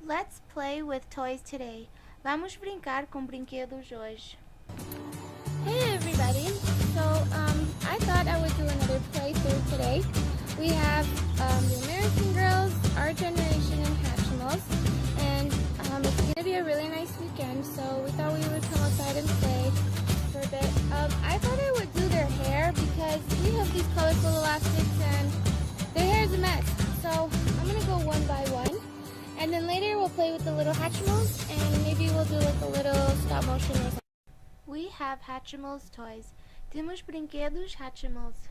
Let's play with toys today. Vamos brincar com brinquedos hoje. Hey everybody! So I thought I would do another playthrough today. We have the American Girls, Our Generation, and Hatchimals, and it's going to be a really nice weekend, so we thought we would come outside and play for a bit. I thought I would do their hair because we have these colorful elastics and their hair is a mess. So I'm going to go one by one, and then later we'll play with the little Hatchimals, and maybe we'll do like a little stop motion or something. We have Hatchimals toys. Temos brinquedos Hatchimals.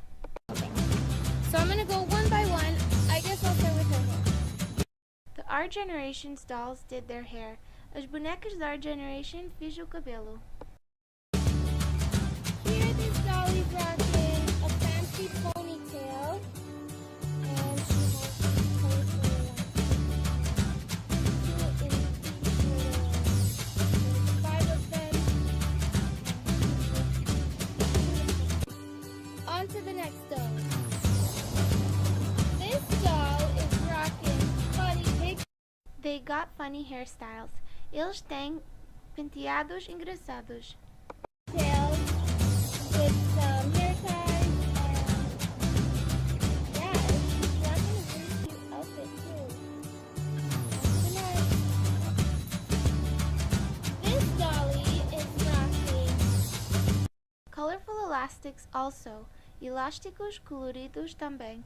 So I'm gonna go one by one. I guess I'll start with her hair. The Our Generation's dolls did their hair. As bonecas da Our Generation fiz o cabelo. Here this dolly's rocking a fancy ponytail. And she has colorful two in each little. There's 5 of them. On to the next doll. This doll is rocking funny pig. They got funny hairstyles. Eles têm penteados engraçados. Tails with some hair ties and yeah, she's rocking a really cute outfit too. That's nice. This dolly is rocking Colorful elastics also. Elásticos coloridos também.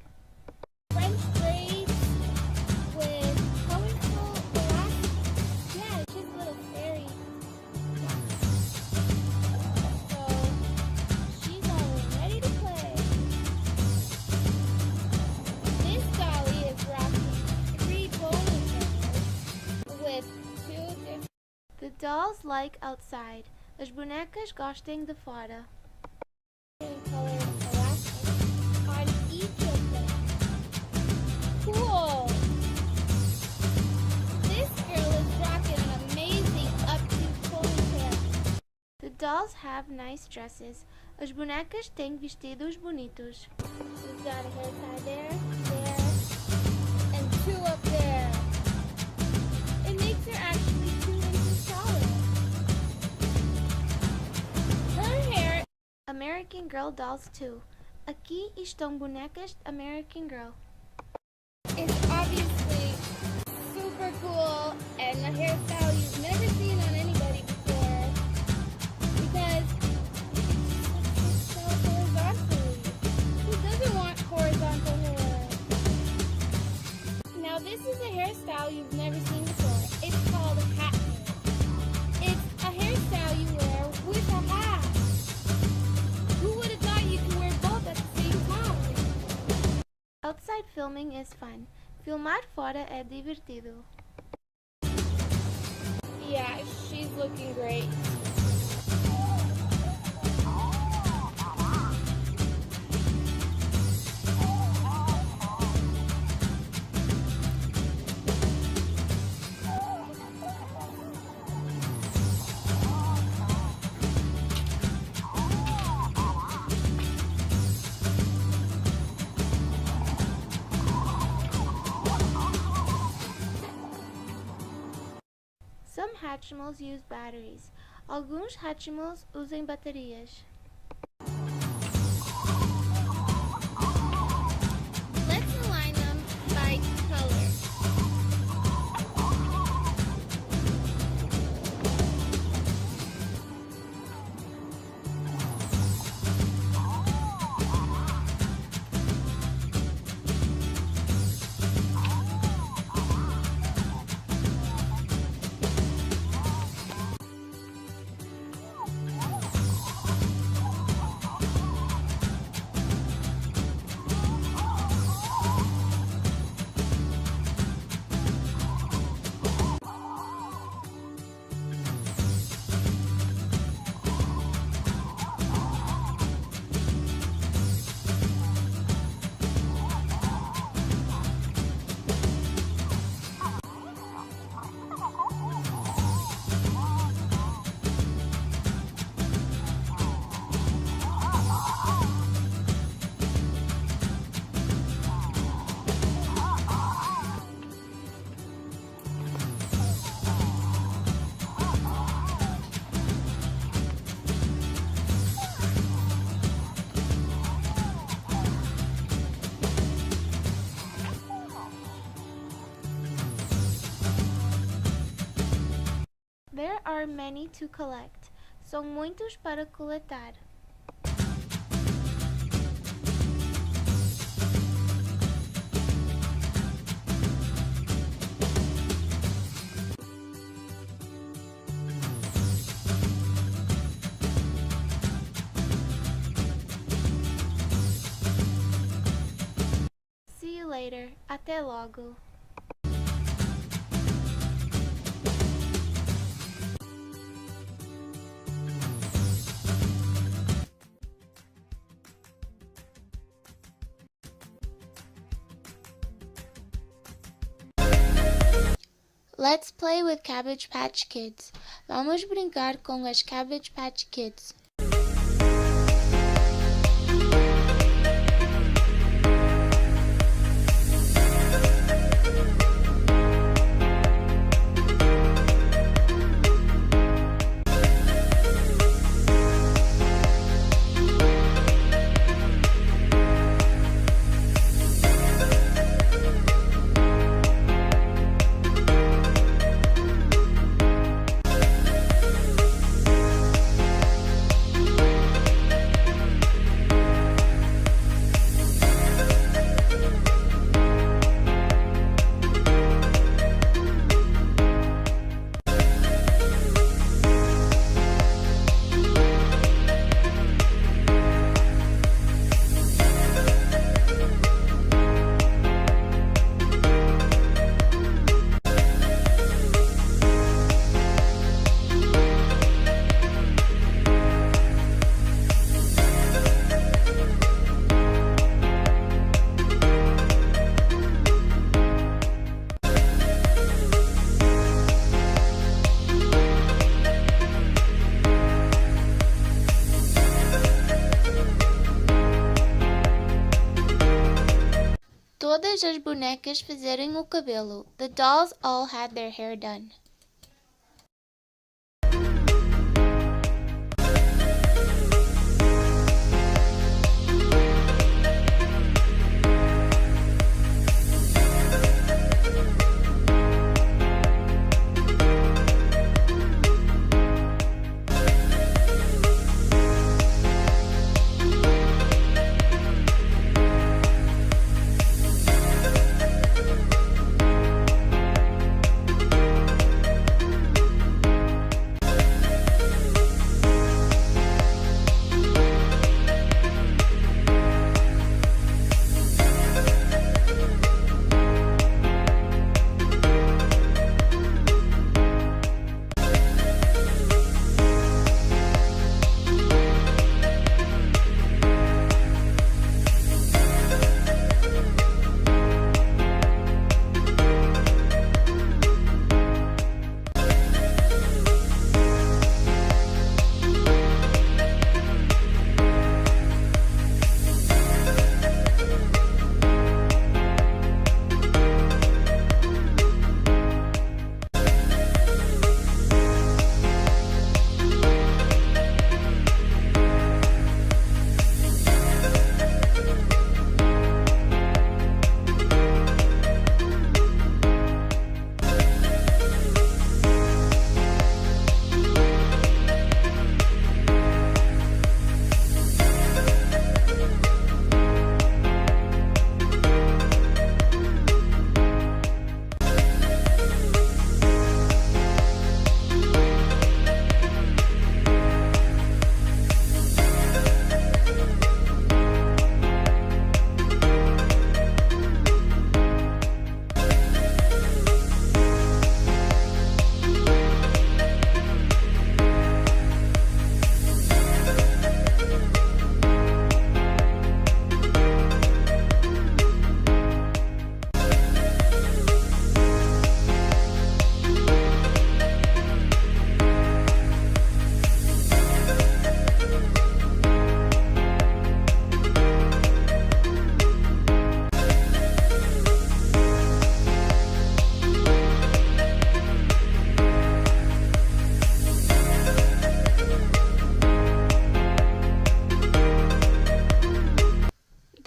French braids with colorful elastic. Yeah, she's a little fairy. So she's all ready to play. This dolly is rocking 3 ponytails with 2 different The dolls like outside. As bonecas gostam de fora. colored elastics on each of them. Cool! This girl is rocking an amazing updo ponytail. The dolls have nice dresses. As bonecas têm vestidos bonitos. She's got a hair tie there, and 2 up there. It makes her actually 2 inches taller. Her hair American Girl dolls too. Aqui estão bonecas American Girl. is obviously super cool and a hairstyle you've never seen on anybody before because it's so horizontally. Who doesn't want horizontal hair? Now this is a hairstyle you've never seen before. It's called a hat hair. It's a hairstyle you wear with a hat. Who would have thought you could wear both at the same time? Outside filming is fun. Filmar fora é divertido. Yeah, she's looking great. Some Hatchimals use batteries. Alguns Hatchimals usam baterias. Let's align them by color. are many to collect. São muitos para coletar. See you later. Até logo. Let's play with Cabbage Patch Kids. Vamos brincar com as Cabbage Patch Kids. Todas as bonecas fizeram o cabelo. The dolls all had their hair done.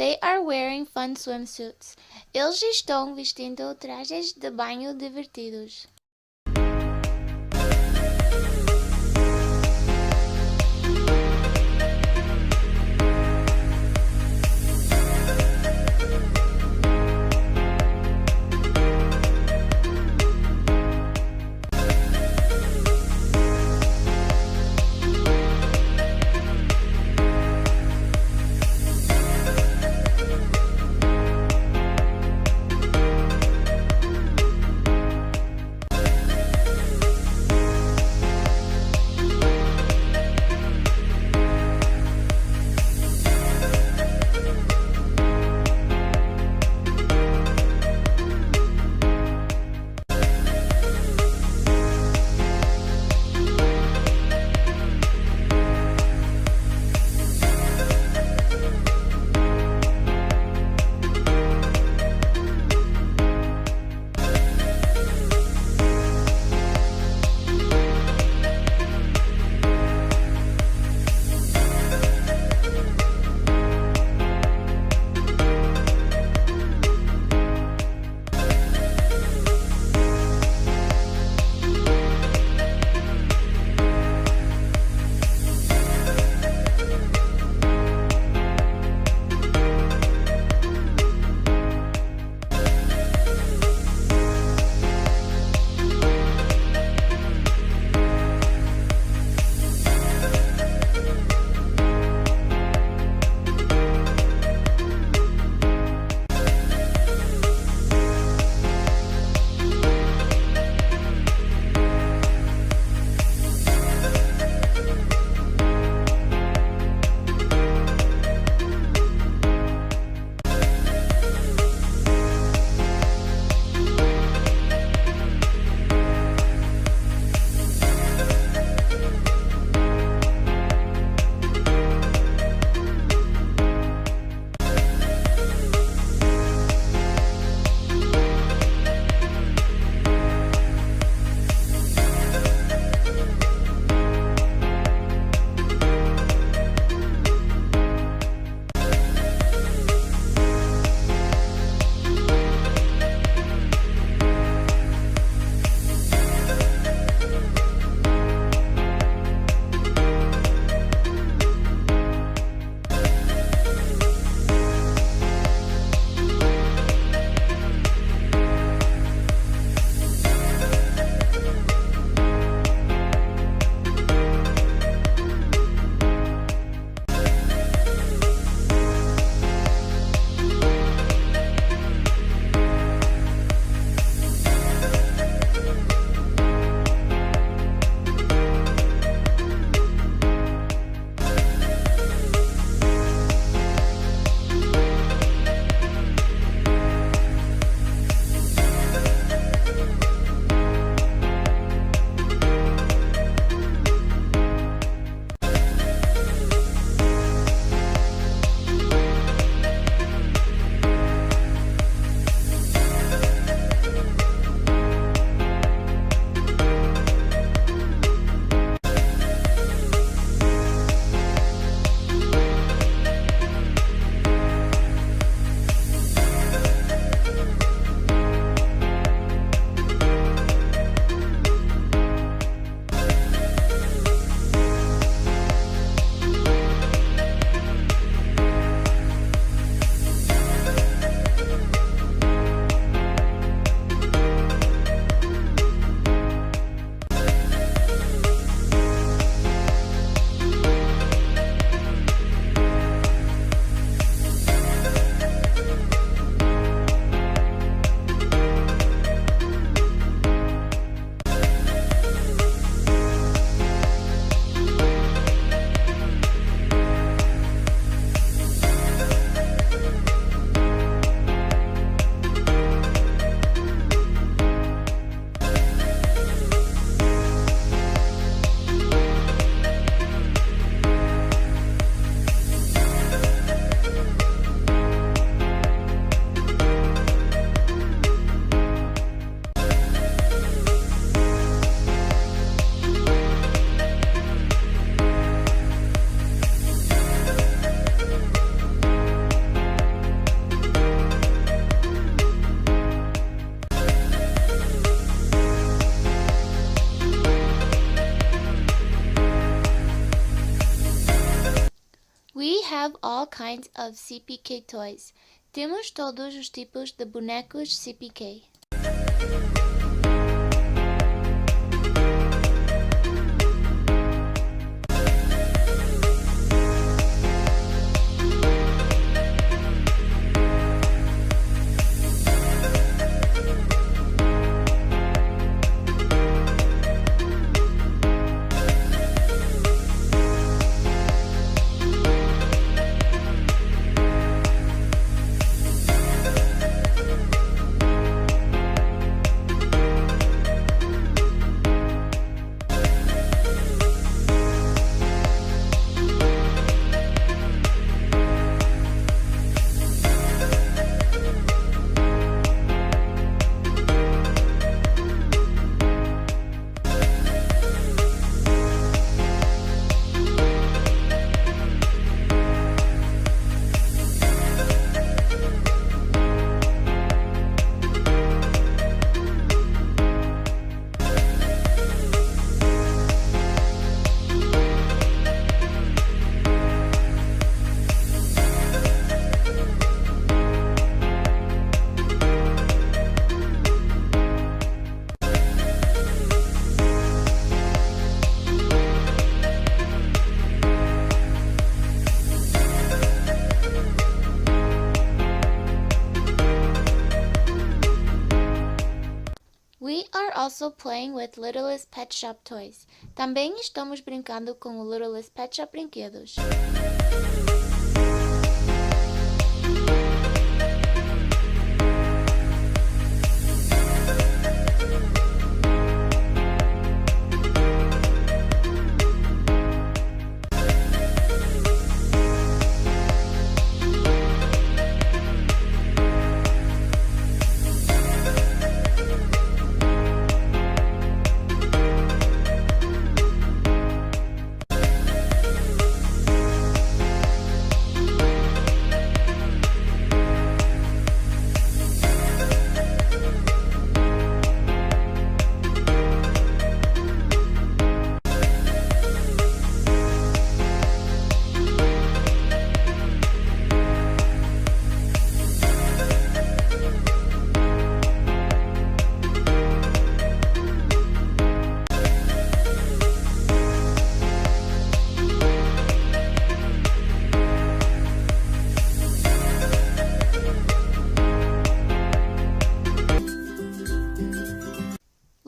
They are wearing fun swimsuits. Eles estão vestindo trajes de banho divertidos. have all kinds of CPK toys. Temos todos os tipos de bonecos CPK. We are also playing with Littlest Pet Shop toys. Também estamos brincando com o Littlest Pet Shop brinquedos.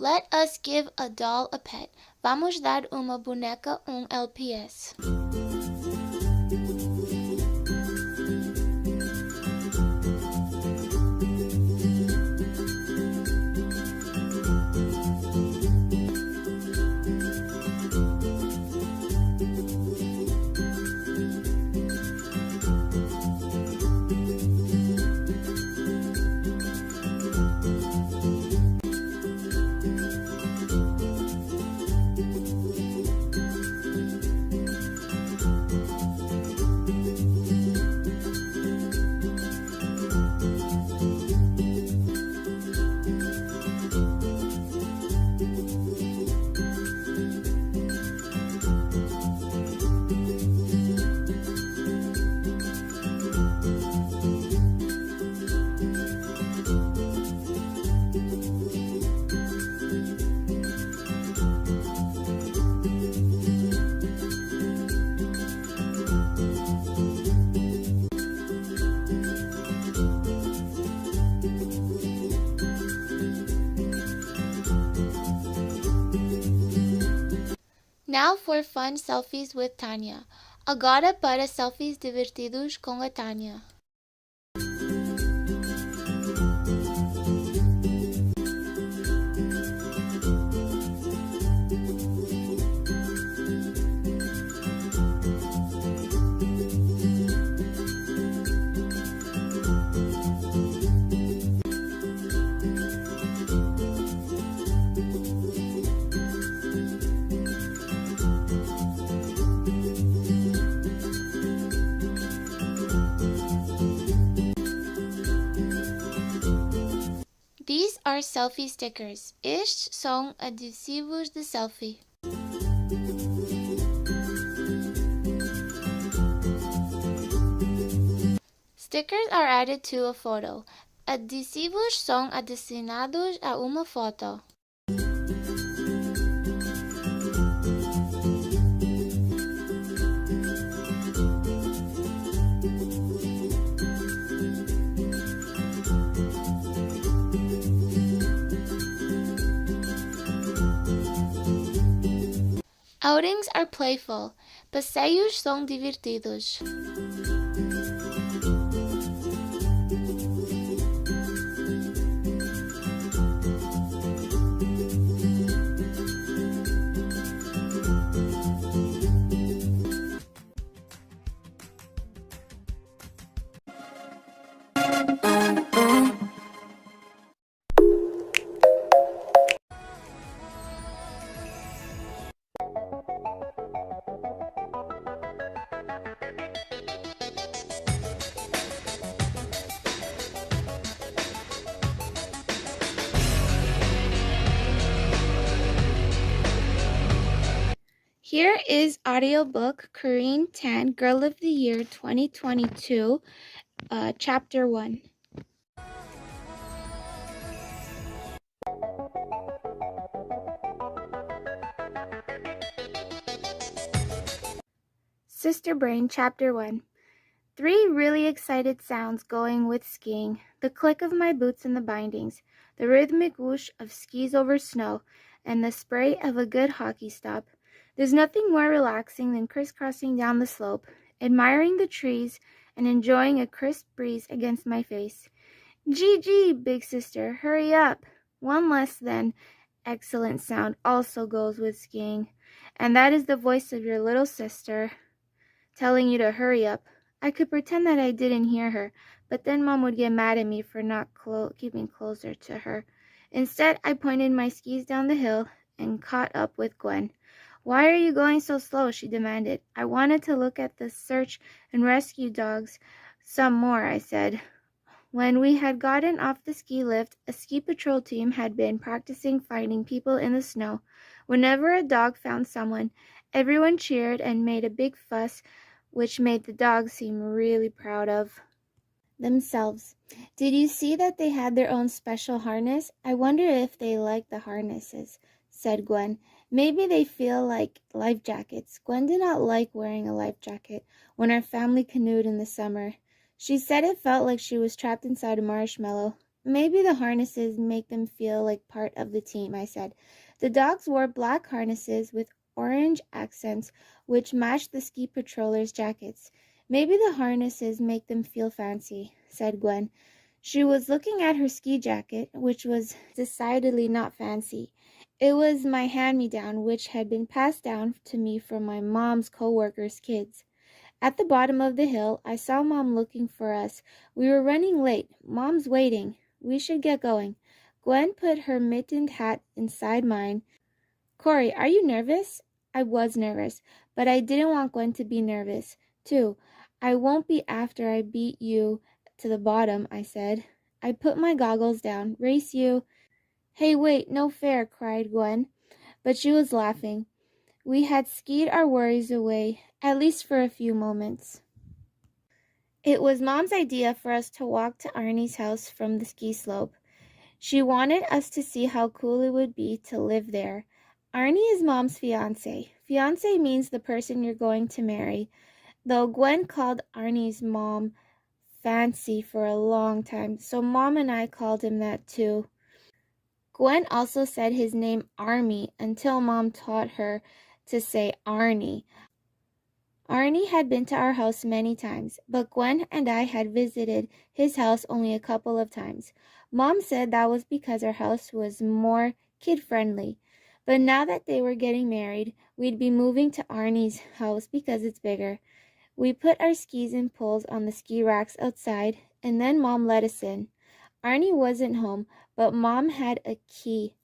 Let us give a doll a pet. Vamos dar uma boneca LPS. Now for fun selfies with Taynia. Agora para selfies divertidos com a Taynia. These are selfie stickers. Estes são adesivos de selfie. Stickers are added to a photo. Adesivos são adicionados a uma foto. Outings are playful. Passeios são divertidos. Here is audiobook Korean 10 Girl of the Year 2022, Chapter 1. Sister Brain, Chapter 1. 3 really excited sounds going with skiing. The click of my boots in the bindings, the rhythmic whoosh of skis over snow, and the spray of a good hockey stop. There's nothing more relaxing than crisscrossing down the slope, admiring the trees, and enjoying a crisp breeze against my face. Gee, big sister, hurry up. One less than excellent sound also goes with skiing, and that is the voice of your little sister telling you to hurry up. I could pretend that I didn't hear her, but then Mom would get mad at me for not keeping closer to her. Instead, I pointed my skis down the hill and caught up with Gwen. Why are you going so slow? She demanded. I wanted to look at the search and rescue dogs some more, I said. When we had gotten off the ski lift, a ski patrol team had been practicing finding people in the snow. Whenever a dog found someone, everyone cheered and made a big fuss, which made the dogs seem really proud of themselves. Did you see that they had their own special harness? I wonder if they like the harnesses, said Gwen. Maybe they feel like life jackets. Gwen did not like wearing a life jacket when our family canoed in the summer. She said it felt like she was trapped inside a marshmallow. Maybe the harnesses make them feel like part of the team, I said. The dogs wore black harnesses with orange accents which matched the ski patrollers' jackets. Maybe the harnesses make them feel fancy, said Gwen. She was looking at her ski jacket, which was decidedly not fancy. It was my hand-me-down, which had been passed down to me from my mom's co-workers' kids. At the bottom of the hill, I saw Mom looking for us. We were running late. Mom's waiting. We should get going. Gwen put her mittened hat inside mine. Corey, are you nervous? I was nervous, but I didn't want Gwen to be nervous, too. I won't be after I beat you to the bottom, I said. I put my goggles down. Race you. Hey, wait, no fair, cried Gwen. But she was laughing. We had skied our worries away, at least for a few moments. It was Mom's idea for us to walk to Arnie's house from the ski slope. She wanted us to see how cool it would be to live there. Arnie is Mom's fiancé. Fiancé means the person you're going to marry, though Gwen called Arnie's mom Fancy for a long time, so Mom and I called him that too. Gwen also said his name Army until Mom taught her to say Arnie. Arnie had been to our house many times, but Gwen and I had visited his house only a couple of times. Mom said that was because our house was more kid-friendly. But now that they were getting married, we'd be moving to Arnie's house because it's bigger. We put our skis and poles on the ski racks outside, and then Mom let us in. Arnie wasn't home, but Mom had a key.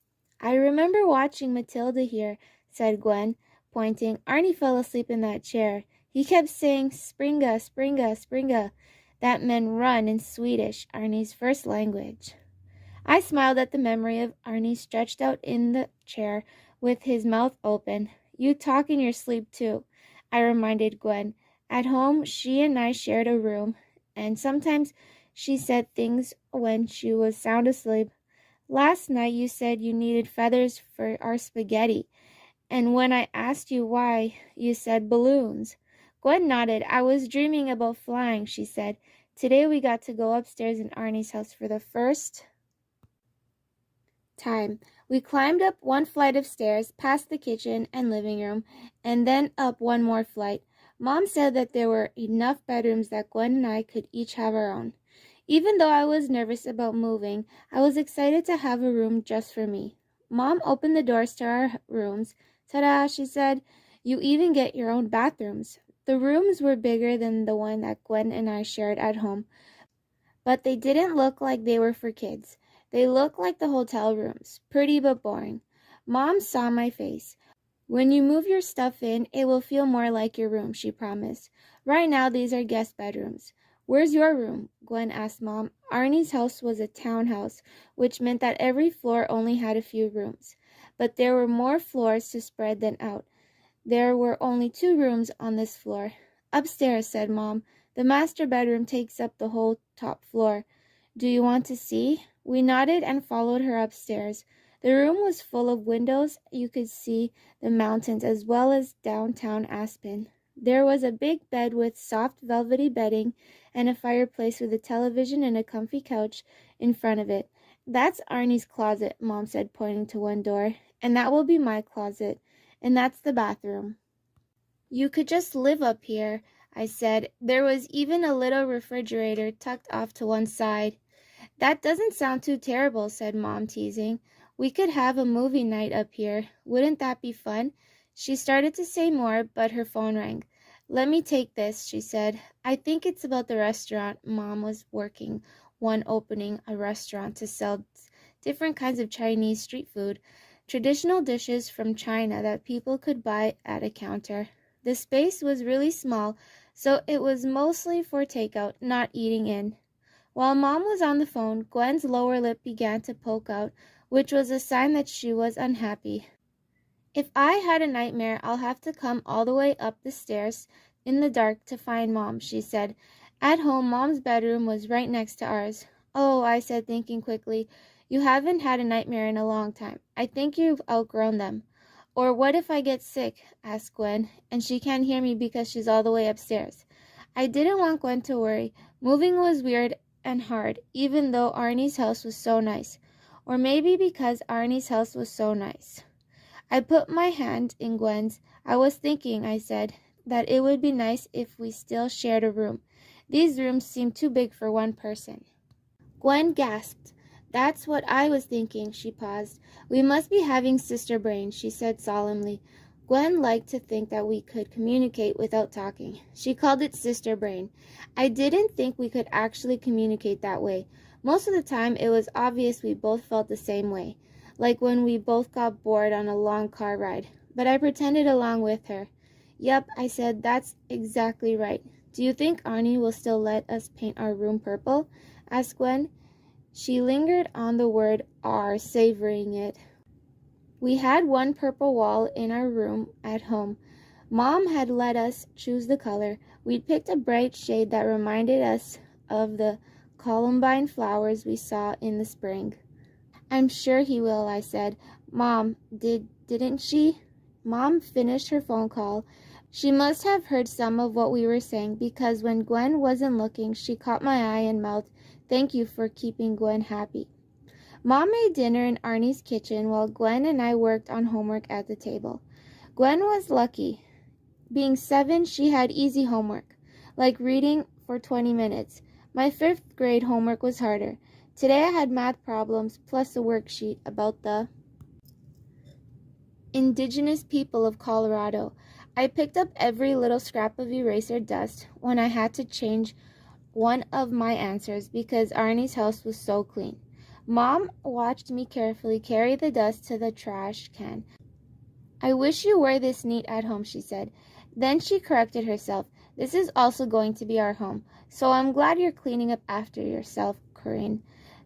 I remember watching Matilda here, said Gwen, pointing. Arnie fell asleep in that chair. He kept saying, Springa, Springa, Springa. That meant run in Swedish, Arnie's first language. I smiled at the memory of Arnie stretched out in the chair with his mouth open. You talk in your sleep, too, I reminded Gwen. At home, she and I shared a room. and sometimes she said things when she was sound asleep. Last night you said you needed feathers for our spaghetti, and when I asked you why, you said balloons. Gwen nodded. I was dreaming about flying, she said. Today we got to go upstairs in Arnie's house for the first time. We climbed up one flight of stairs, past the kitchen and living room, and then up one more flight. Mom said that there were enough bedrooms that Gwen and I could each have our own. Even though I was nervous about moving, I was excited to have a room just for me. Mom opened the doors to our rooms. Ta-da, she said. You even get your own bathrooms. The rooms were bigger than the one that Gwen and I shared at home, but they didn't look like they were for kids. They looked like the hotel rooms, pretty but boring. Mom saw my face. When you move your stuff in, it will feel more like your room, she promised. Right now, these are guest bedrooms. Where's your room? Gwen asked Mom. Arnie's house was a townhouse, which meant that every floor only had a few rooms. But there were more floors to spread than out. There were only 2 rooms on this floor. Upstairs, said Mom. The master bedroom takes up the whole top floor. Do you want to see? We nodded and followed her upstairs. The room was full of windows. You could see the mountains as well as downtown Aspen. There was a big bed with soft velvety bedding and a fireplace with a television and a comfy couch in front of it. That's Arnie's closet, Mom said, pointing to one door. And that will be my closet. And that's the bathroom. You could just live up here, I said. There was even a little refrigerator tucked off to one side. That doesn't sound too terrible, said Mom, teasing. We could have a movie night up here. Wouldn't that be fun? She started to say more, but her phone rang. Let me take this, she said. I think it's about the restaurant. Mom was working one, opening a restaurant to sell different kinds of Chinese street food, traditional dishes from China that people could buy at a counter. The space was really small, so it was mostly for takeout, not eating in. While Mom was on the phone, Gwen's lower lip began to poke out, which was a sign that she was unhappy. If I had a nightmare, I'll have to come all the way up the stairs in the dark to find Mom, she said. At home, Mom's bedroom was right next to ours. Oh, I said, thinking quickly, you haven't had a nightmare in a long time. I think you've outgrown them. Or what if I get sick? Asked Gwen, and she can't hear me because she's all the way upstairs. I didn't want Gwen to worry. Moving was weird and hard, even though Arnie's house was so nice. Or maybe because Arnie's house was so nice. I put my hand in Gwen's. I was thinking, I said, that it would be nice if we still shared a room. These rooms seem too big for one person. Gwen gasped. That's what I was thinking, she paused. We must be having sister brain, she said solemnly. Gwen liked to think that we could communicate without talking. She called it sister brain. I didn't think we could actually communicate that way. Most of the time, it was obvious we both felt the same way, like when we both got bored on a long car ride. But I pretended along with her. Yep, I said, that's exactly right. Do you think Arnie will still let us paint our room purple? Asked Gwen. She lingered on the word R, savoring it. We had one purple wall in our room at home. Mom had let us choose the color. We'd picked a bright shade that reminded us of the columbine flowers we saw in the spring. I'm sure he will, I said. Mom, didn't she? Mom finished her phone call. She must have heard some of what we were saying, because when Gwen wasn't looking, she caught my eye and mouthed, "Thank you for keeping Gwen happy." Mom made dinner in Arnie's kitchen while Gwen and I worked on homework at the table. Gwen was lucky. Being 7, she had easy homework, like reading for 20 minutes. My 5th grade homework was harder. Today I had math problems plus a worksheet about the indigenous people of Colorado. I picked up every little scrap of eraser dust when I had to change one of my answers because Arnie's house was so clean. Mom watched me carefully carry the dust to the trash can. I wish you were this neat at home, she said. Then she corrected herself. This is also going to be our home, so I'm glad you're cleaning up after yourself, Corinne.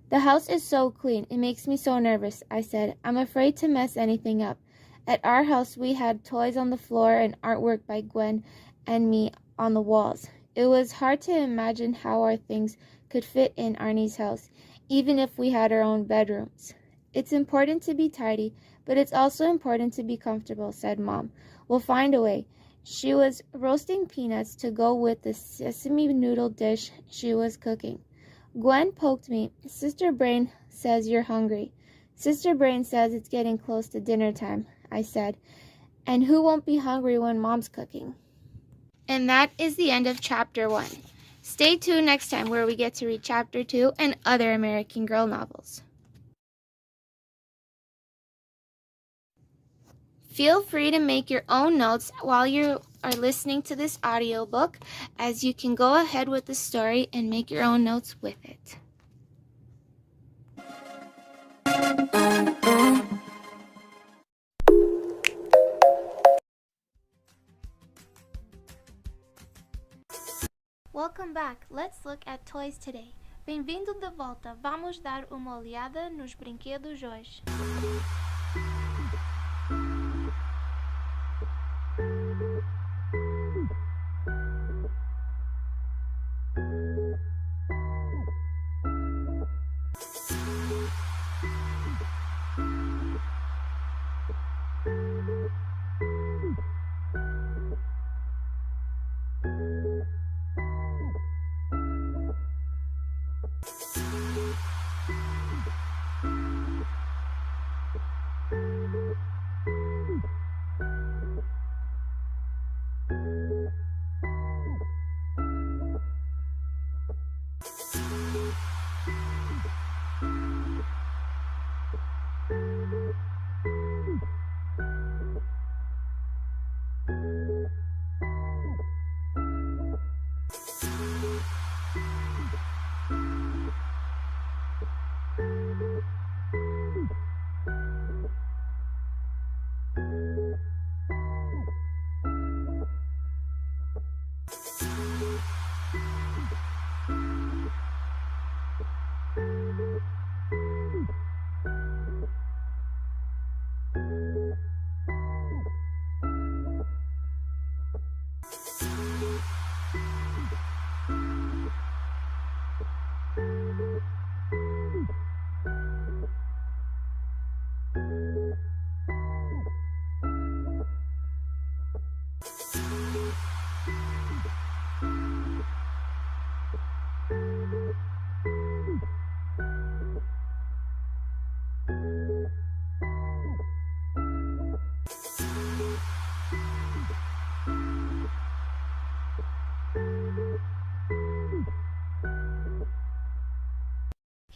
The house is so clean. It makes me so nervous, I said. I'm afraid to mess anything up. At our house, we had toys on the floor and artwork by Gwen and me on the walls. It was hard to imagine how our things could fit in Arnie's house, even if we had our own bedrooms. It's important to be tidy, but it's also important to be comfortable, said Mom. We'll find a way. She was roasting peanuts to go with the sesame noodle dish she was cooking. Gwen poked me. Sister Brain says you're hungry. Sister Brain says it's getting close to dinner time, I said. And who won't be hungry when Mom's cooking? And that is the end of Chapter 1. Stay tuned next time where we get to read Chapter 2 and other American Girl novels. Feel free to make your own notes while you are listening to this audiobook, as you can go ahead with the story and make your own notes with it. Welcome back. Let's look at toys today. Bem-vindo de volta. Vamos dar uma olhada nos brinquedos hoje.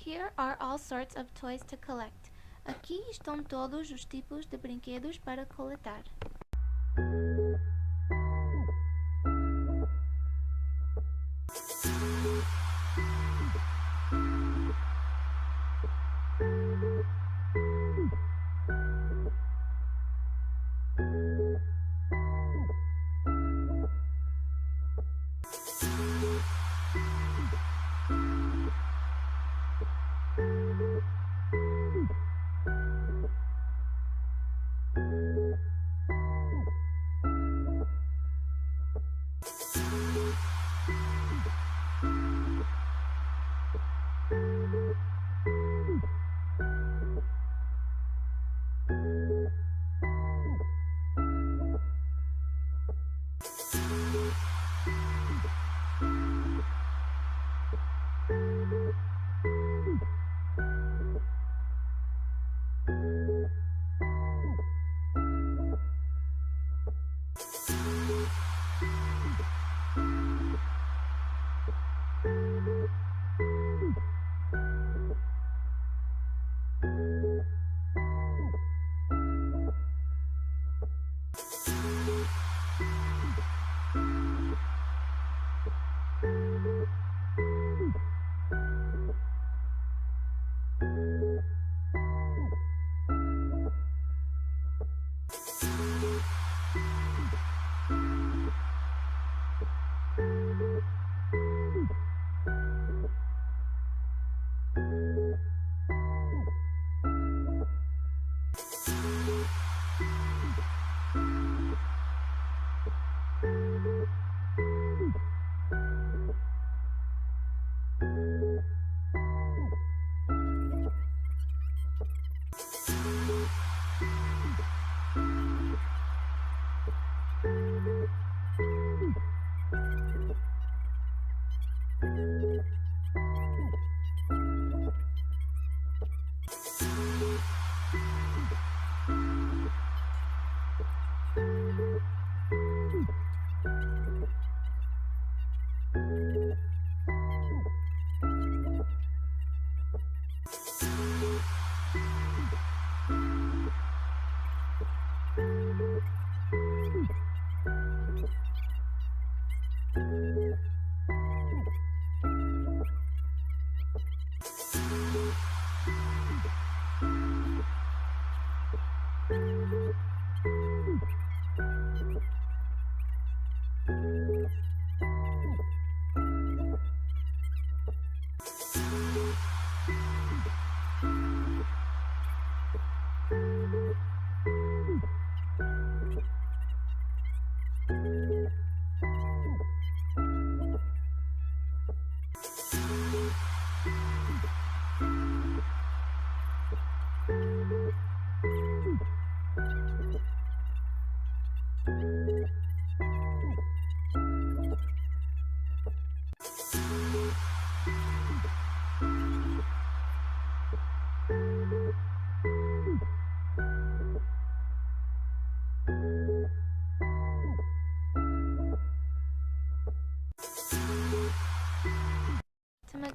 Here are all sorts of toys to collect. Aqui estão todos os tipos de brinquedos para coletar.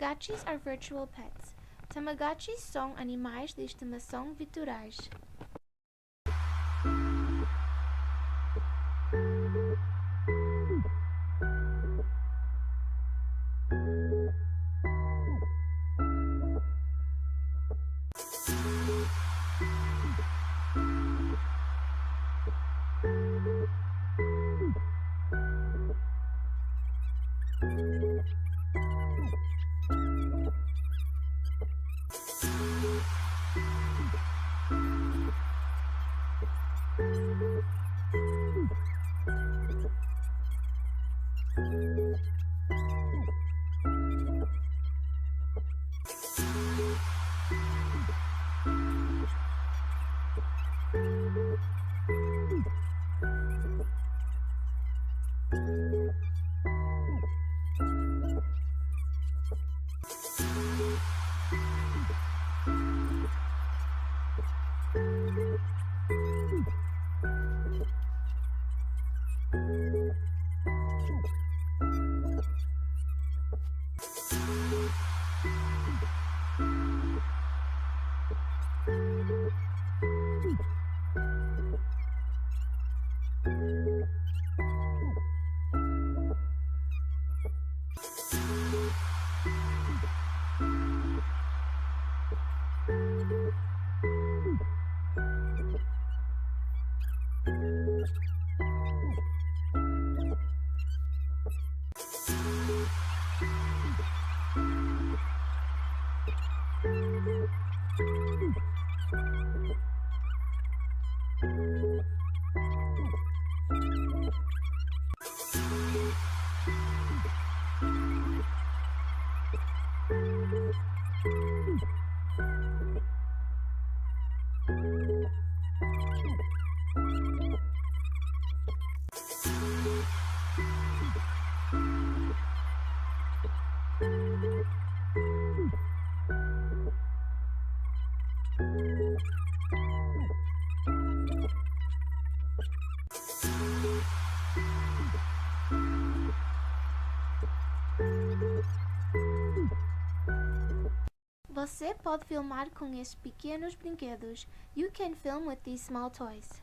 Tamagotchis are virtual pets. Tamagotchis são animais de estimação virtuais. Você pode filmar com estes pequenos brinquedos. You can film with these small toys.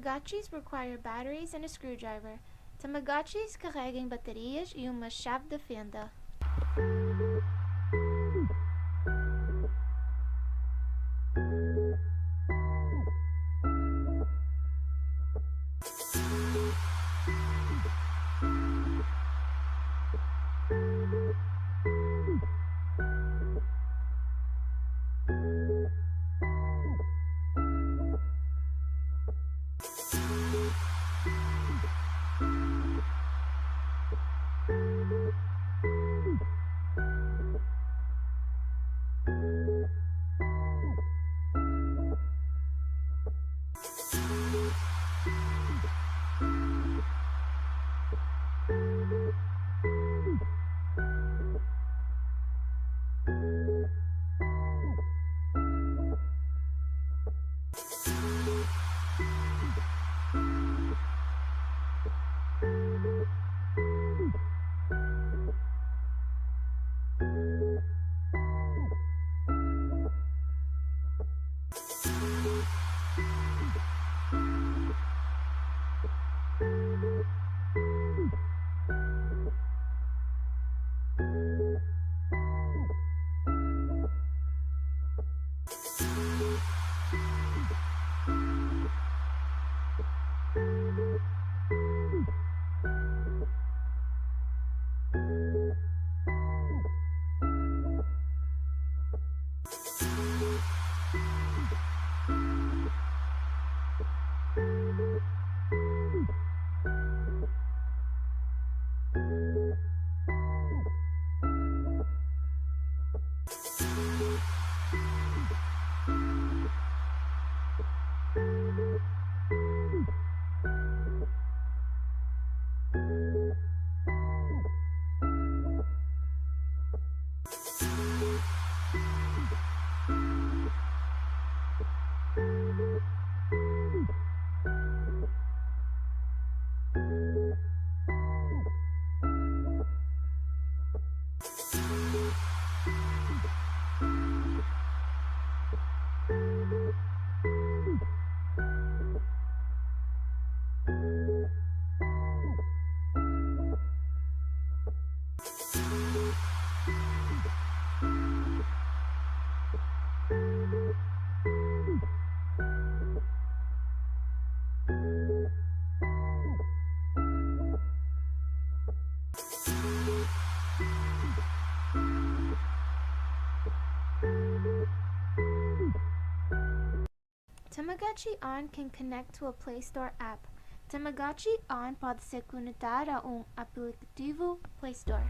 Tamagotchis require batteries and a screwdriver. Tamagotchis carregam baterias e uma chave de fenda. Tamagotchi On can connect to a Play Store app. Tamagotchi On pode ser conectado a aplicativo Play Store.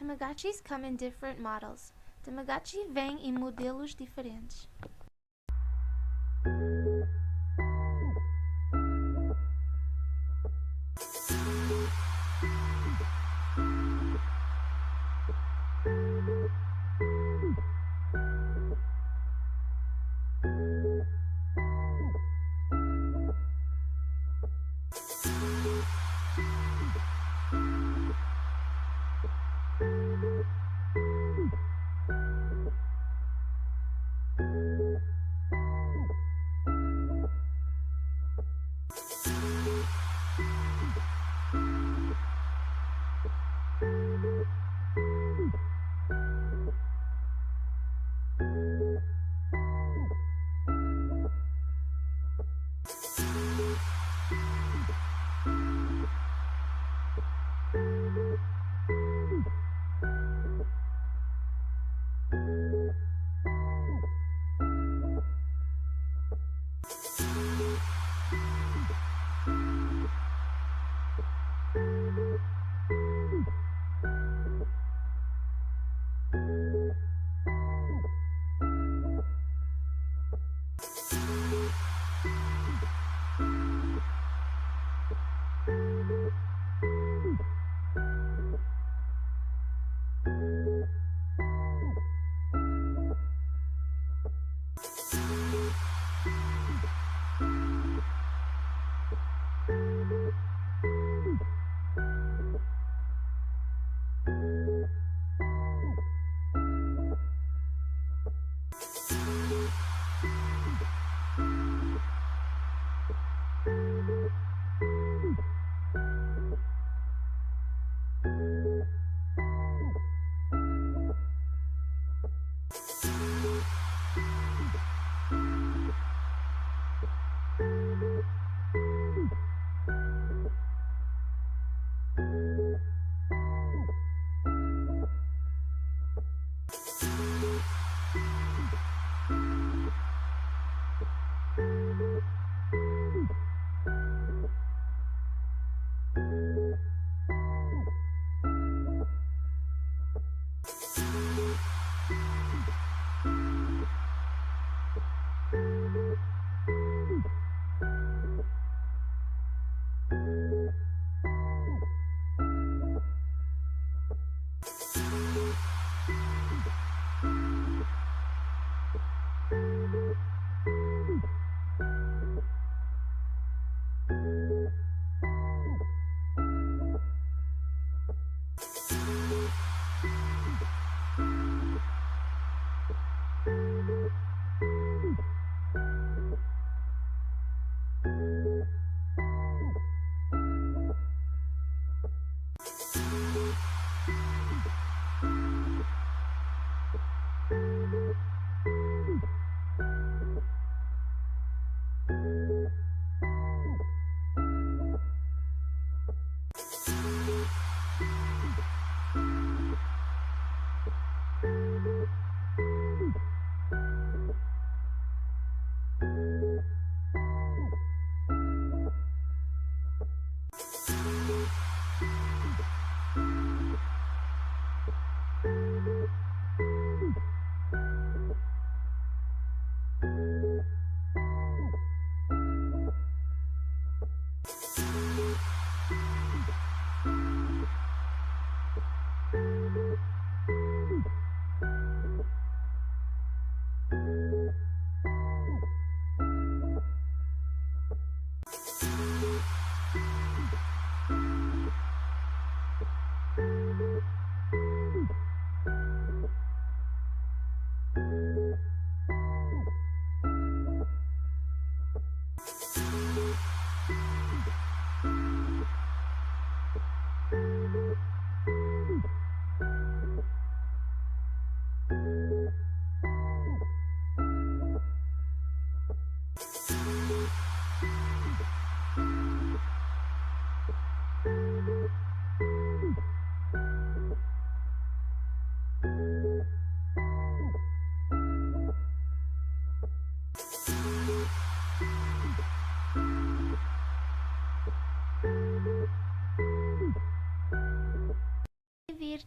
Tamagotchis come in different models. Tamagotchi vem em modelos diferentes.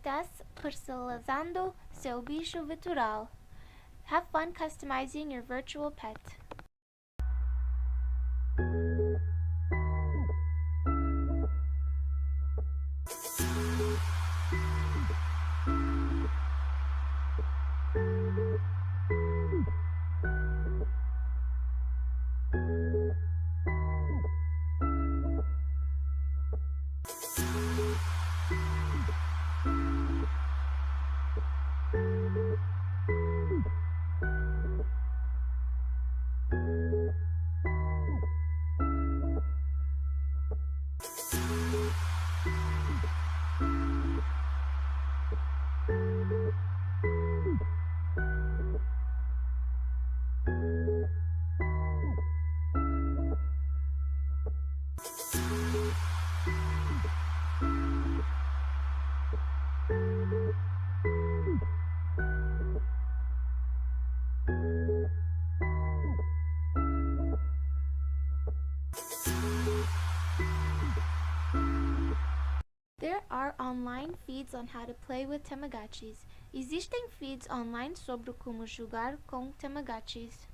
estás personalizando seu bicho virtual. Have fun customizing your virtual pet. There are online feeds on how to play with Tamagotchis. Existem feeds online sobre como jogar com Tamagotchis.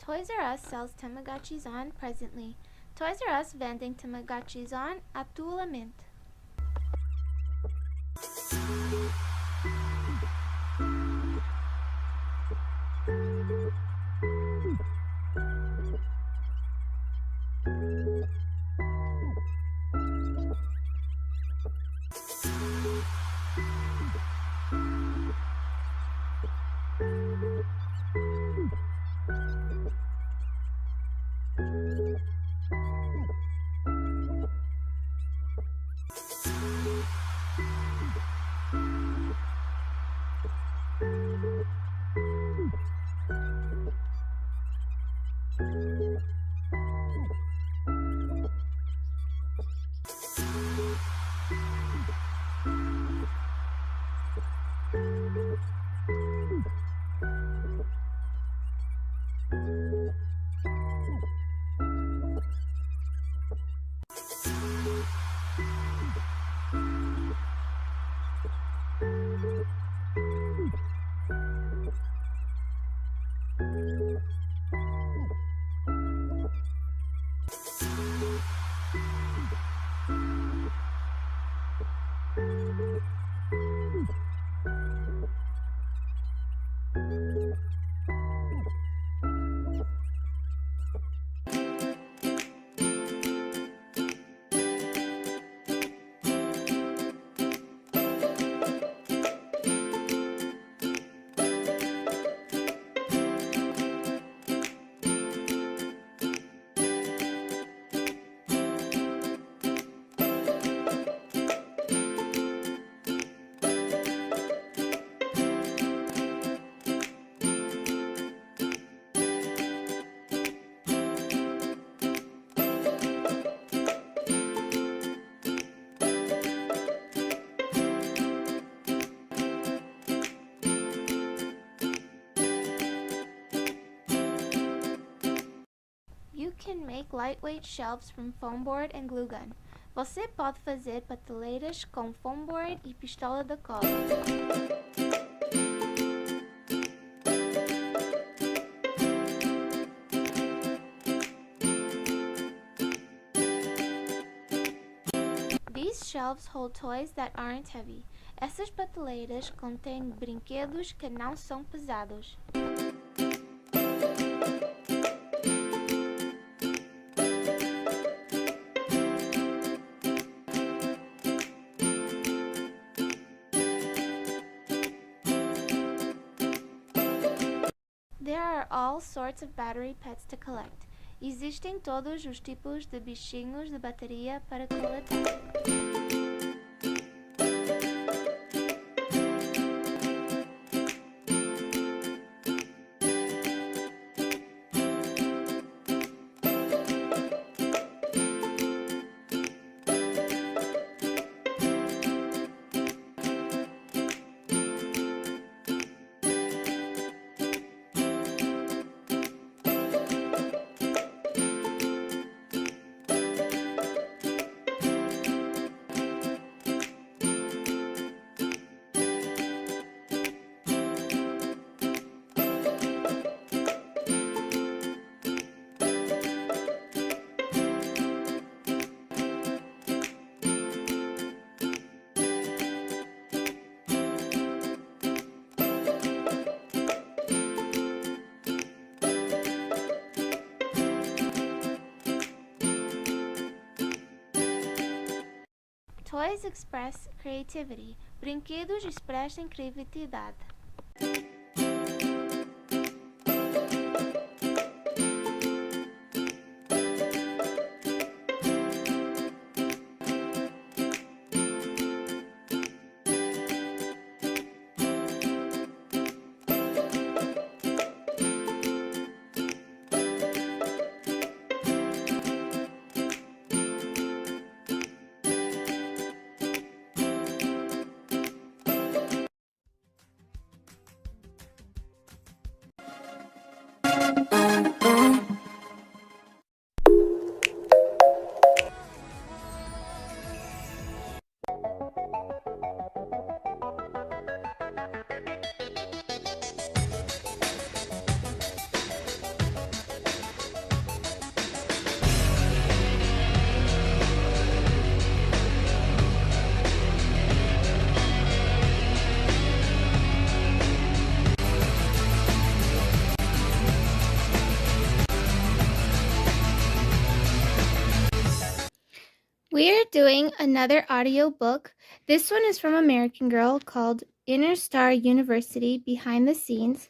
Toys R Us sells Tamagotchis on presently. Toys R Us vendem Tamagotchis on atualmente. make lightweight shelves from foam board and glue gun. Você pode fazer prateleiras com foam board e pistola de cola. These shelves hold toys that aren't heavy. Essas prateleiras contêm brinquedos que não são pesados. There are all sorts of battery pets to collect. Existem todos os tipos de bichinhos de bateria para coletar. Toys express creativity. Brinquedos expressam criatividade. We are doing another audio book. This one is from American Girl called Inner Star University Behind the Scenes.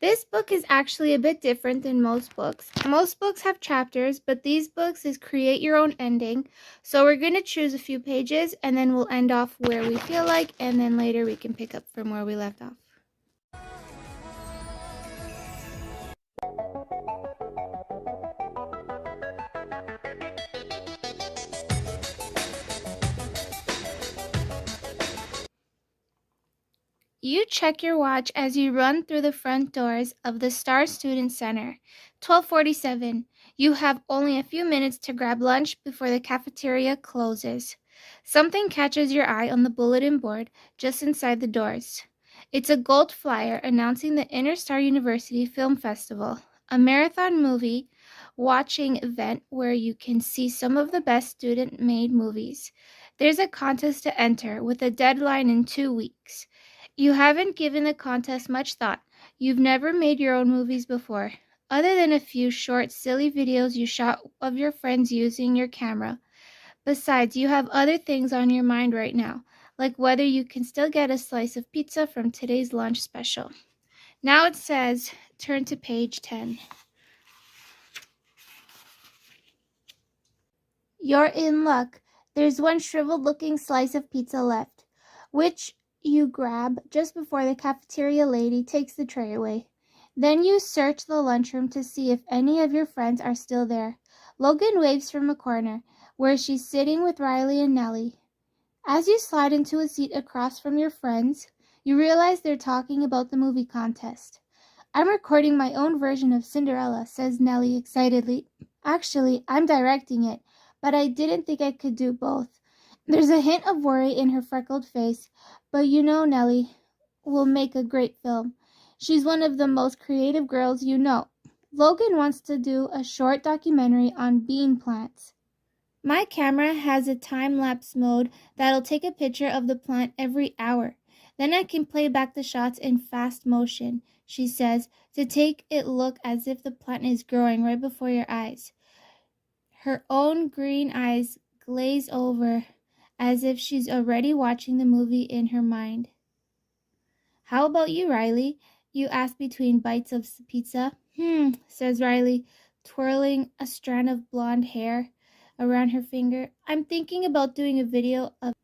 This book is actually a bit different than most books. Most books have chapters, but these books is create your own ending. So we're going to choose a few pages and then we'll end off where we feel like, and then later we can pick up from where we left off. You check your watch as you run through the front doors of the Star Student Center. 12:47. You have only a few minutes to grab lunch before the cafeteria closes. Something catches your eye on the bulletin board just inside the doors. It's a gold flyer announcing the Inner Star University Film Festival, a marathon movie watching event where you can see some of the best student-made movies. There's a contest to enter with a deadline in 2 weeks. You haven't given the contest much thought. You've never made your own movies before, other than a few short, silly videos you shot of your friends using your camera. Besides, you have other things on your mind right now, like whether you can still get a slice of pizza from today's lunch special. Now it says, turn to page 10. You're in luck. There's one shriveled-looking slice of pizza left, which you grab just before the cafeteria lady takes the tray away. Then you search the lunchroom to see if any of your friends are still there. Logan waves from a corner, where she's sitting with Riley and Nellie. As you slide into a seat across from your friends, you realize they're talking about the movie contest. I'm recording my own version of Cinderella, says Nellie excitedly. Actually, I'm directing it, but I didn't think I could do both. There's a hint of worry in her freckled face, but you know Nellie will make a great film. She's one of the most creative girls you know. Logan wants to do a short documentary on bean plants. My camera has a time-lapse mode that'll take a picture of the plant every hour. Then I can play back the shots in fast motion, she says, to take it look as if the plant is growing right before your eyes. Her own green eyes glaze over as if she's already watching the movie in her mind. How about you, Riley? You ask between bites of pizza. Says Riley, twirling a strand of blonde hair around her finger. I'm thinking about doing a video of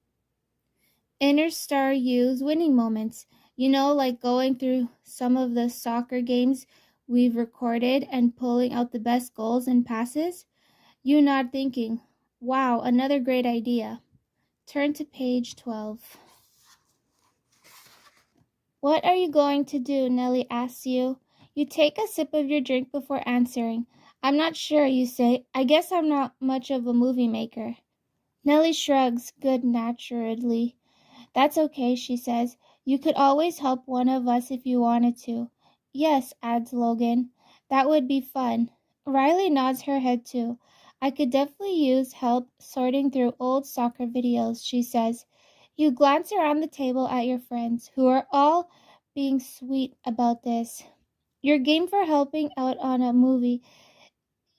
Inner Star U's winning moments. You know, like going through some of the soccer games we've recorded and pulling out the best goals and passes. You nod thinking, wow, another great idea. Turn to page 12. What are you going to do? Nellie asks you. You take a sip of your drink before answering. I'm not sure, you say. I guess I'm not much of a movie maker. Nellie shrugs good-naturedly. That's okay, she says. You could always help one of us if you wanted to. Yes, adds Logan. That would be fun. Riley nods her head too. I could definitely use help sorting through old soccer videos, she says. You glance around the table at your friends, who are all being sweet about this. You're game for helping out on a movie.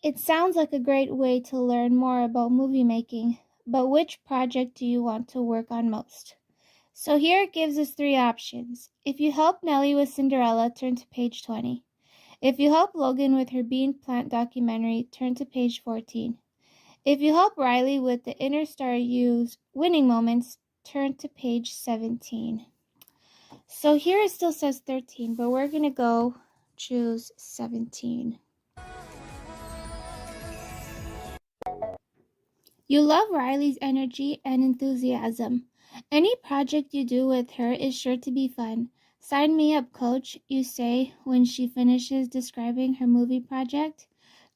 It sounds like a great way to learn more about movie making, but which project do you want to work on most? So here it gives us three options. If you help Nellie with Cinderella, turn to page 20. If you help Logan with her bean plant documentary, turn to page 14. If you help Riley with the Inner Star U's winning moments, turn to page 17. So here it still says 13, but we're going to go choose 17. You love Riley's energy and enthusiasm. Any project you do with her is sure to be fun. Sign me up, coach, you say when she finishes describing her movie project.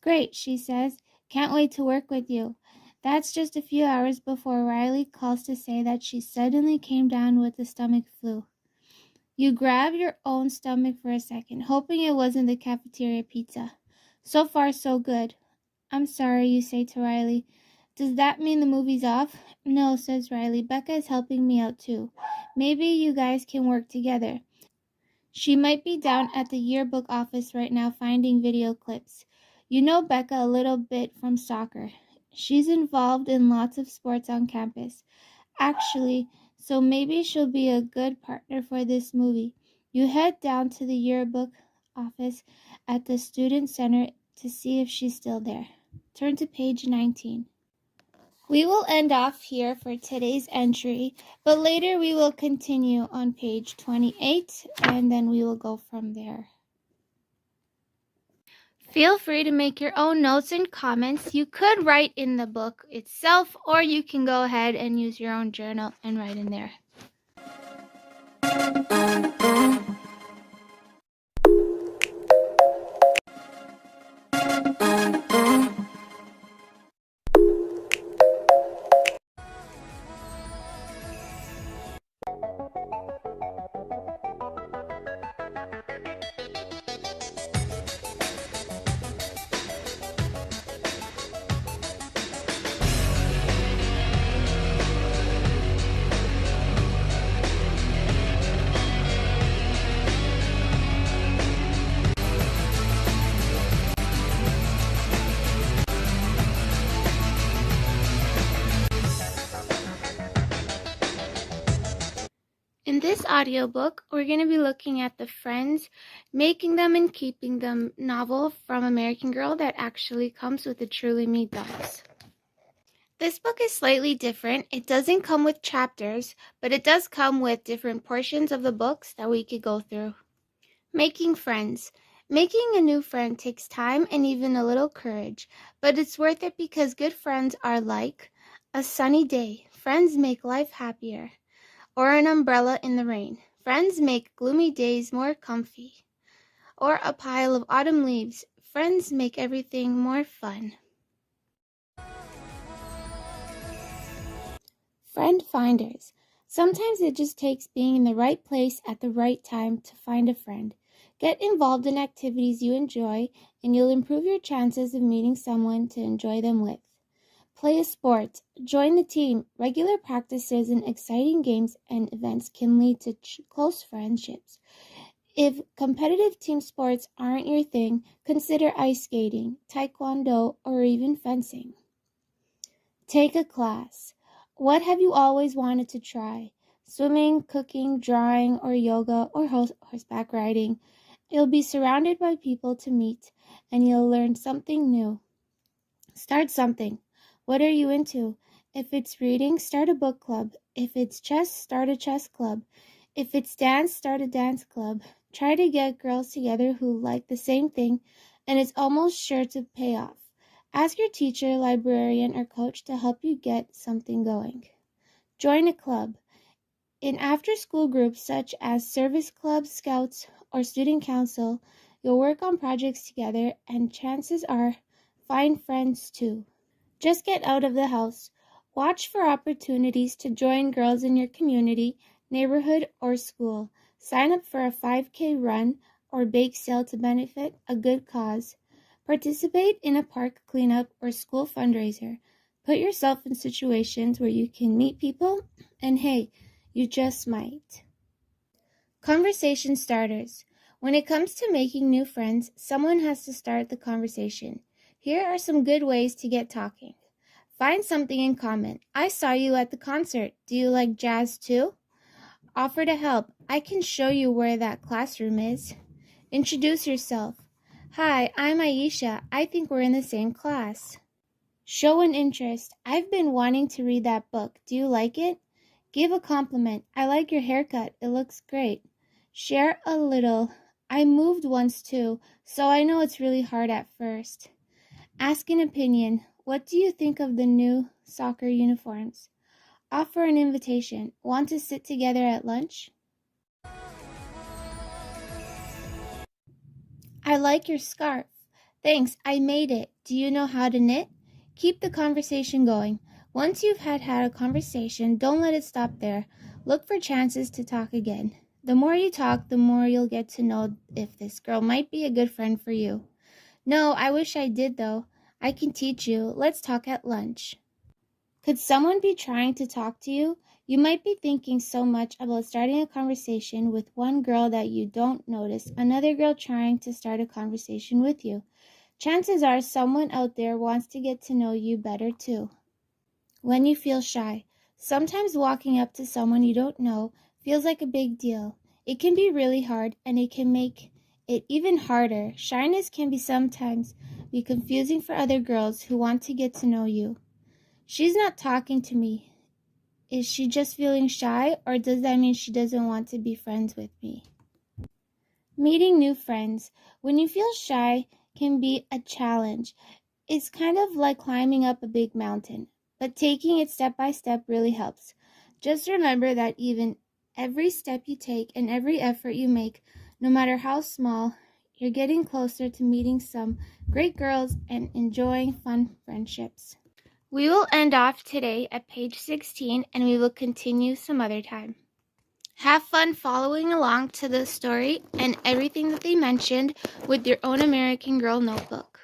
Great, she says. Can't wait to work with you. That's just a few hours before Riley calls to say that she suddenly came down with the stomach flu. You grab your own stomach for a second, hoping it wasn't the cafeteria pizza. So far, so good. I'm sorry, you say to Riley. Does that mean the movie's off? No, says Riley. Becca is helping me out too. Maybe you guys can work together. She might be down at the yearbook office right now finding video clips. You know Becca a little bit from soccer. She's involved in lots of sports on campus. Actually, so maybe she'll be a good partner for this movie. You head down to the yearbook office at the student center to see if she's still there. Turn to page 19. We will end off here for today's entry, but later we will continue on page 28, and then we will go from there. Feel free to make your own notes and comments. You could write in the book itself, or you can go ahead and use your own journal and write in there. In this audiobook, we're going to be looking at the Friends, Making Them and Keeping Them novel from American Girl that actually comes with the Truly Me dolls. This book is slightly different. It doesn't come with chapters, but it does come with different portions of the books that we could go through. Making friends. Making a new friend takes time and even a little courage, but it's worth it because good friends are like a sunny day. Friends make life happier. Or an umbrella in the rain. Friends make gloomy days more comfy. Or a pile of autumn leaves. Friends make everything more fun. Friend finders. Sometimes it just takes being in the right place at the right time to find a friend. Get involved in activities you enjoy, and you'll improve your chances of meeting someone to enjoy them with. Play a sport. Join the team. Regular practices and exciting games and events can lead to close friendships. If competitive team sports aren't your thing, consider ice skating, taekwondo, or even fencing. Take a class. What have you always wanted to try? Swimming, cooking, drawing, or yoga, or horseback riding. You'll be surrounded by people to meet, and you'll learn something new. Start something. What are you into? If it's reading, start a book club. If it's chess, start a chess club. If it's dance, start a dance club. Try to get girls together who like the same thing, and it's almost sure to pay off. Ask your teacher, librarian, or coach to help you get something going. Join a club. In after-school groups such as service clubs, scouts, or student council, you'll work on projects together, and chances are find friends too. Just get out of the house. Watch for opportunities to join girls in your community, neighborhood, or school. Sign up for a 5K run or bake sale to benefit a good cause. Participate in a park cleanup or school fundraiser. Put yourself in situations where you can meet people, and hey, you just might. Conversation starters. When it comes to making new friends, someone has to start the conversation. Here are some good ways to get talking. Find something in common. I saw you at the concert. Do you like jazz too? Offer to help. I can show you where that classroom is. Introduce yourself. Hi, I'm Aisha. I think we're in the same class. Show an interest. I've been wanting to read that book. Do you like it? Give a compliment. I like your haircut. It looks great. Share a little. I moved once too, so I know it's really hard at first. Ask an opinion. What do you think of the new soccer uniforms? Offer an invitation. Want to sit together at lunch? I like your scarf. Thanks, I made it. Do you know how to knit? Keep the conversation going. Once you've had a conversation, don't let it stop there. Look for chances to talk again. The more you talk, the more you'll get to know if this girl might be a good friend for you. No, I wish I did though. I can teach you. Let's talk at lunch. Could someone be trying to talk to you? You might be thinking so much about starting a conversation with one girl that you don't notice another girl trying to start a conversation with you. Chances are someone out there wants to get to know you better too. When you feel shy, sometimes walking up to someone you don't know feels like a big deal. It can be really hard, and it can make it even harder. Shyness can sometimes be confusing for other girls who want to get to know you. She's not talking to me. Is she just feeling shy, or does that mean she doesn't want to be friends with me? Meeting new friends. When you feel shy can be a challenge. It's kind of like climbing up a big mountain, but taking it step by step really helps. Just remember that even every step you take and every effort you make, no matter how small, you're getting closer to meeting some great girls and enjoying fun friendships. We will end off today at page 16, and we will continue some other time. Have fun following along to the story and everything that they mentioned with your own American Girl notebook.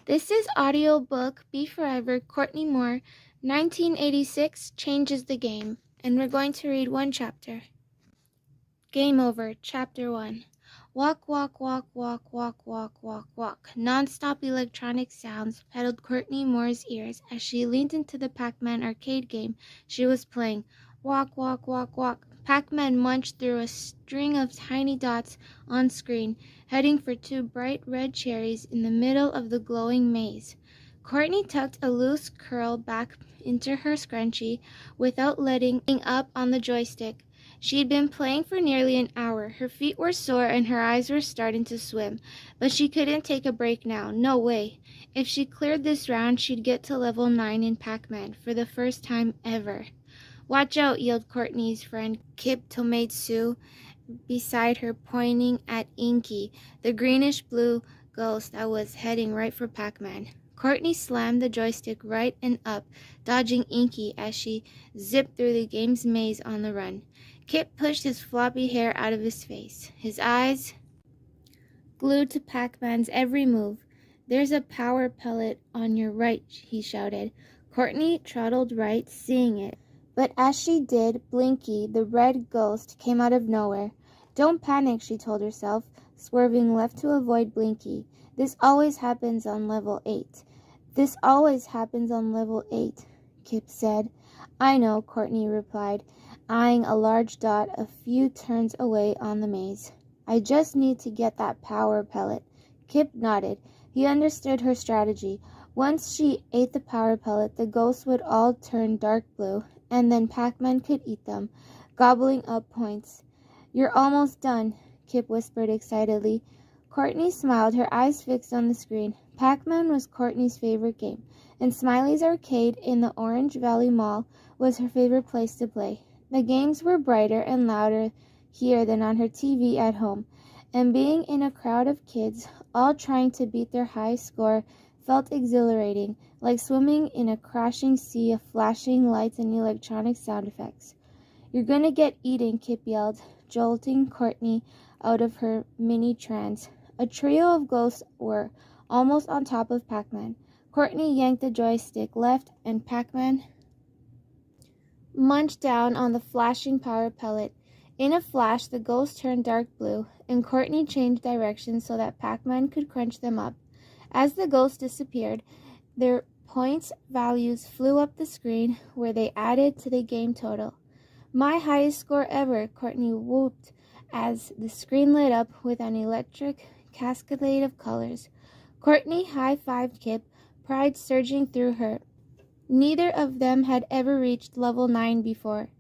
This is audiobook Be Forever, Courtney Moore, 1986, Changes the Game, and we're going to read one chapter. Game over, Chapter 1. Walk, walk, walk, walk, walk, walk, walk, walk. Non-stop electronic sounds pedaled Courtney Moore's ears as she leaned into the Pac-Man arcade game she was playing. Walk, walk, walk, walk. Pac-Man munched through a string of tiny dots on screen, heading for two bright red cherries in the middle of the glowing maze. Courtney tucked a loose curl back into her scrunchie without letting up on the joystick. She'd been playing for nearly an hour. Her feet were sore and her eyes were starting to swim, but she couldn't take a break now. No way. If she cleared this round, she'd get to level 9 in Pac-Man for the first time ever. "Watch out," yelled Courtney's friend Kip Tomatsu beside her, pointing at Inky, the greenish-blue ghost that was heading right for Pac-Man. Courtney slammed the joystick right and up, dodging Inky as she zipped through the game's maze on the run. Kip pushed his floppy hair out of his face, his eyes glued to Pac-Man's every move. "There's a power pellet on your right," he shouted. Courtney trotted right, seeing it. But as she did, Blinky, the red ghost, came out of nowhere. "Don't panic," she told herself, swerving left to avoid Blinky. "This always happens on level 8. This always happens on level 8, Kip said. "I know," Courtney replied, eyeing a large dot a few turns away on the maze. "I just need to get that power pellet." Kip nodded. He understood her strategy. Once she ate the power pellet, the ghosts would all turn dark blue, and then Pac-Man could eat them, gobbling up points. "You're almost done," Kip whispered excitedly. Courtney smiled, her eyes fixed on the screen. Pac-Man was Courtney's favorite game, and Smiley's arcade in the Orange Valley Mall was her favorite place to play. The games were brighter and louder here than on her TV at home, and being in a crowd of kids, all trying to beat their high score, felt exhilarating, like swimming in a crashing sea of flashing lights and electronic sound effects. "You're gonna get eaten," Kip yelled, jolting Courtney out of her mini trance. A trio of ghosts were almost on top of Pac-Man. Courtney yanked the joystick left, and Pac-Man munched down on the flashing power pellet. In a flash, the ghosts turned dark blue, and Courtney changed directions so that Pac-Man could crunch them up. As the ghosts disappeared, their points values flew up the screen where they added to the game total. "My highest score ever," Courtney whooped as the screen lit up with an electric cascade of colors. Courtney high-fived Kip, pride surging through her. Neither of them had ever reached level 9 before.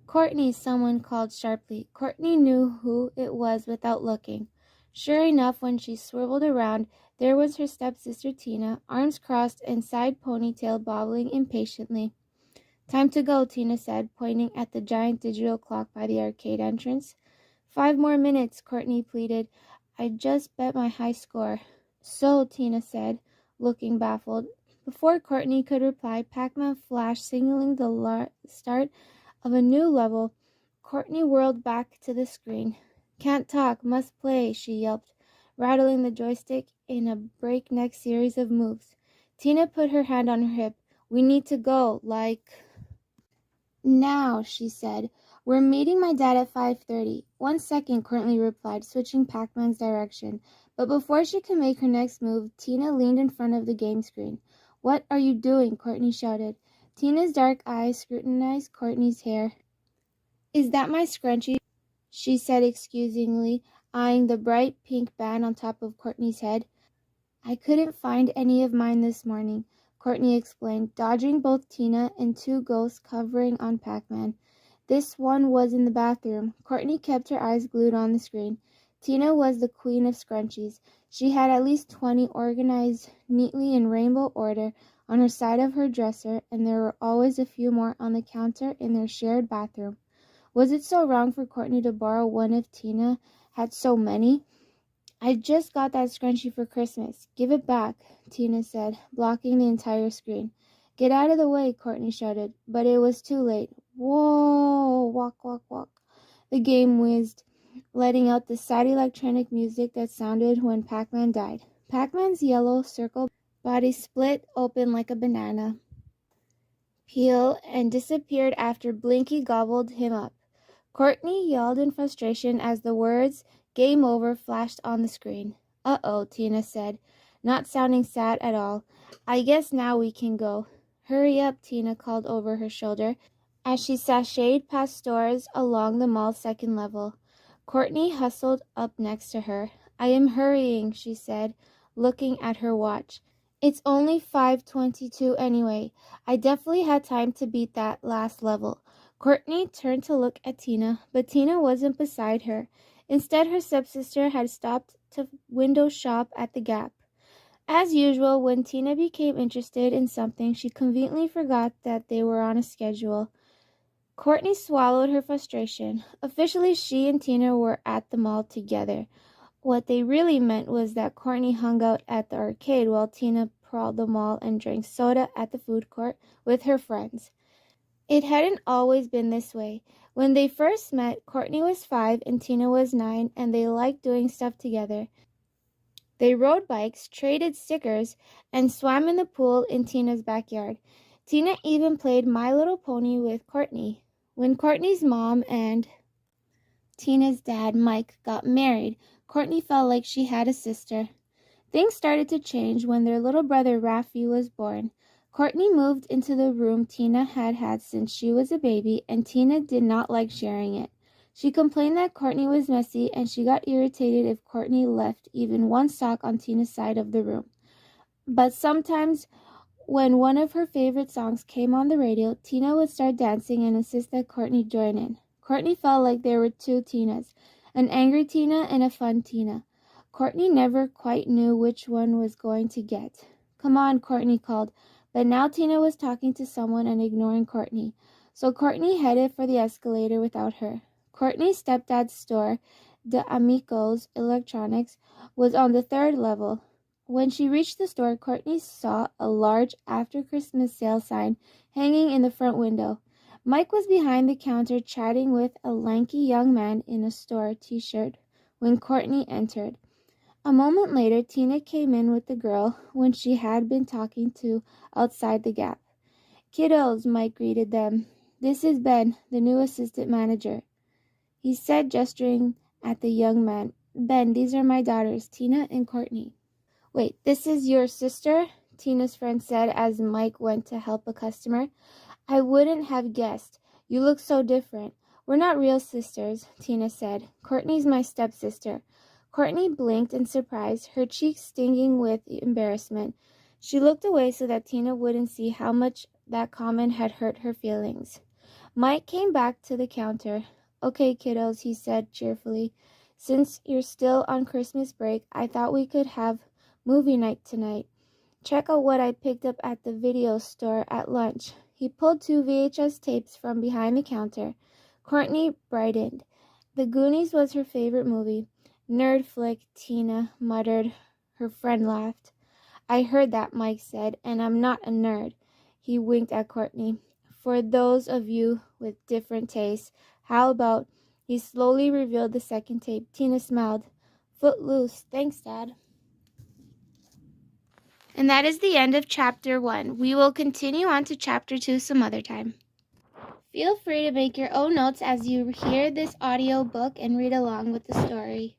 "Courtney," someone called sharply. Courtney knew who it was without looking. Sure enough, when she swiveled around, there was her stepsister Tina, arms crossed and side ponytail bobbling impatiently. "Time to go," Tina said, pointing at the giant digital clock by the arcade entrance. "5 more minutes," Courtney pleaded. "I just bet my high score." "So," Tina said, looking baffled. Before Courtney could reply, Pac-Man flashed, signaling the start of a new level. Courtney whirled back to the screen. "Can't talk, must play," she yelped, rattling the joystick in a breakneck series of moves. Tina put her hand on her hip. "We need to go, like now," she said. "We're meeting my dad at 5:30. "1 second," Courtney replied, switching Pac-Man's direction. But before she could make her next move, Tina leaned in front of the game screen. "What are you doing?" Courtney shouted. Tina's dark eyes scrutinized Courtney's hair. "Is that my scrunchie?" she said excusingly, eyeing the bright pink band on top of Courtney's head. "I couldn't find any of mine this morning," Courtney explained, dodging both Tina and two ghosts covering on Pac-Man. "This one was in the bathroom." Courtney kept her eyes glued on the screen. Tina was the queen of scrunchies. She had at least 20 organized neatly in rainbow order on her side of her dresser, and there were always a few more on the counter in their shared bathroom. Was it so wrong for Courtney to borrow one if Tina had so many? "I just got that scrunchie for Christmas. Give it back," Tina said, blocking the entire screen. "Get out of the way," Courtney shouted, but it was too late. Whoa, walk, walk, walk. The game whizzed, letting out the sad electronic music that sounded when Pac-Man died. Pac-Man's yellow circle body split open like a banana peel and disappeared after Blinky gobbled him up. Courtney yelled in frustration as the words "Game Over" flashed on the screen. "Uh-oh," Tina said, not sounding sad at all. "I guess now we can go." "Hurry up," Tina called over her shoulder. as she sashayed past stores along the mall's second level. Courtney hustled up next to her. "I am hurrying," she said, looking at her watch. "It's only 5:22 anyway. I definitely had time to beat that last level." Courtney turned to look at Tina, but Tina wasn't beside her. Instead, her stepsister had stopped to window shop at the Gap. As usual, when Tina became interested in something, she conveniently forgot that they were on a schedule. Courtney swallowed her frustration. Officially, she and Tina were at the mall together. What they really meant was that Courtney hung out at the arcade while Tina prowled the mall and drank soda at the food court with her friends. It hadn't always been this way. When they first met, Courtney was 5 and Tina was 9, and they liked doing stuff together. They rode bikes, traded stickers, and swam in the pool in Tina's backyard. Tina even played My Little Pony with Courtney. When Courtney's mom and Tina's dad, Mike, got married, Courtney felt like she had a sister. Things started to change when their little brother Rafi was born. Courtney moved into the room Tina had had since she was a baby, and Tina did not like sharing it. She complained that Courtney was messy, and she got irritated if Courtney left even one sock on Tina's side of the room. But sometimes, when one of her favorite songs came on the radio, Tina would start dancing and insist that Courtney join in. Courtney felt like there were two Tinas, an angry Tina and a fun Tina. Courtney never quite knew which one was going to get. "Come on," Courtney called, but now Tina was talking to someone and ignoring Courtney, so Courtney headed for the escalator without her. Courtney's stepdad's store, De Amico's Electronics, was on the 3rd level. When she reached the store, Courtney saw a large after-Christmas sale sign hanging in the front window. Mike was behind the counter chatting with a lanky young man in a store t-shirt when Courtney entered. A moment later, Tina came in with the girl when she had been talking to outside the Gap. "Kiddos," Mike greeted them. "This is Ben, the new assistant manager," he said, gesturing at the young man. "Ben, these are my daughters, Tina and Courtney." "Wait, this is your sister?" Tina's friend said as Mike went to help a customer. "I wouldn't have guessed. You look so different." "We're not real sisters," Tina said. "Courtney's my stepsister." Courtney blinked in surprise, her cheeks stinging with embarrassment. She looked away so that Tina wouldn't see how much that comment had hurt her feelings. Mike came back to the counter. "Okay, kiddos," he said cheerfully. "Since you're still on Christmas break, I thought we could have movie night tonight. Check out what I picked up at the video store at lunch." He pulled 2 VHS tapes from behind the counter. Courtney brightened. The Goonies was her favorite movie. "Nerd flick," Tina muttered. Her friend laughed. "I heard that," Mike said, "and I'm not a nerd." He winked at Courtney. "For those of you with different tastes, how about..." He slowly revealed the second tape. Tina smiled. "Footloose. Thanks, Dad." And that is the end of Chapter 1. We will continue on to Chapter 2 some other time. Feel free to make your own notes as you hear this audio book and read along with the story.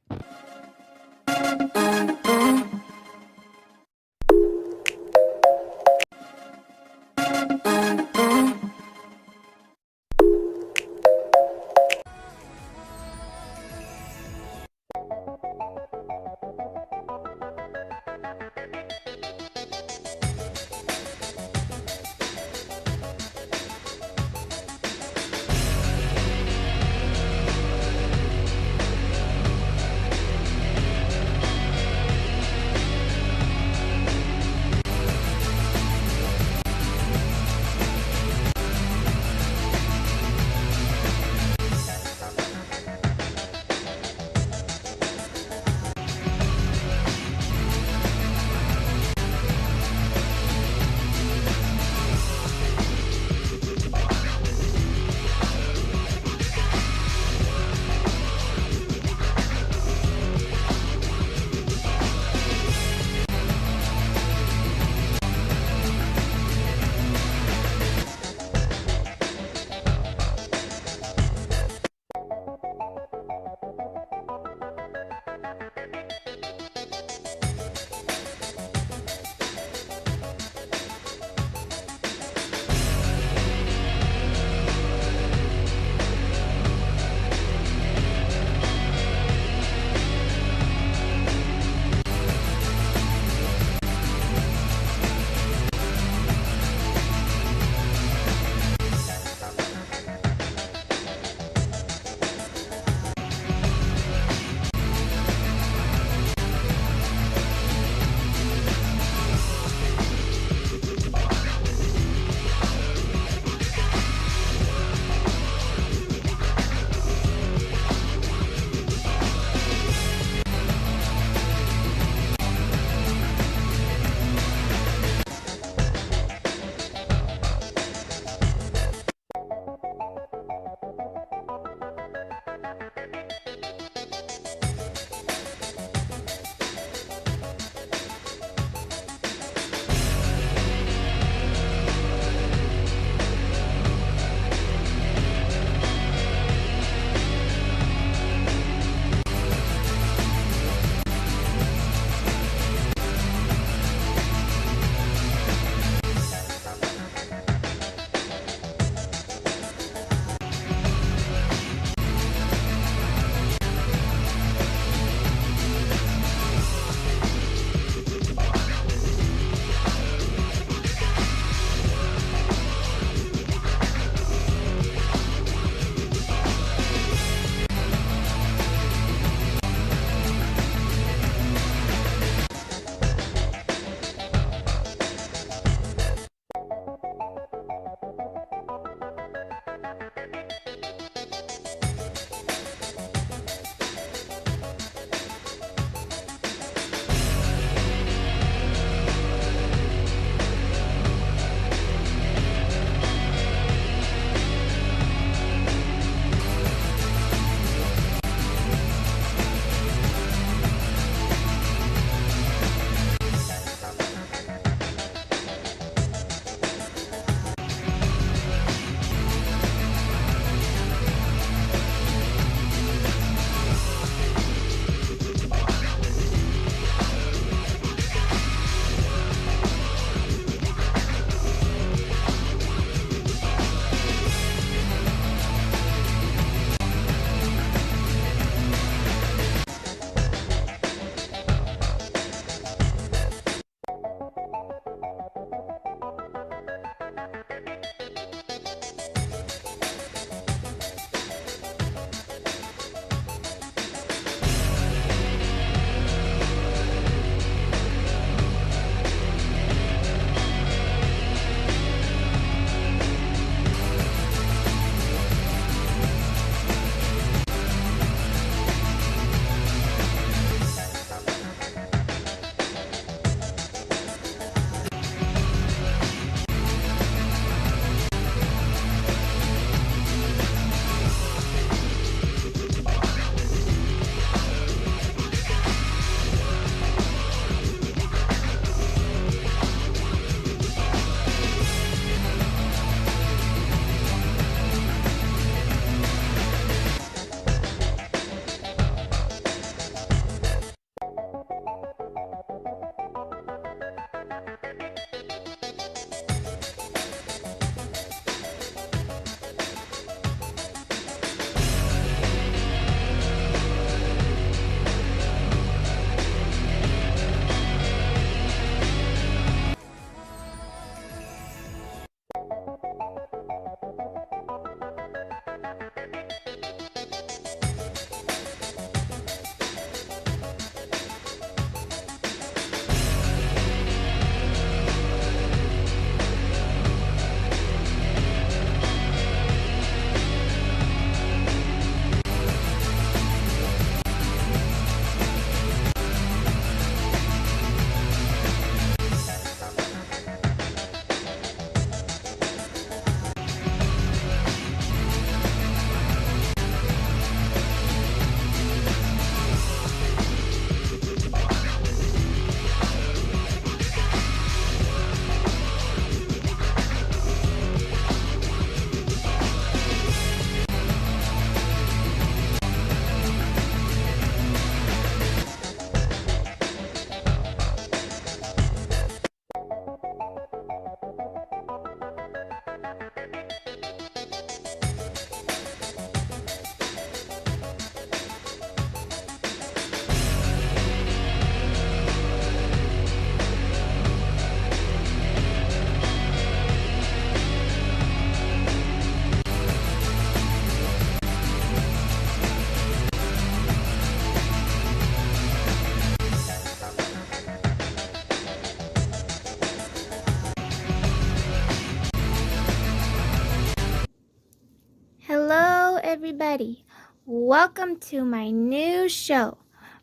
everybody. Welcome to my new show.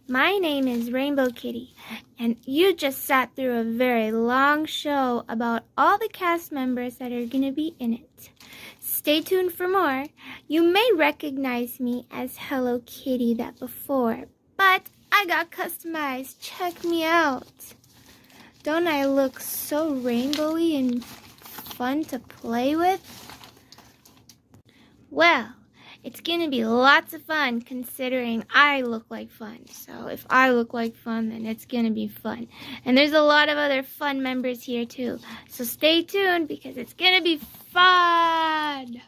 My name is Rainbow Kitty, and you just sat through a very long show about all the cast members that are going to be in it. Stay tuned for more. You may recognize me as Hello Kitty that before, but I got customized. Check me out. Don't I look so rainbowy and fun to play with? Well, it's going to be lots of fun considering I look like fun. So if I look like fun, then it's going to be fun. And there's a lot of other fun members here too. So stay tuned because it's going to be fun.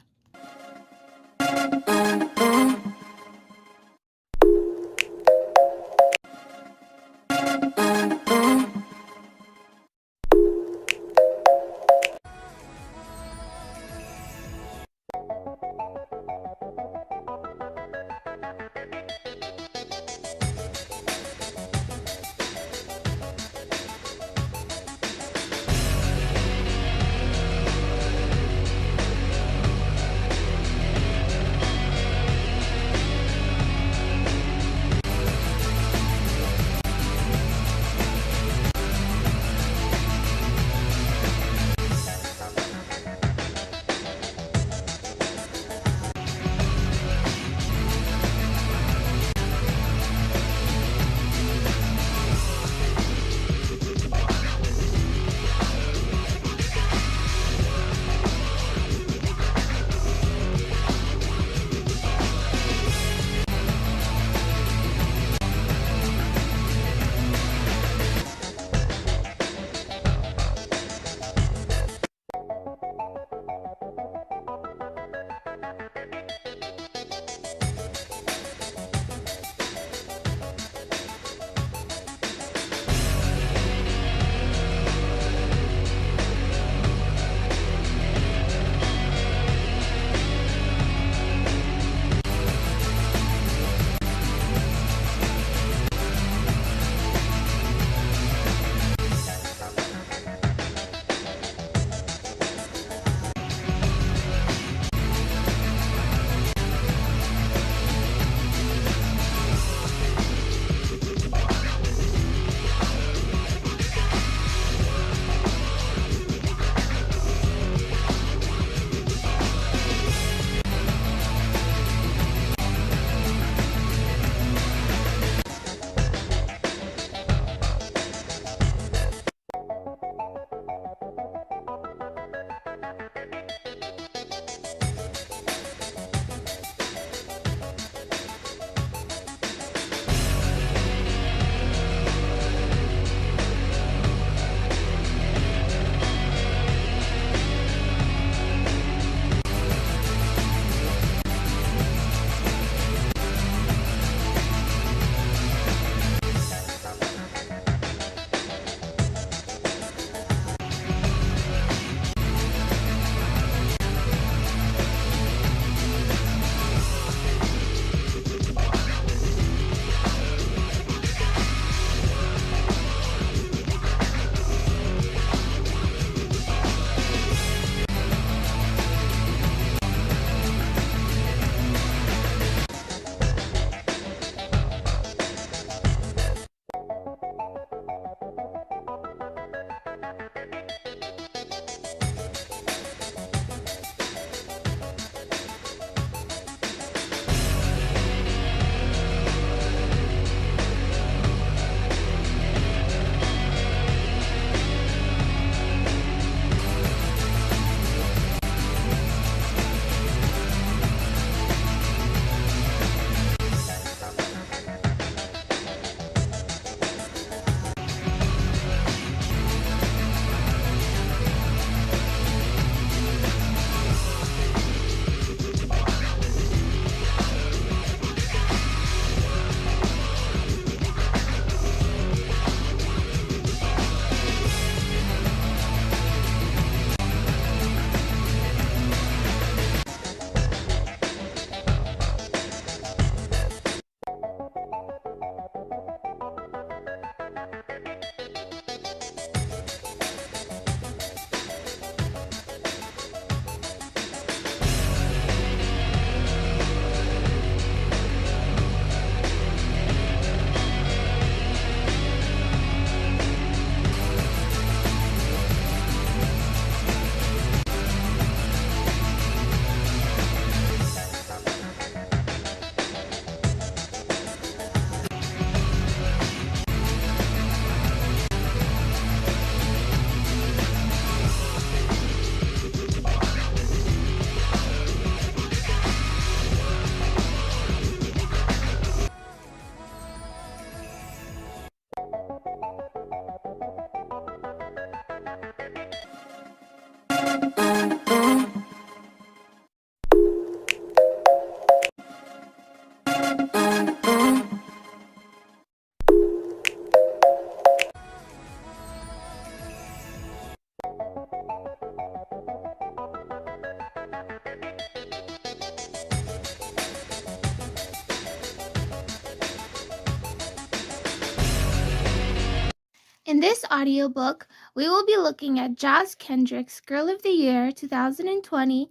In this audiobook, we will be looking at Josh Kendrick's Girl of the Year 2020,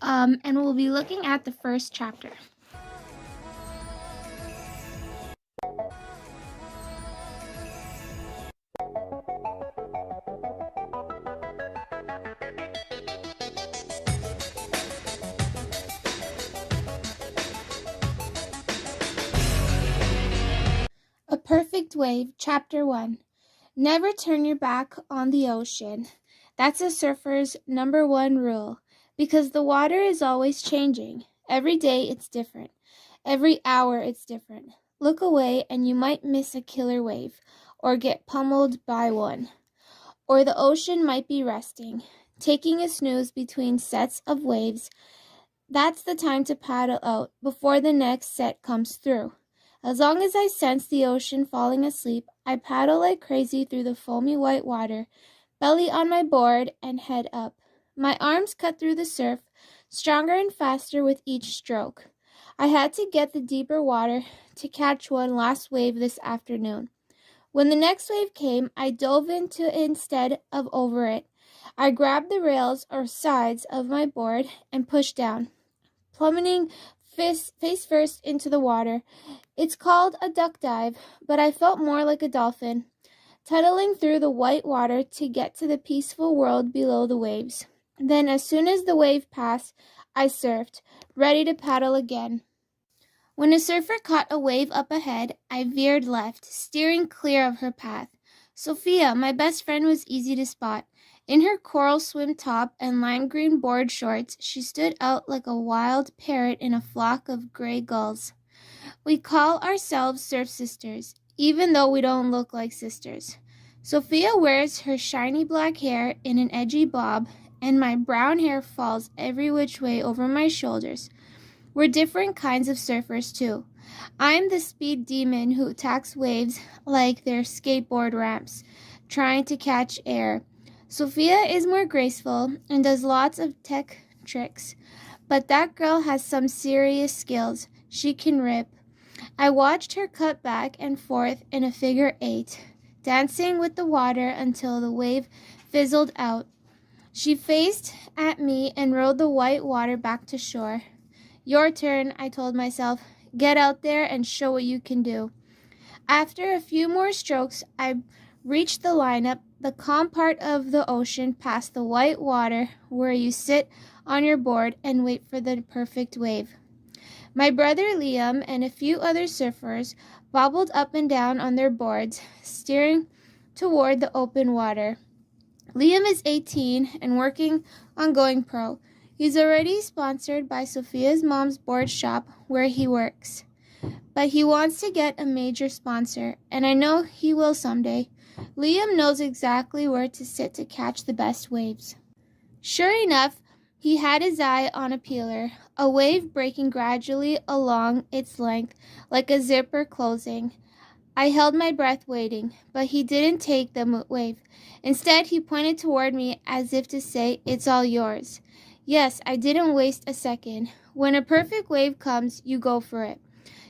and we'll be looking at the first chapter. A Perfect Wave, Chapter 1. Never turn your back on the ocean. That's a surfer's number one rule, because the water is always changing. Every day it's different. Every hour it's different. Look away and you might miss a killer wave, or get pummeled by one. Or the ocean might be resting, taking a snooze between sets of waves. That's the time to paddle out before the next set comes through. As long as I sense the ocean falling asleep, I paddle like crazy through the foamy white water, belly on my board and head up. My arms cut through the surf, stronger and faster with each stroke. I had to get the deeper water to catch one last wave this afternoon. When the next wave came, I dove into it instead of over it. I grabbed the rails or sides of my board and pushed down, plummeting face first into the water. It's called a duck dive, but I felt more like a dolphin, tunneling through the white water to get to the peaceful world below the waves. Then, as soon as the wave passed, I surfed, ready to paddle again. When a surfer caught a wave up ahead, I veered left, steering clear of her path. Sophia, my best friend, was easy to spot. In her coral swim top and lime green board shorts, she stood out like a wild parrot in a flock of gray gulls. We call ourselves surf sisters, even though we don't look like sisters. Sophia wears her shiny black hair in an edgy bob, and my brown hair falls every which way over my shoulders. We're different kinds of surfers, too. I'm the speed demon who attacks waves like they're skateboard ramps, trying to catch air. Sophia is more graceful and does lots of tech tricks, but that girl has some serious skills. She can rip. I watched her cut back and forth in a figure 8, dancing with the water until the wave fizzled out. She faced at me and rode the white water back to shore. Your turn, I told myself. Get out there and show what you can do. After a few more strokes, I reached the lineup, the calm part of the ocean past the white water where you sit on your board and wait for the perfect wave. My brother Liam and a few other surfers bobbled up and down on their boards, steering toward the open water. Liam is 18 and working on going pro. He's already sponsored by Sophia's mom's board shop where he works. But he wants to get a major sponsor, and I know he will someday. Liam knows exactly where to sit to catch the best waves. Sure enough, he had his eye on a peeler, a wave breaking gradually along its length like a zipper closing. I held my breath waiting, but he didn't take the wave. Instead, he pointed toward me as if to say, "It's all yours." Yes, I didn't waste a second. When a perfect wave comes, you go for it.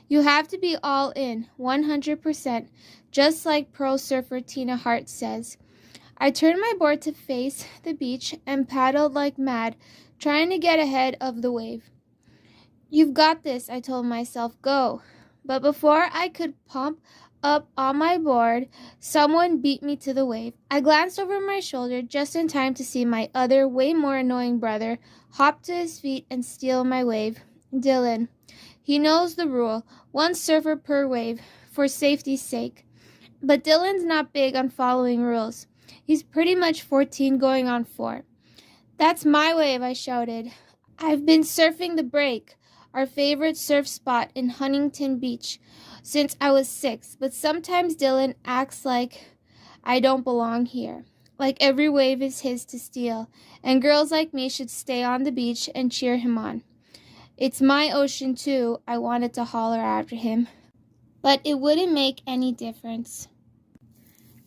You have to be all in, 100%, just like pro surfer Tina Hart says. I turned my board to face the beach and paddled like mad, trying to get ahead of the wave. You've got this, I told myself, go. But before I could pump up on my board, someone beat me to the wave. I glanced over my shoulder just in time to see my other, way more annoying brother hop to his feet and steal my wave. Dylan. He knows the rule, one surfer per wave, for safety's sake. But Dylan's not big on following rules. He's pretty much 14 going on 4. That's my wave, I shouted. I've been surfing the Break, our favorite surf spot in Huntington Beach, since I was 6, but sometimes Dylan acts like I don't belong here, like every wave is his to steal, and girls like me should stay on the beach and cheer him on. It's my ocean too, I wanted to holler after him, but it wouldn't make any difference.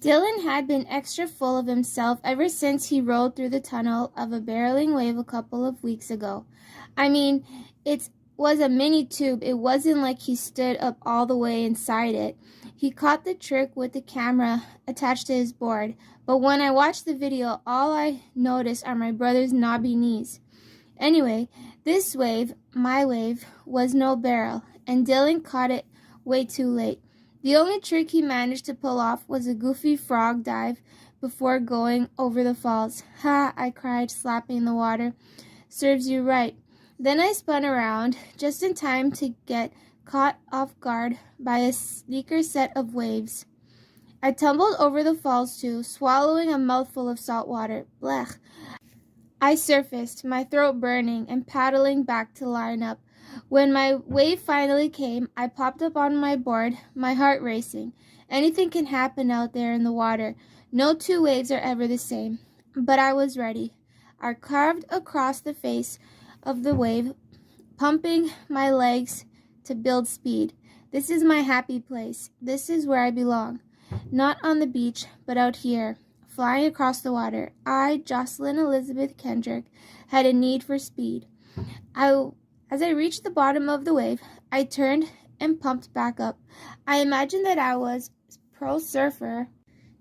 Dylan had been extra full of himself ever since he rolled through the tunnel of a barreling wave a couple of weeks ago. I mean, it was a mini tube. It wasn't like he stood up all the way inside it. He caught the trick with the camera attached to his board, but when I watched the video, all I noticed are my brother's knobby knees. Anyway, this wave, my wave, was no barrel, and Dylan caught it way too late. The only trick he managed to pull off was a goofy frog dive before going over the falls. Ha, I cried, slapping the water. Serves you right. Then I spun around, just in time to get caught off guard by a sleeker set of waves. I tumbled over the falls too, swallowing a mouthful of salt water. Blech. I surfaced, my throat burning, and paddling back to line up. When my wave finally came, I popped up on my board, my heart racing. Anything can happen out there in the water. No two waves are ever the same. But I was ready. I carved across the face of the wave, pumping my legs to build speed. This is my happy place. This is where I belong. Not on the beach, but out here, flying across the water. I, Jocelyn Elizabeth Kendrick, had a need for speed. As I reached the bottom of the wave, I turned and pumped back up. I imagined that I was pro surfer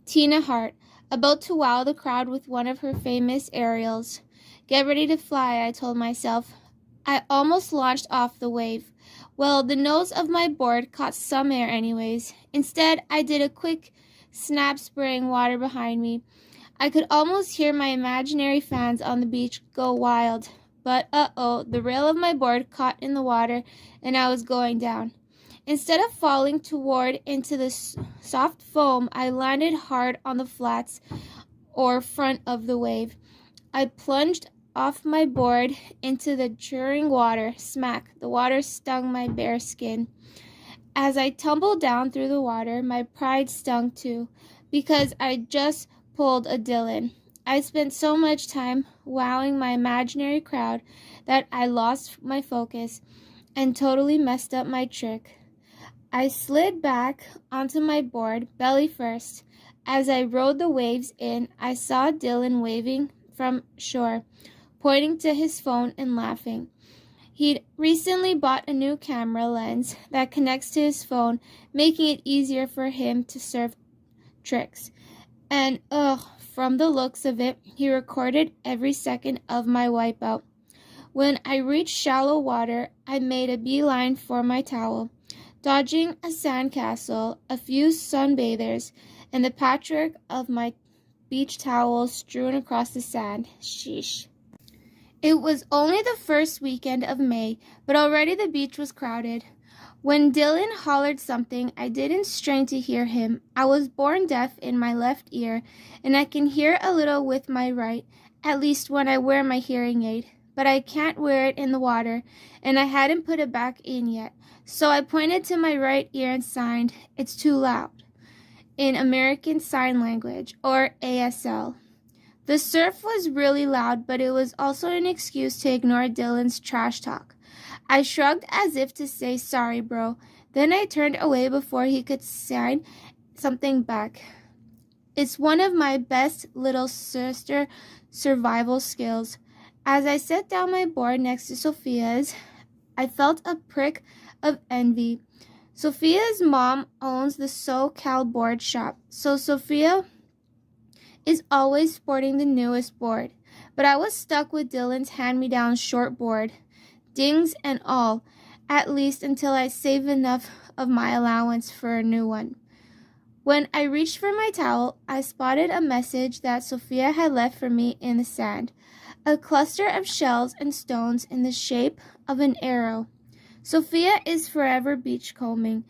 Tina Hart, about to wow the crowd with one of her famous aerials. Get ready to fly, I told myself. I almost launched off the wave. Well, the nose of my board caught some air anyways. Instead, I did a quick snap, spraying water behind me. I could almost hear my imaginary fans on the beach go wild. But the rail of my board caught in the water and I was going down. Instead of falling toward into the soft foam, I landed hard on the flats or front of the wave. I plunged off my board into the churning water. Smack! The water stung my bare skin. As I tumbled down through the water, my pride stung too, because I just pulled a Dylan. I spent so much time wowing my imaginary crowd that I lost my focus and totally messed up my trick. I slid back onto my board, belly first. As I rode the waves in, I saw Dylan waving from shore, pointing to his phone and laughing. He'd recently bought a new camera lens that connects to his phone, making it easier for him to surf tricks. And from the looks of it, he recorded every second of my wipeout. When I reached shallow water, I made a beeline for my towel, dodging a sandcastle, a few sunbathers, and the patchwork of my beach towels strewn across the sand. Sheesh. It was only the first weekend of May, but already the beach was crowded. When Dylan hollered something, I didn't strain to hear him. I was born deaf in my left ear, and I can hear a little with my right, at least when I wear my hearing aid. But I can't wear it in the water, and I hadn't put it back in yet. So I pointed to my right ear and signed, "It's too loud," in American Sign Language, or ASL. The surf was really loud, but it was also an excuse to ignore Dylan's trash talk. I shrugged as if to say, "Sorry, bro." Then I turned away before he could sign something back. It's one of my best little sister survival skills. As I set down my board next to Sophia's, I felt a prick of envy. Sophia's mom owns the SoCal board shop, so Sophia is always sporting the newest board. But I was stuck with Dylan's hand-me-down short board, dings and all, at least until I saved enough of my allowance for a new one. When I reached for my towel, I spotted a message that Sophia had left for me in the sand, a cluster of shells and stones in the shape of an arrow. Sophia is forever beachcombing.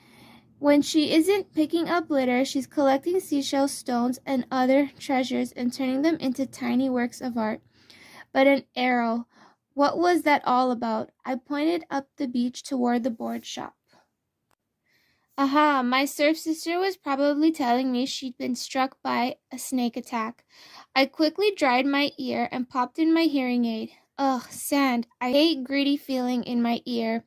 When she isn't picking up litter, she's collecting seashell stones and other treasures and turning them into tiny works of art. But an arrow, what was that all about? I pointed up the beach toward the board shop. Aha, my surf sister was probably telling me she'd been struck by a snake attack. I quickly dried my ear and popped in my hearing aid. Ugh, sand. I hate greedy feeling in my ear.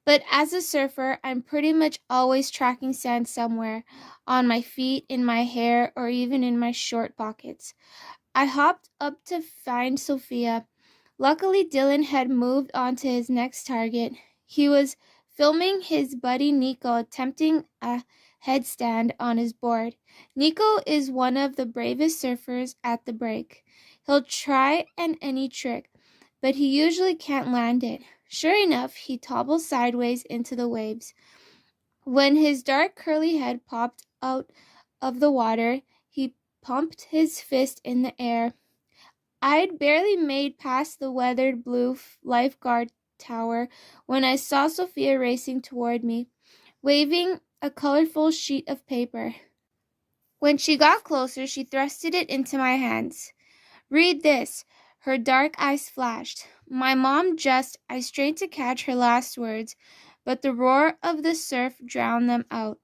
But as a surfer, I'm pretty much always tracking sand somewhere, on my feet, in my hair, or even in my short pockets. I hopped up to find Sophia. Luckily, Dylan had moved on to his next target. He was filming his buddy Nico attempting a headstand on his board. Nico is one of the bravest surfers at the break. He'll try any trick, but he usually can't land it. Sure enough, he toppled sideways into the waves. When his dark curly head popped out of the water, he pumped his fist in the air. I'd barely made past the weathered blue lifeguard tower when I saw Sophia racing toward me, waving a colorful sheet of paper. When she got closer, she thrusted it into my hands. "Read this." Her dark eyes flashed. "My mom just—" I strained to catch her last words, but the roar of the surf drowned them out.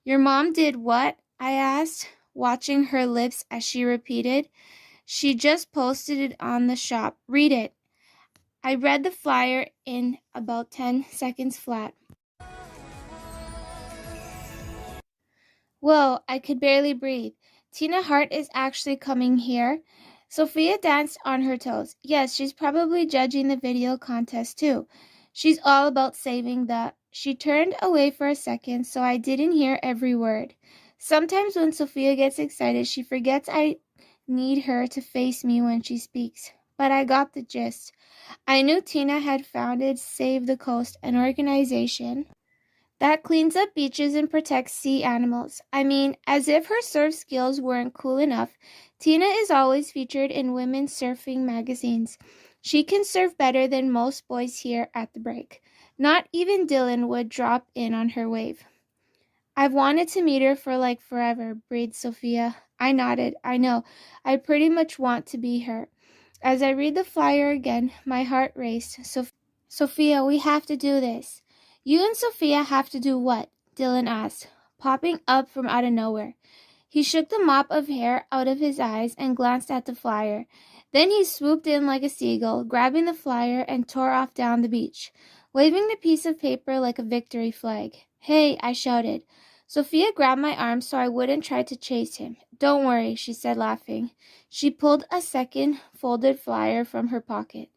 "Your mom did what?" I asked, watching her lips as she repeated. "She just posted it on the shop. Read it." I read the flyer in about 10 seconds flat. Whoa, I could barely breathe. Tina Hart is actually coming here. Sophia danced on her toes. Yes, she's probably judging the video contest too. She's all about saving the... She turned away for a second, so I didn't hear every word. Sometimes when Sophia gets excited, she forgets I need her to face me when she speaks. But I got the gist. I knew Tina had founded Save the Coast, an organization that cleans up beaches and protects sea animals. I mean, as if her surf skills weren't cool enough, Tina is always featured in women's surfing magazines. She can surf better than most boys here at the break. Not even Dylan would drop in on her wave. "I've wanted to meet her for like forever," breathed Sophia. I nodded. "I know. I pretty much want to be her." As I read the flyer again, my heart raced. Sophia, we have to do this." "You and Sophia have to do what?" Dylan asked, popping up from out of nowhere. He shook the mop of hair out of his eyes and glanced at the flyer. Then he swooped in like a seagull, grabbing the flyer and tore off down the beach, waving the piece of paper like a victory flag. "Hey," I shouted. Sophia grabbed my arm so I wouldn't try to chase him. "Don't worry," she said, laughing. She pulled a second folded flyer from her pocket.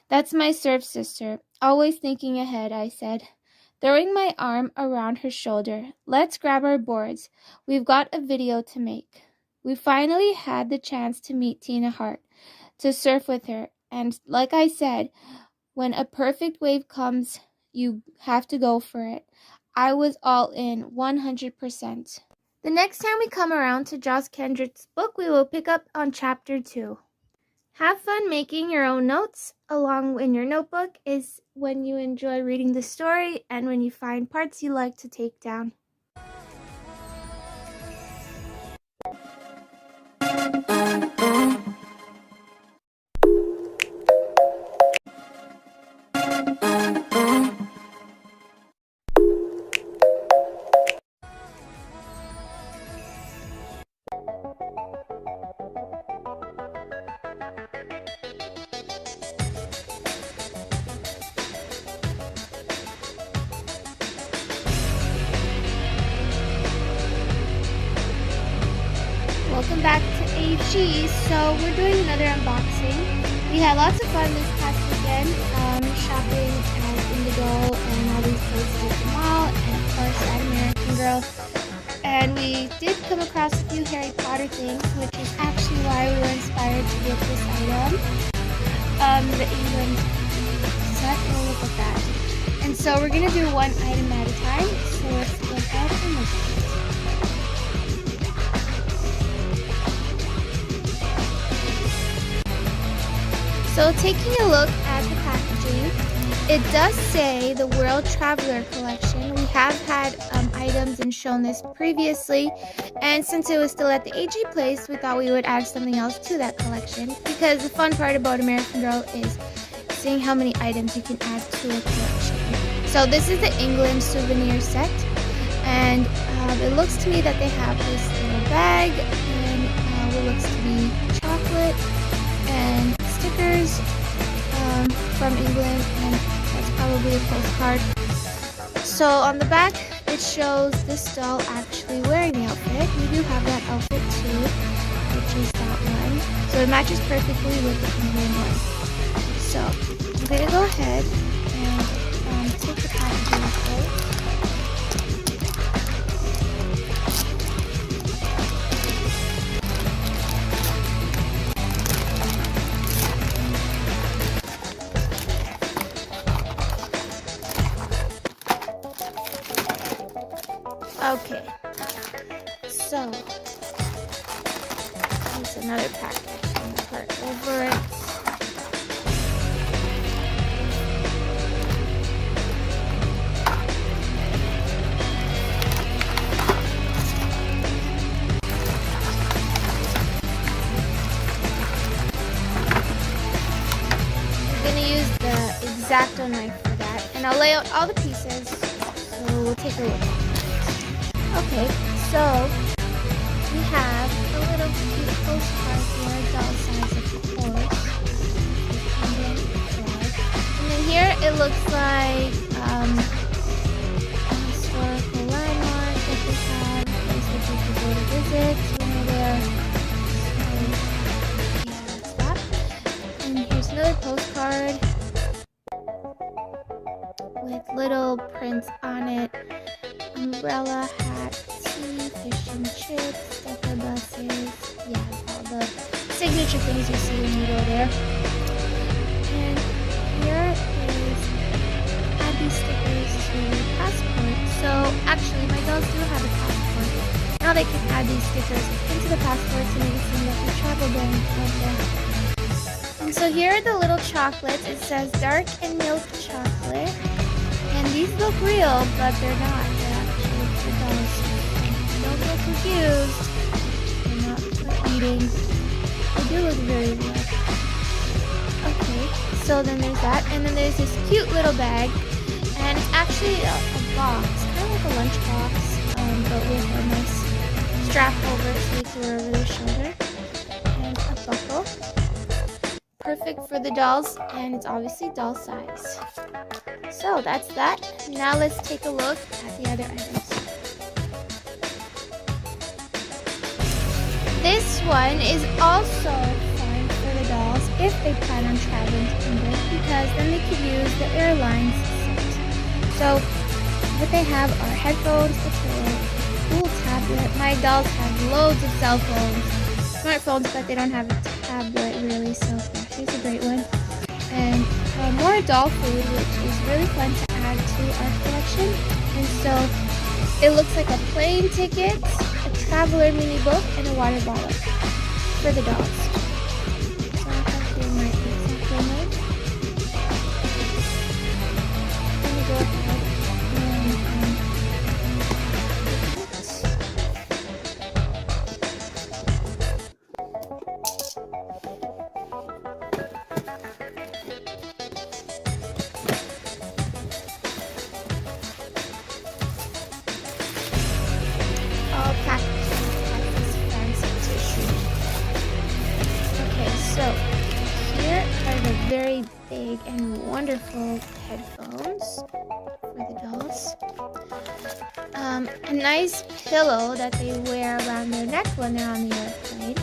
"That's my surf sister, always thinking ahead," I said, throwing my arm around her shoulder. "Let's grab our boards. We've got a video to make." We finally had the chance to meet Tina Hart, to surf with her, and like I said, when a perfect wave comes, you have to go for it. I was all in, 100%. The next time we come around to Joss Kendrick's book, we will pick up on chapter 2. Have fun making your own notes. Along in your notebook is when you enjoy reading the story and when you find parts you like to take down. Welcome back to AG. So we're doing another unboxing. We had lots of fun this past weekend, shopping at Indigo and all these places at the mall, and of course at American Girl. And we did come across a few Harry Potter things, which is actually why we were inspired to get this item. The England set. Oh, look at that. And so we're gonna do one item at a time. So let's go ahead and look at it. So taking a look at the packaging, it does say the World Traveler Collection. We have had items and shown this previously, and since it was still at the AG place, we thought we would add something else to that collection, because the fun part about American Girl is seeing how many items you can add to a collection. So this is the England souvenir set, and it looks to me that they have this little bag and what looks to be chocolate and stickers from England, and that's probably a postcard. So on the back it shows this doll actually wearing the outfit. We do have that outfit too, which is that one. So it matches perfectly with the England one. So I'm going to go ahead and take keep the packaging closed. Okay, so here's another package. I'm gonna put over it. I'm gonna use the X-Acto knife for that, and I'll lay out all the pieces. So we'll take a look. Okay, so we have a little cute postcard here, doll size of course. And then here it looks like a historical landmark that they have, a place that you can go to visit when you're there. So yeah, that's that. And here's another postcard with little prints on it. Umbrella, hat, tea, fish and chips, Decker buses, yeah, all the signature things you see when you go there. And here is add these stickers to your passport. So actually my dolls do have a passport. Now they can add these stickers into the passport to make it seem like you traveled there and lived there. And so here are the little chocolates. It says dark and milk chocolate. And these look real, but they're not. Don't get confused. They're not for eating. They do look very real. Okay, so then there's that. And then there's this cute little bag. And it's actually a box, kind of like a lunch box, but with a nice strap over it so you can wear over the shoulder. And a buckle. Perfect for the dolls, and it's obviously doll size. So that's that. Now let's take a look at the other items. This one is also fun for the dolls if they plan on traveling to England, because then they could use the airlines set. So what they have are headphones, a cool tablet. My dolls have loads of cell phones, smartphones, but they don't have a tablet really, so yeah, here's a great one. And more doll food, which is really fun to add to our collection. And so it looks like a plane ticket, a traveler mini book, and a water bottle for the dolls. So I have here my X-Acto knife. I'm going to go ahead and so here are the very big and wonderful headphones for the dolls. A nice pillow that they wear around their neck when they're on the airplane.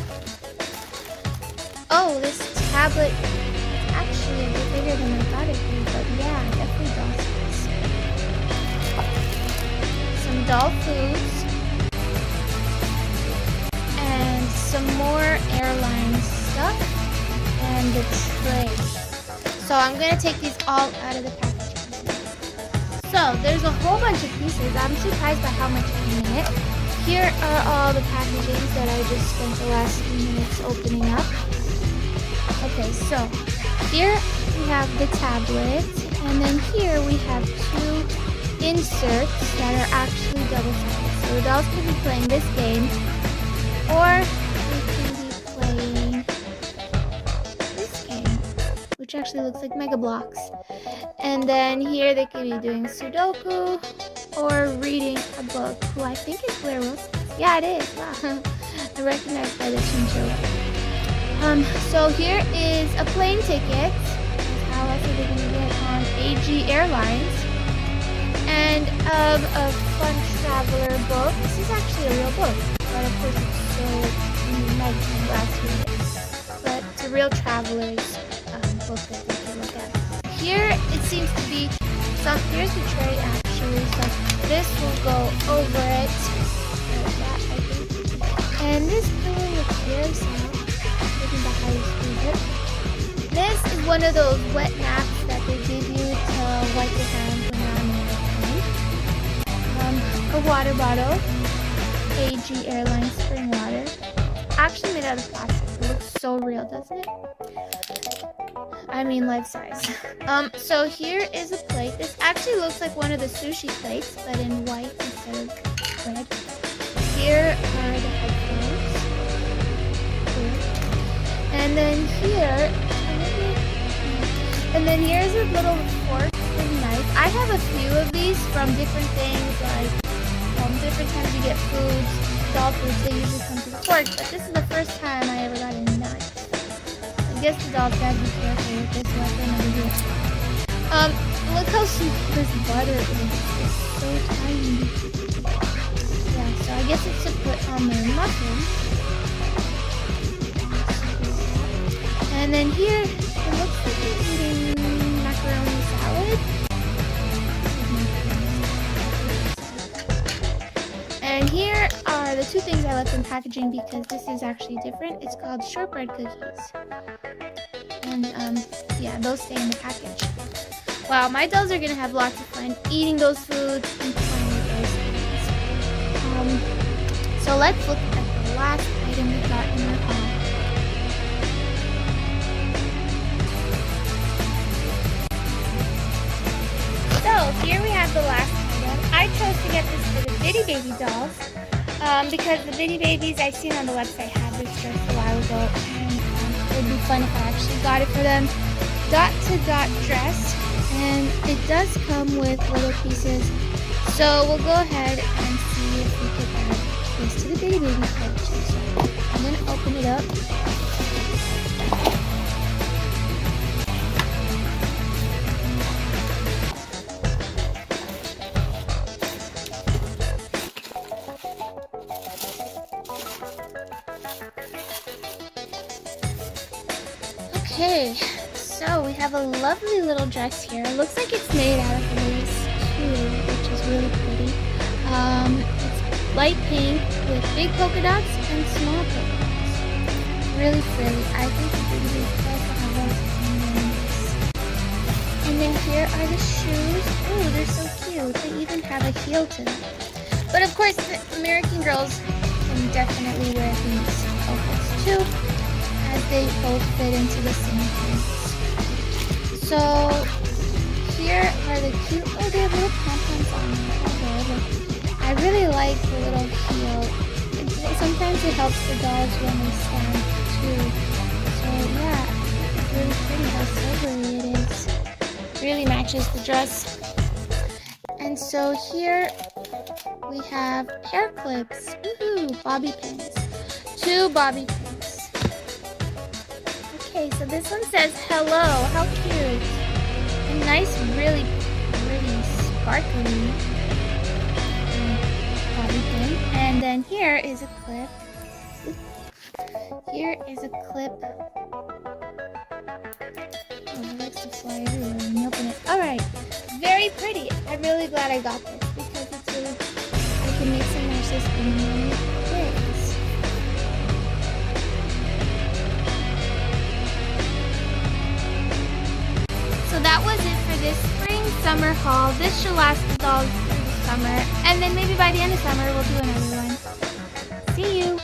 Oh, this tablet is actually a bit bigger than I thought it'd be, but yeah, definitely doll size. Some doll foods. And some more airline stuff. And the tray. So I'm going to take these all out of the package. So there's a whole bunch of pieces. I'm surprised by how much came in it. Here are all the packaging that I just spent the last few minutes opening up. Okay, so here we have the tablet. And then here we have two inserts that are actually double-sided. So the dolls could be playing this game, or they can be playing this game, which actually looks like Mega Blocks. And then here they could be doing Sudoku or reading a book, who I think is Blair Wilson. Yeah, it is. Wow. I recognize by the chinchilla. So here is a plane ticket. How else are they going to get on AG Airlines? And a fun traveler book. This is actually a real book, but of course it's so magazine glass reading. But it's a real traveler's book that they can look at. Here it seems to be So here's the tray actually. So this will go over it. Like that, I think. And this pillow looks very soft. Looking back how you squeeze it. This is one of those wet naps that they give you to wipe your hands when you're on the airplane. A water bottle. AG Airline spring water. Actually made out of plastic. It looks so real, doesn't it? I mean life size. So here is a plate. This actually looks like one of the sushi plates, but in white instead of red. Here are the headphones. And then here, here's a little fork and knife. I have a few of these from different things, like different times you get foods, doll foods, they usually come to the fork, but this is the first time I ever got a knife. I guess the dolls gotta be careful with this weapon over here. Look how small this butter is. It's so tiny. Yeah, so I guess it's to put on their muffin. And then here, it looks like they're eating macaroni salad. And here are the two things I left in packaging because this is actually different. It's called shortbread cookies. And yeah, those stay in the package. Wow, my dolls are gonna have lots of fun eating those foods and playing with those things. So let's look at the last item we got in our haul. So here we have the last item. I chose to get this for the Bitty Baby dolls because the Bitty Babies I've seen on the website had this dress a while ago, and it would be fun if I actually got it for them. Dot to dot dress, and it does come with little pieces. So we'll go ahead and see if we can add this to the Bitty Baby collection. So I'm gonna open it up. Okay, so we have a lovely little dress here. It looks like it's made out of lace too, which is really pretty. It's light pink with big polka dots and small polka dots. Really frilly. I think the Bitty Baby dolls will have lots of fun wearing this. And then here are the shoes. Oh, they're so cute. They even have a heel to them. But of course, the American girls can definitely wear these outfits too, as they both fit into the same things. So here are the cute, oh, they have little pom-poms on them. I really like the little heel. Sometimes it helps the dolls when they stand too. So yeah, it's really pretty how silvery it is. Really matches the dress. And so here we have hair clips. Woohoo! Bobby pins. 2 bobby pins. Okay, so this one says hello. How cute. A nice, really pretty, sparkly bobby pin. And then here is a clip. Here is a clip. Oh, it likes to fly everywhere when you open it. Alright, very pretty. I'm really glad I got this because it's really, I can make some nurses in many ways. So that was it for this spring summer haul. This should last the dolls through the summer, and then maybe by the end of summer we'll do another one. See you!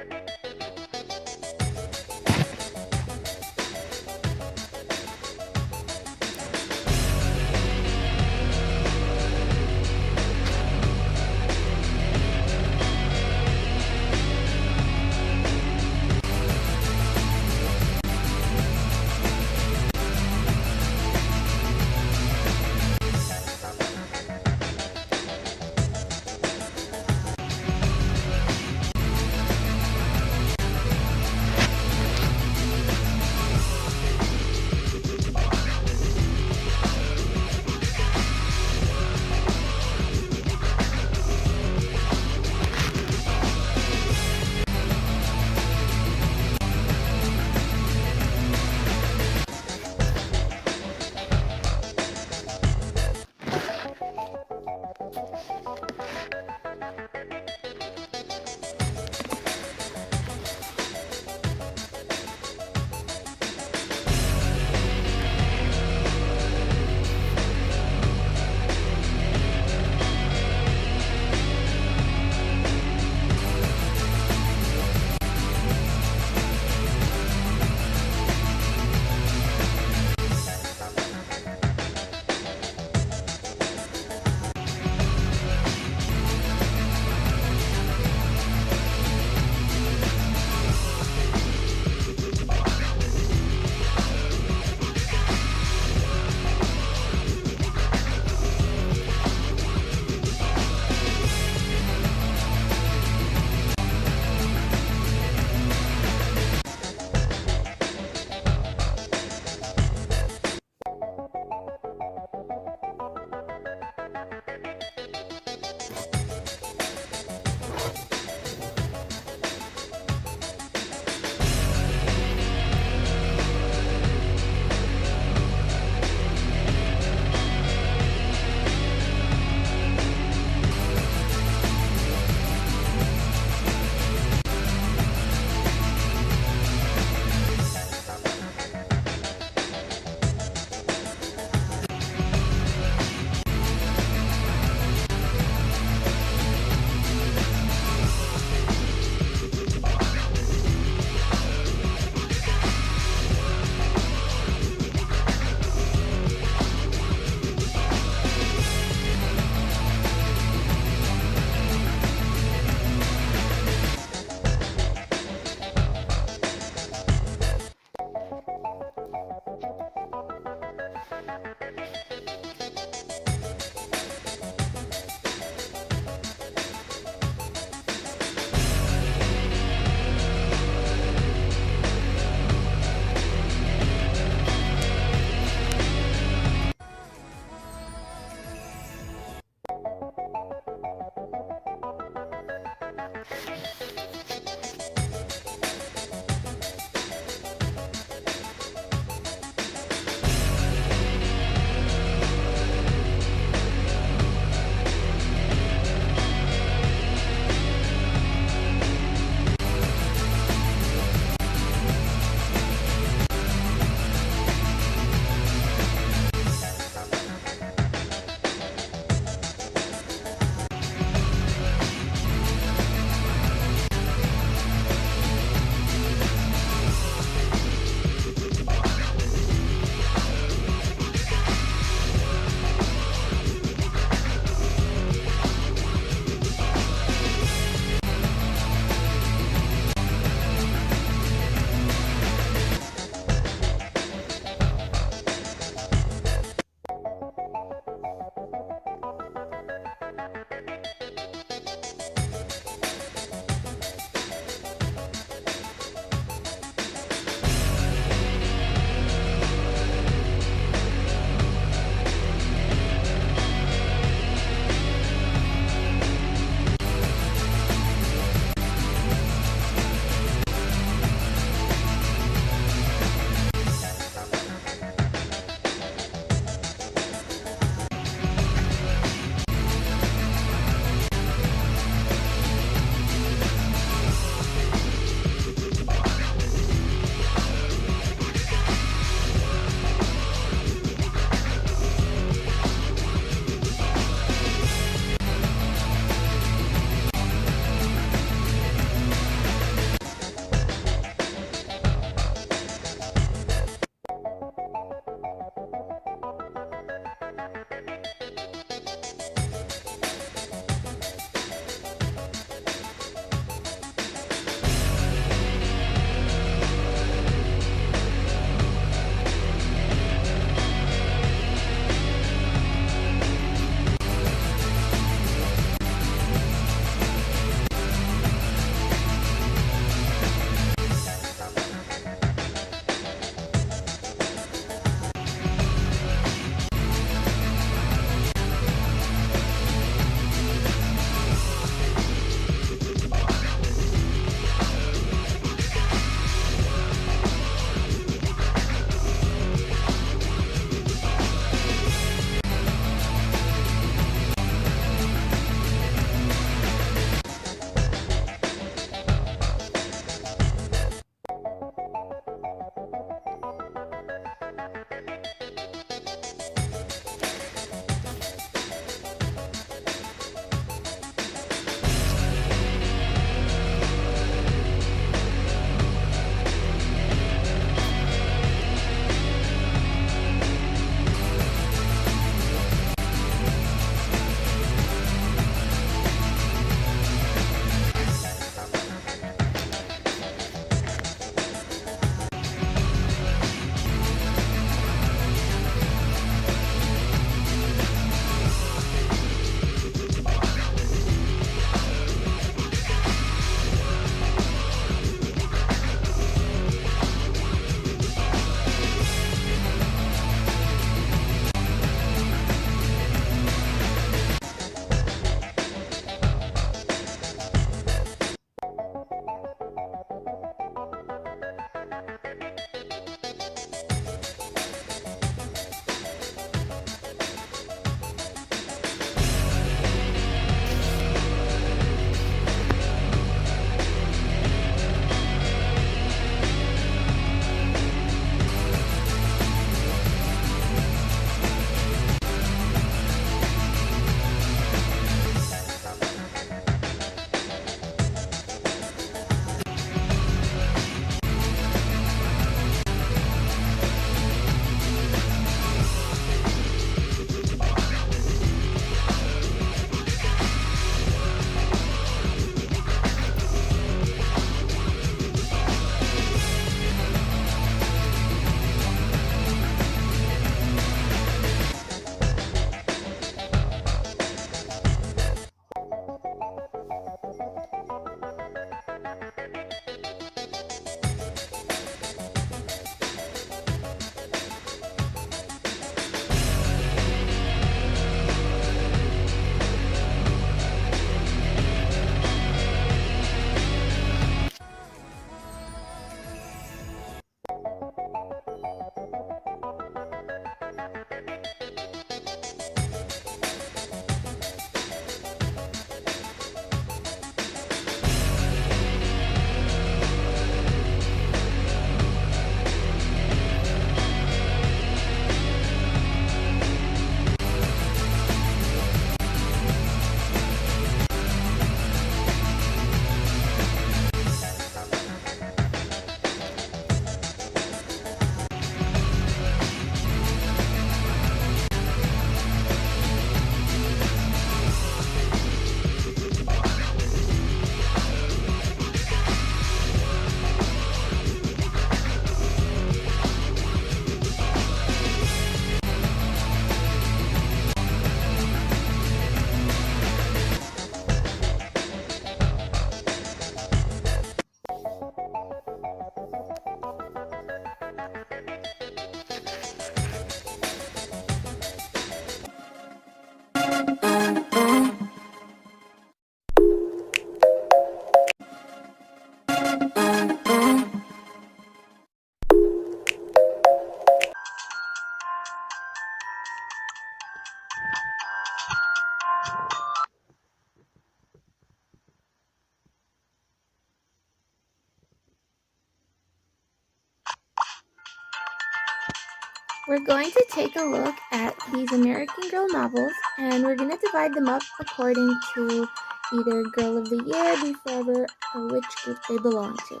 We're going to take a look at these American Girl novels, and we're going to divide them up according to either Girl of the Year, Be Forever, or which group they belong to.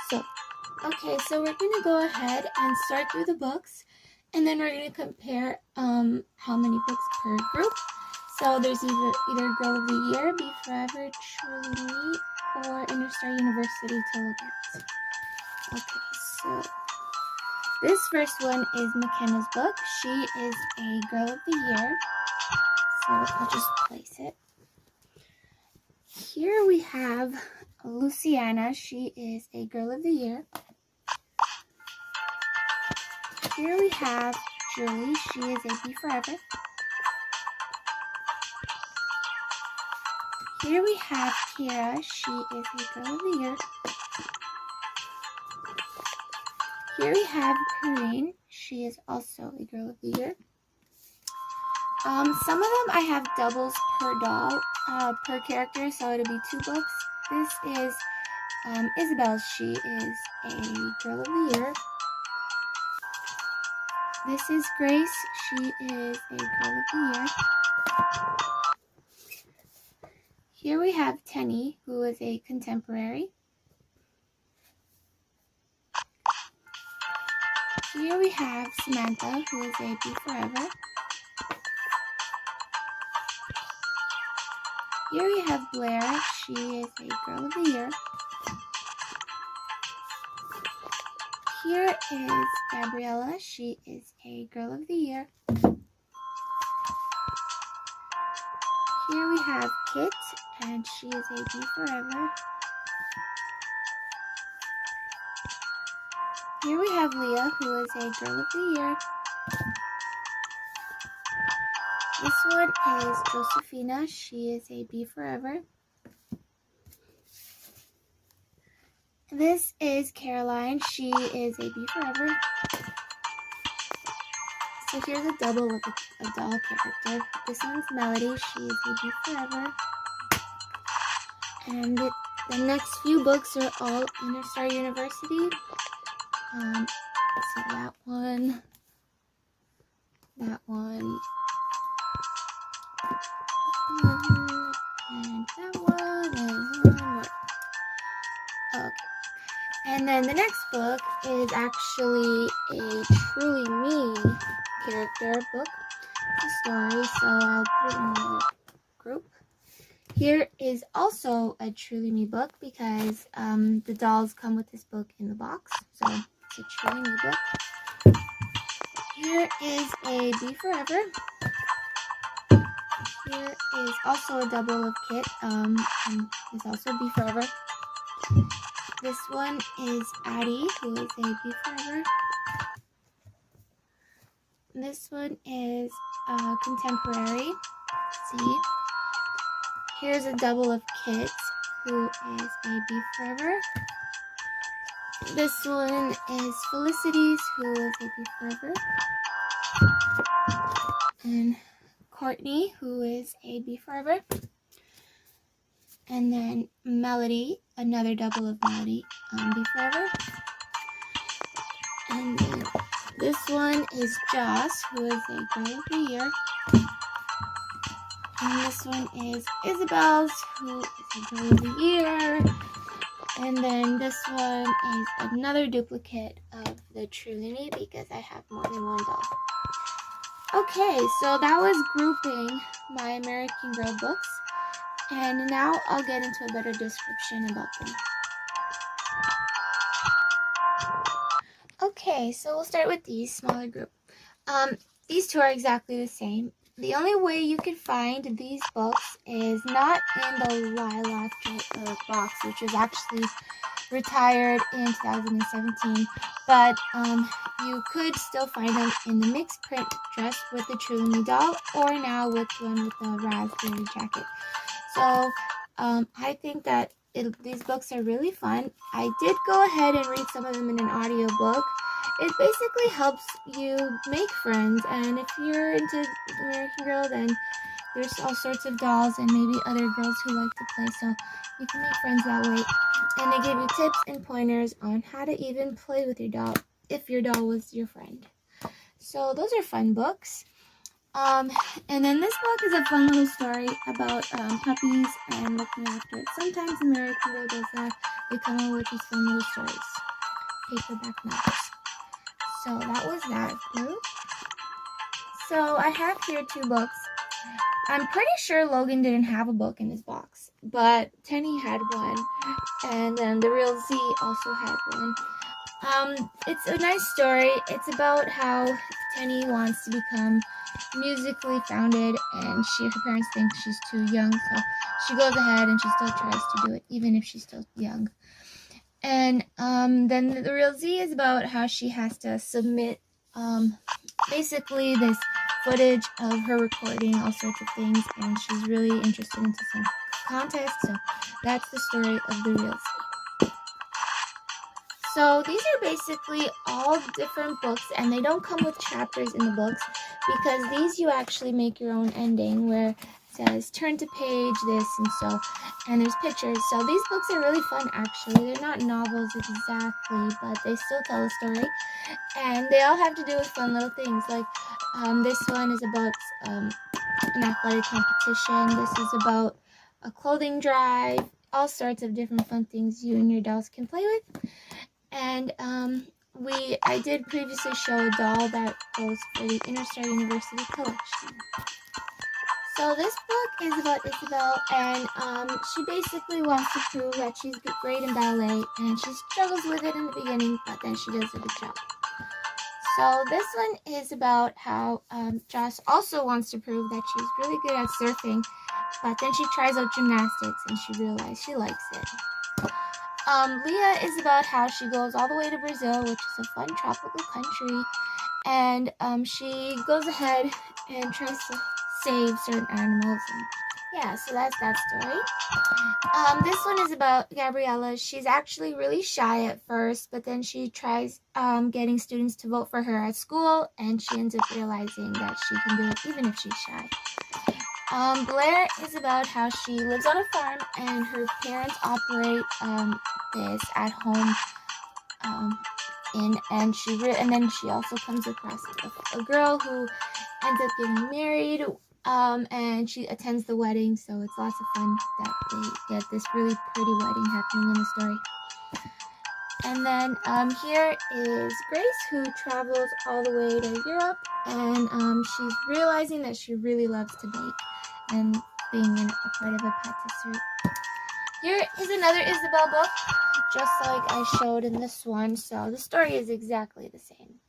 So we're going to go ahead and start through the books, and then we're going to compare how many books per group. So there's either Girl of the Year, Be Forever, Truly Me, or Interstar University to look at. Okay, so this first one is McKenna's book. She is a Girl of the Year. So I'll just place it. Here we have Luciana. She is a Girl of the Year. Here we have Julie. She is a Be Forever. Here we have Kira. She is a Girl of the Year. Here we have Corinne. She is also a Girl of the Year. Some of them I have doubles per doll, per character, so it'll be 2 books. This is Isabel. She is a Girl of the Year. This is Grace. She is a Girl of the Year. Here we have Tenny, who is a contemporary. Here we have Samantha, who is a Be Forever. Here we have Blair. She is a Girl of the Year. Here is Gabriella. She is a Girl of the Year. Here we have Kit, and she is a Be Forever. Here we have Leah, who is a Girl of the Year. This one is Josephina. She is a Be Forever. This is Caroline. She is a Be Forever. So here's a double of a doll character. This one's Melody. She is a Be Forever. And the next few books are all Interstar University. So that one, and that one, and one more. Okay. And then the next book is actually a Truly Me character book. It's a story, so I'll put it in the group. Here is also a Truly Me book because the dolls come with this book in the box. So it's a Truly Me book. Here is a Be Forever. Here is also a double of Kit, and is also Be Forever. This one is Addie, who is a Be Forever. This one is Contemporary. See? Here's a double of Kit, who is a Be Forever. This one is Felicities, who is a Be Forever. And Courtney, who is a Be Forever. And then Melody, another double of Melody, Be Forever. And then this one is Joss, who is a Girl of the Year. And this one is Isabel's, who is a Girl of the Year. And then this one is another duplicate of the Truly Me because I have more than one doll. Okay, so that was grouping my American Girl books. And now I'll get into a better description about them. Okay, so we'll start with these smaller group. These two are exactly the same. The only way you can find these books is not in the lilac box, which is actually retired in 2017, but you could still find them in the mixed print dress with the True doll, or now with one with the raspberry jacket. So I think that these books are really fun. I did go ahead and read some of them in an audiobook. It basically helps you make friends, and if you're into American Girl, then there's all sorts of dolls and maybe other girls who like to play, so you can make friends that way. And they give you tips and pointers on how to even play with your doll if your doll was your friend. So those are fun books. And then this book is a fun little story about puppies and looking after it. Sometimes American Girl does that. They come up with these fun little stories. Paperback novels. So that was that group. So I have here 2 books. I'm pretty sure Logan didn't have a book in his box, but Taynia had one, and then the Real Z also had one. It's a nice story. It's about how Taynia wants to become musically founded, and her parents think she's too young, so she goes ahead and she still tries to do it, even if she's still young. And then the Real Z is about how she has to submit basically this footage of her recording all sorts of things, and she's really interested into some contests. So that's the story of the Real Z. So these are basically all different books, and they don't come with chapters in the books, because these you actually make your own ending where it says turn to page this and so, and there's pictures. So these books are really fun actually. They're not novels exactly, but they still tell a story, and they all have to do with fun little things. Like this one is about an athletic competition. This is about a clothing drive. All sorts of different fun things you and your dolls can play with. And I did previously show a doll that goes for the Interstar University collection. So this book is about Isabel, and she basically wants to prove that she's great in ballet, and she struggles with it in the beginning, but then she does a good job. So this one is about how Joss also wants to prove that she's really good at surfing, but then she tries out gymnastics and she realizes she likes it. Leah is about how she goes all the way to Brazil, which is a fun tropical country, and she goes ahead and tries to save certain animals. And yeah, so that's that story. This one is about Gabriella. She's actually really shy at first, but then she tries getting students to vote for her at school, and she ends up realizing that she can do it even if she's shy. Blair is about how she lives on a farm, and her parents operate this at home, and then she also comes across a girl who ends up getting married, and she attends the wedding, so it's lots of fun that they get this really pretty wedding happening in the story. And then here is Grace, who travels all the way to Europe, and she's realizing that she really loves to bake and being a part of a patisserie. Here is another Isabel book, just like I showed in this one, so the story is exactly the same.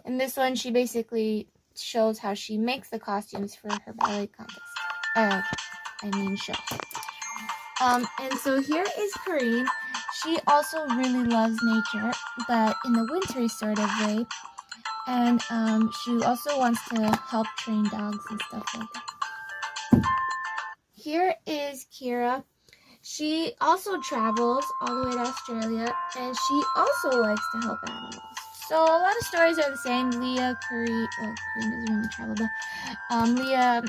In this one, she basically shows how she makes the costumes for her ballet contest. Show. And so here is Corinne. She also really loves nature, but in the wintry sort of way. And she also wants to help train dogs and stuff like that. Here is Kira. She also travels all the way to Australia, and she also likes to help animals. So a lot of stories are the same. Leah, Corinne doesn't really travel, but Leah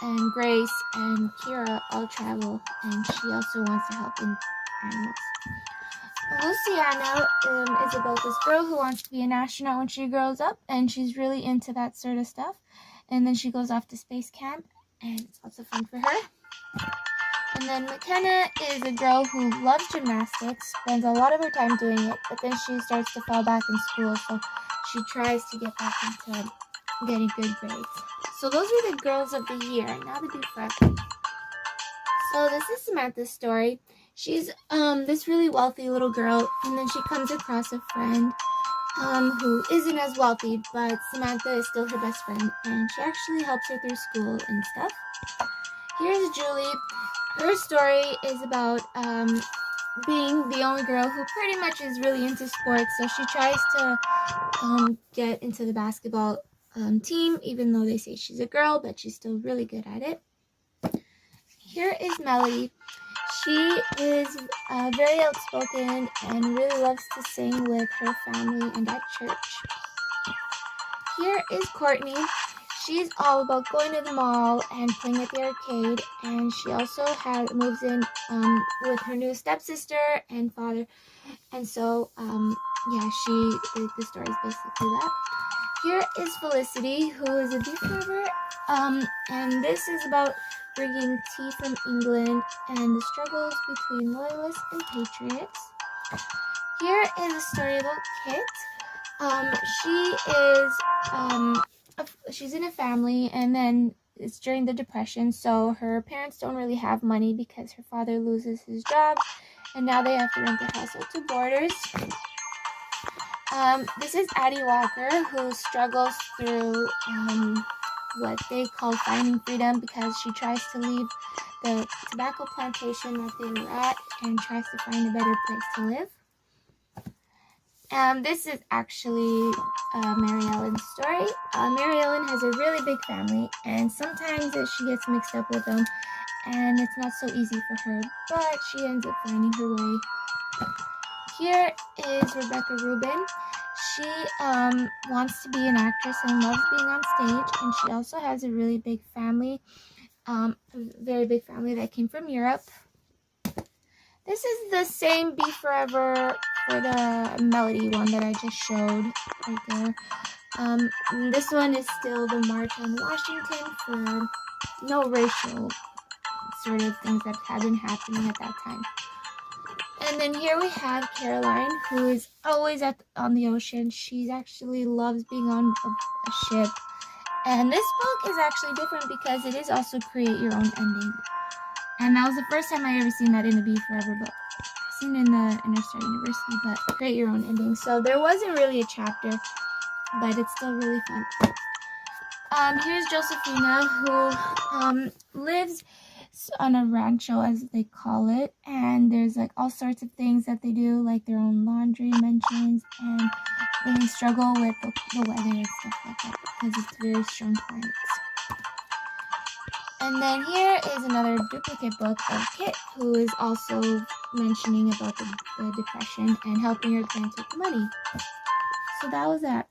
and Grace and Kira all travel, and she also wants to help in animals. Luciana is about this girl who wants to be an astronaut when she grows up, and she's really into that sort of stuff. And then she goes off to space camp, and it's lots of fun for her. And then McKenna is a girl who loves gymnastics, spends a lot of her time doing it, but then she starts to fall back in school, so she tries to get back into getting good grades. So those are the girls of the year. Now the different. So this is Samantha's story. She's this really wealthy little girl, and then she comes across a friend who isn't as wealthy, but Samantha is still her best friend, and she actually helps her through school and stuff. Here's Julie. Her story is about being the only girl who pretty much is really into sports, so she tries to get into the basketball team, even though they say she's a girl, but she's still really good at it. Here is Melody. She is very outspoken and really loves to sing with her family and at church. Here is Courtney. She's all about going to the mall and playing at the arcade, and she also moves in with her new stepsister and father, and so yeah, the story is basically that. Here is Felicity, who is a beef lover, and this is about bringing tea from England and the struggles between loyalists and patriots. Here is a story about Kit. She's in a family, and then it's during the Depression, so her parents don't really have money because her father loses his job, and now they have to rent their house out to boarders. This is Addie Walker, who struggles through what they call finding freedom, because she tries to leave the tobacco plantation that they were at and tries to find a better place to live. This is actually Mary Ellen's story. Mary Ellen has a really big family, and sometimes she gets mixed up with them, and it's not so easy for her, but she ends up finding her way. Here is Rebecca Rubin. She wants to be an actress and loves being on stage, and she also has a really big family, a very big family that came from Europe. This is the same Be Forever for the Melody one that I just showed right there. This one is still the March on Washington for no racial sort of things that had been happening at that time. And then here we have Caroline, who is always on the ocean. She actually loves being on a ship. And this book is actually different because it is also create your own ending. And that was the first time I ever seen that in a Be Forever book. I've seen it in the Interstar University, but create your own ending. So there wasn't really a chapter, but it's still really fun. Here's Josephina, who lives on a rancho, as they call it, and there's like all sorts of things that they do, like their own laundry mentions, and they struggle with the weather and stuff like that because it's very strong climates. And then here is another duplicate book of Kit, who is also mentioning about the Depression and helping her parents with the money. So that was that.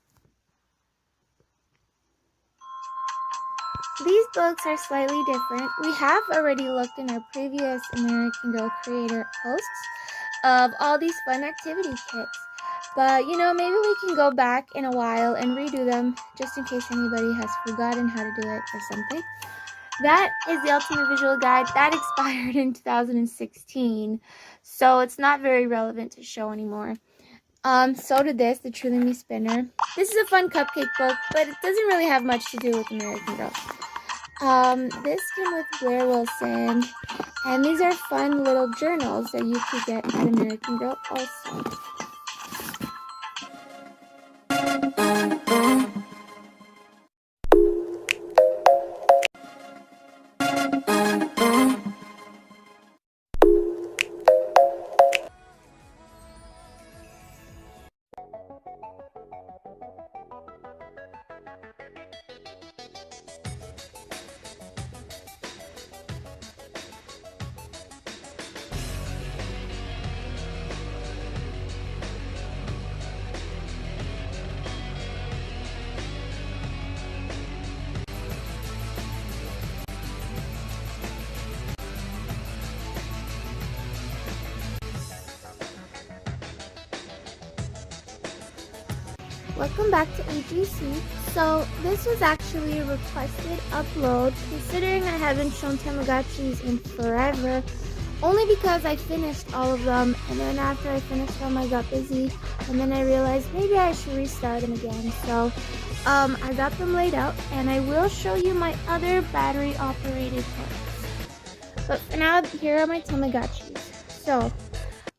These books are slightly different. We have already looked in our previous American Girl Creator posts of all these fun activity kits. But, maybe we can go back in a while and redo them just in case anybody has forgotten how to do it or something. That is the Ultimate Visual Guide. That expired in 2016, so it's not very relevant to show anymore. So did this, the Truly Me Spinner. This is a fun cupcake book, but it doesn't really have much to do with American Girl. This came with Blair Wilson, and these are fun little journals that you could get at American Girl also. Welcome back to AGC. So this was actually a requested upload, considering I haven't shown Tamagotchis in forever, only because I finished all of them, and then after I finished them I got busy, and then I realized maybe I should restart them again. So I got them laid out, and I will show you my other battery operated toys. But for now, here are my Tamagotchis. So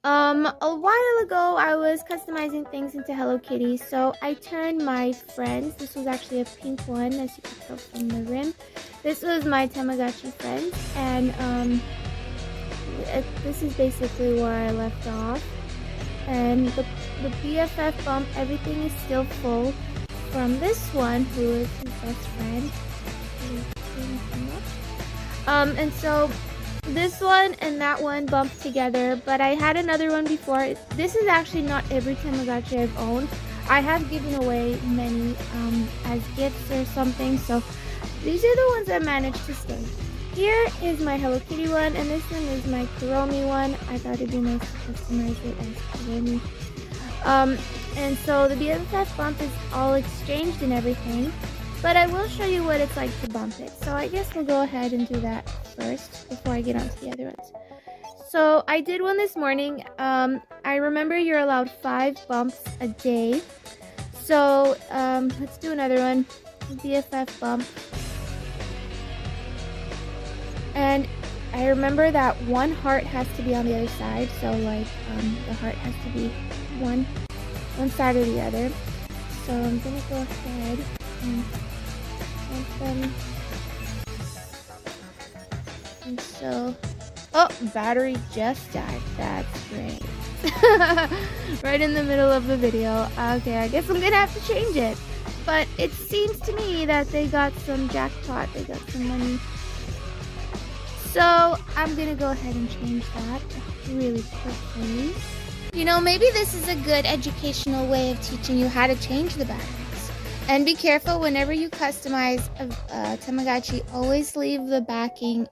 a while ago, I was customizing things into Hello Kitty, so I turned my friends. This was actually a pink one, as you can tell from the rim. This was my Tamagotchi friends, and this is basically where I left off. And the BFF bump, everything is still full from this one, who is his best friend. And so this one and that one bumped together, but I had another one before. This is actually not every Tamagotchi I've owned. I have given away many as gifts or something, so these are the ones that managed to stay. Here is my Hello Kitty one, and this one is my Kuromi one. I thought it'd be nice to customize it as Kuromi. And so the BFF bump is all exchanged and everything, but I will show you what it's like to bump it. So I guess we'll go ahead and do that first before I get on to the other ones. So I did one this morning. I remember you're allowed 5 bumps a day. So let's do another one, BFF bump. And I remember that one heart has to be on the other side. So like the heart has to be one side or the other. So I'm gonna go ahead and bump them. And so, oh, battery just died. That's great. Right in the middle of the video. Okay, I guess I'm gonna have to change it. But it seems to me that they got some jackpot. They got some money. So I'm gonna go ahead and change that really quickly. You know, maybe this is a good educational way of teaching you how to change the batteries. And be careful whenever you customize a Tamagotchi, always leave the backing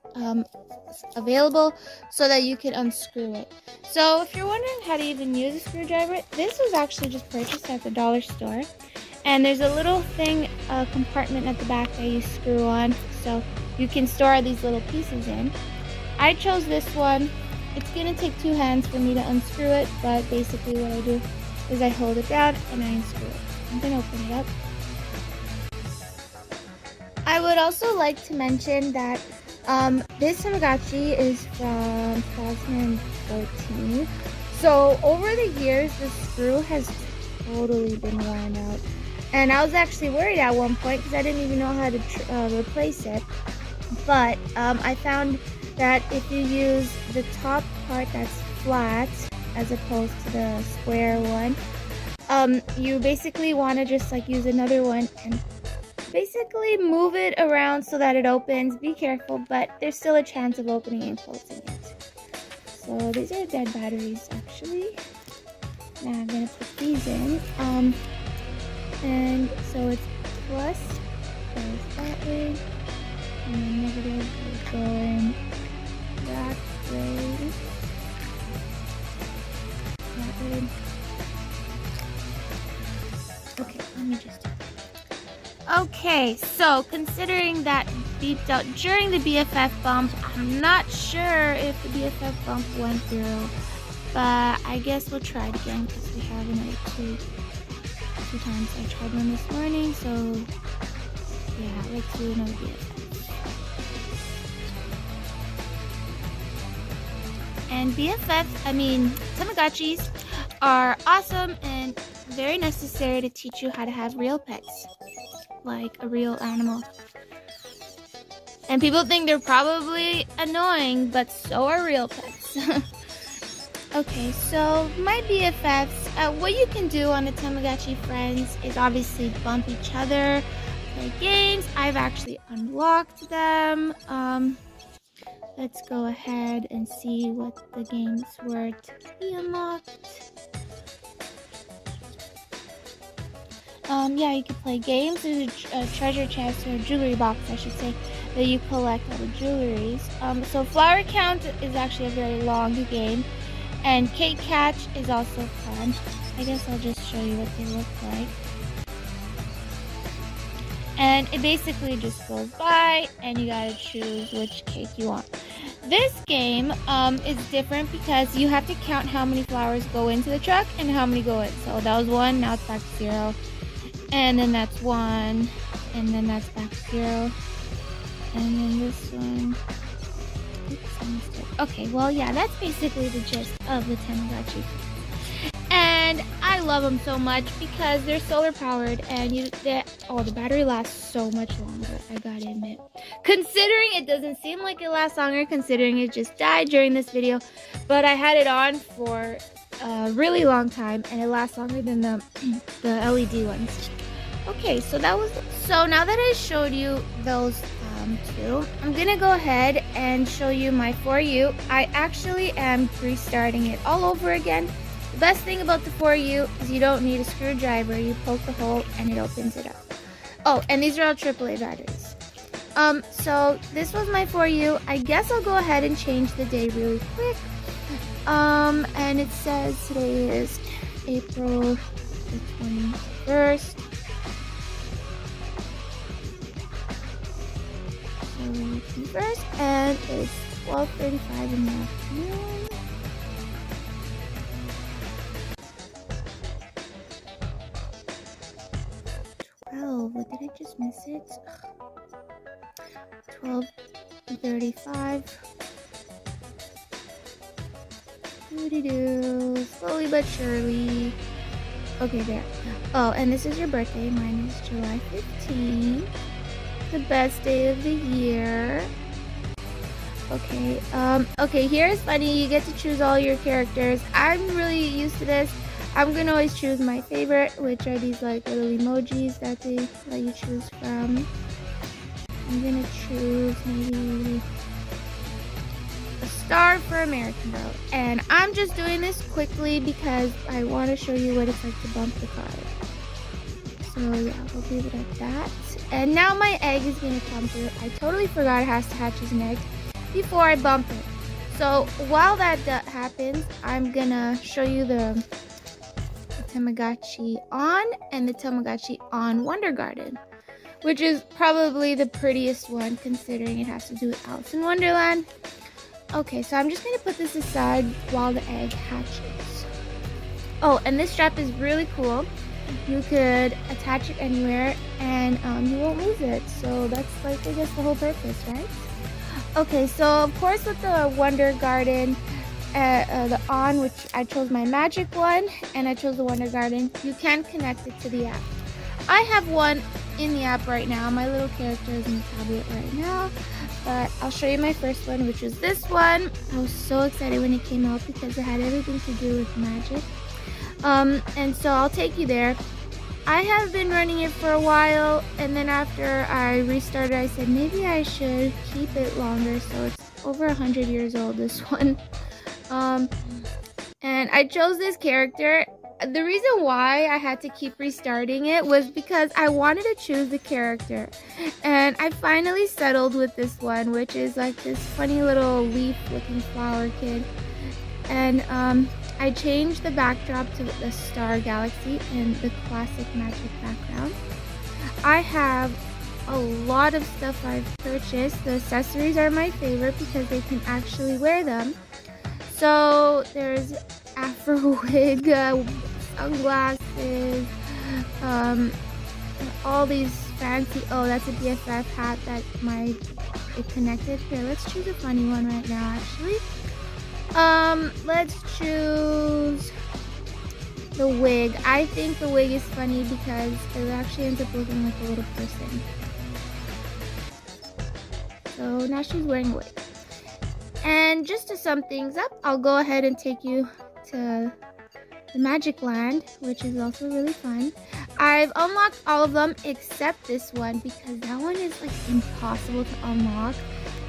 available so that you can unscrew it. So if you're wondering how to even use a screwdriver, this was actually just purchased at the dollar store. And there's a little thing, a compartment at the back that you screw on, so you can store these little pieces in. I chose this one. It's gonna take 2 hands for me to unscrew it, but basically what I do is I hold it down and I unscrew it. I'm gonna open it up. I would also like to mention that this Tamagotchi is from 2014. So over the years, the screw has totally been worn out. And I was actually worried at one point because I didn't even know how to replace it. But I found that if you use the top part that's flat as opposed to the square one, you basically want to just like use another one and basically move it around so that it opens. Be careful, but there's still a chance of opening and closing it. So these are dead batteries actually. Now I'm gonna put these in. And so it's plus goes that way, and then negative is going that way. That way. Okay, let me just do that. Okay, so considering that beeped out during the BFF bump, I'm not sure if the BFF bump went through, but I guess we'll try it again because we have another 2 times. I tried one this morning, so yeah, let's do another BFF. And Tamagotchis are awesome and very necessary to teach you how to have real pets, like a real animal. And people think they're probably annoying, but so are real pets. Okay, so my BFFs, what you can do on the Tamagotchi friends is obviously bump each other, play games. I've actually unlocked them. Let's go ahead and see what the games were to be unlocked. Yeah, you can play games. There's a treasure chest, or a jewelry box, I should say, that you collect all the jewelries. So Flower Count is actually a very long game. And Cake Catch is also fun. I guess I'll just show you what they look like. And it basically just goes by and you gotta choose which cake you want. This game is different because you have to count how many flowers go into the truck and how many go in. So that was 1, now it's back to 0. And then that's 1, and then that's back to 0. And then this one. Okay, well, yeah, that's basically the gist of the Tamagotchi. And I love them so much because they're solar powered and the battery lasts so much longer, I gotta admit. Considering it doesn't seem like it lasts longer, considering it just died during this video, but I had it on for a really long time and it lasts longer than the LED ones. Okay, so now that I showed you those two, I'm gonna go ahead and show you my For You. I actually am restarting it all over again. The best thing about the For You is you don't need a screwdriver. You poke the hole and it opens it up. Oh, and these are all AAA batteries. So this was my For You. I guess I'll go ahead and change the day really quick. And it says today is April the 21st. First, and it's 12:35 in the afternoon. What did I just miss it? 12:35. Doo-doo-doo. Slowly but surely. Okay, there. Oh, and this is your birthday. Mine is July 15th. The best day of the year. Okay, okay, here's funny. You get to choose all your characters. I'm really used to this. I'm gonna always choose my favorite, which are these like little emojis that they let you choose from. I'm gonna choose maybe a star for American Girl. And I'm just doing this quickly because I want to show you what it's like to bump the card. So yeah, we'll leave it at that. And now my egg is gonna come through. I totally forgot it has to hatch as an egg before I bump it. So while that happens, I'm gonna show you the Tamagotchi on and the Tamagotchi on Wonder Garden, which is probably the prettiest one considering it has to do with Alice in Wonderland. Okay, so I'm just gonna put this aside while the egg hatches. Oh, and this strap is really cool. You could attach it anywhere and you won't lose it. So that's like, I guess, the whole purpose, right? Okay, so of course with the Wonder Garden, the on, which I chose my magic one, and I chose the Wonder Garden, you can connect it to the app. I have one in the app right now. My little character is in the tablet right now, but I'll show you my first one, which is this one. I was so excited when it came out because it had everything to do with magic. And so I'll take you there. I have been running it for a while, and then after I restarted, I said maybe I should keep it longer. So it's over 100 years old, this one. And I chose this character. The reason why I had to keep restarting it was because I wanted to choose the character. And I finally settled with this one, which is like this funny little leaf-looking flower kid. And I changed the backdrop to the Star Galaxy in the classic magic background. I have a lot of stuff I've purchased. The accessories are my favorite because they can actually wear them. So there's afro wig, sunglasses, all these fancy, oh, that's a BFF hat that it connected. Here, let's choose a funny one right now, actually. Let's choose the wig. I think the wig is funny because it actually ends up looking like a little person. So now she's wearing a wig. And just to sum things up, I'll go ahead and take you to the Magic Land, which is also really fun. I've unlocked all of them except this one because that one is like impossible to unlock.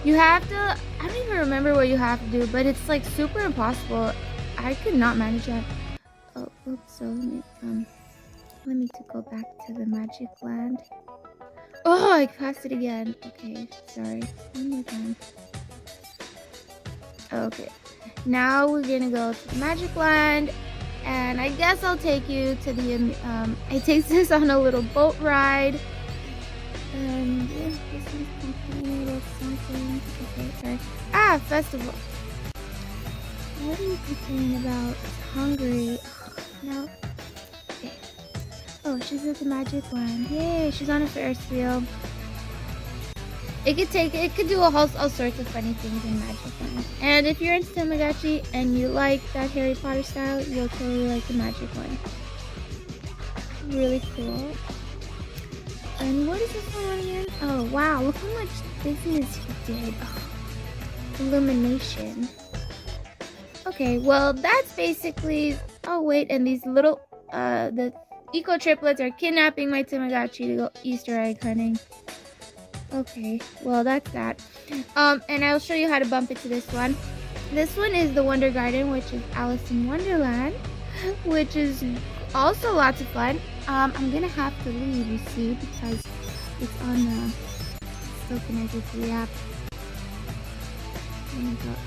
You have to, I don't even remember what you have to do, but it's like super impossible. I could not manage that. Oh, oops, so let me go back to the Magic Land. Oh, I passed it again. Okay, sorry. One more time. Okay, now we're gonna go to the Magic Land, and I guess I'll take you to the, it takes us on a little boat ride. And yeah, this one's complaining about something. Okay, sorry. Ah, festival. What are you complaining about? Hungry. No. Okay. Oh, she's at the Magic Land. Yay, she's on a Ferris wheel. It could do all sorts of funny things in Magic Land. And if you're into Tamagotchi and you like that Harry Potter style, you'll totally like the Magic one. Really cool. And what is this one again? Oh wow, look how much business he did. Oh, illumination. Okay, well that's basically. Oh wait, and these little the eco triplets are kidnapping my Tamagotchi to go Easter egg hunting. Okay, well that's that. And I'll show you how to bump it to this one. This one is the Wonder Garden, which is Alice in Wonderland, which is also lots of fun. I'm gonna have to leave, you see, because it's on the still connected to the app.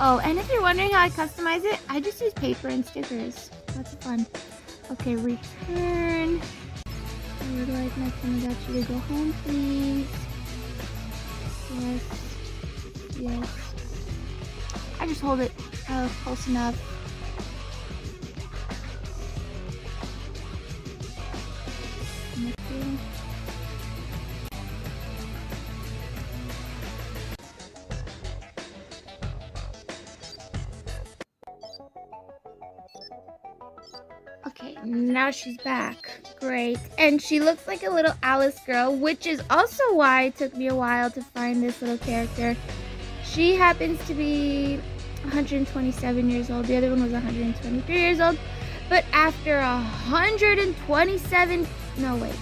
Oh, and if you're wondering how I customize it, I just use paper and stickers. Lots of fun. Okay, return. I would like my Tamagotchi to go home, please. Yes. Yes. I just hold it close enough. Okay, now she's back. Great. And she looks like a little Alice girl, which is also why it took me a while to find this little character. She happens to be 127 years old. The other one was 123 years old. But after 127, no wait,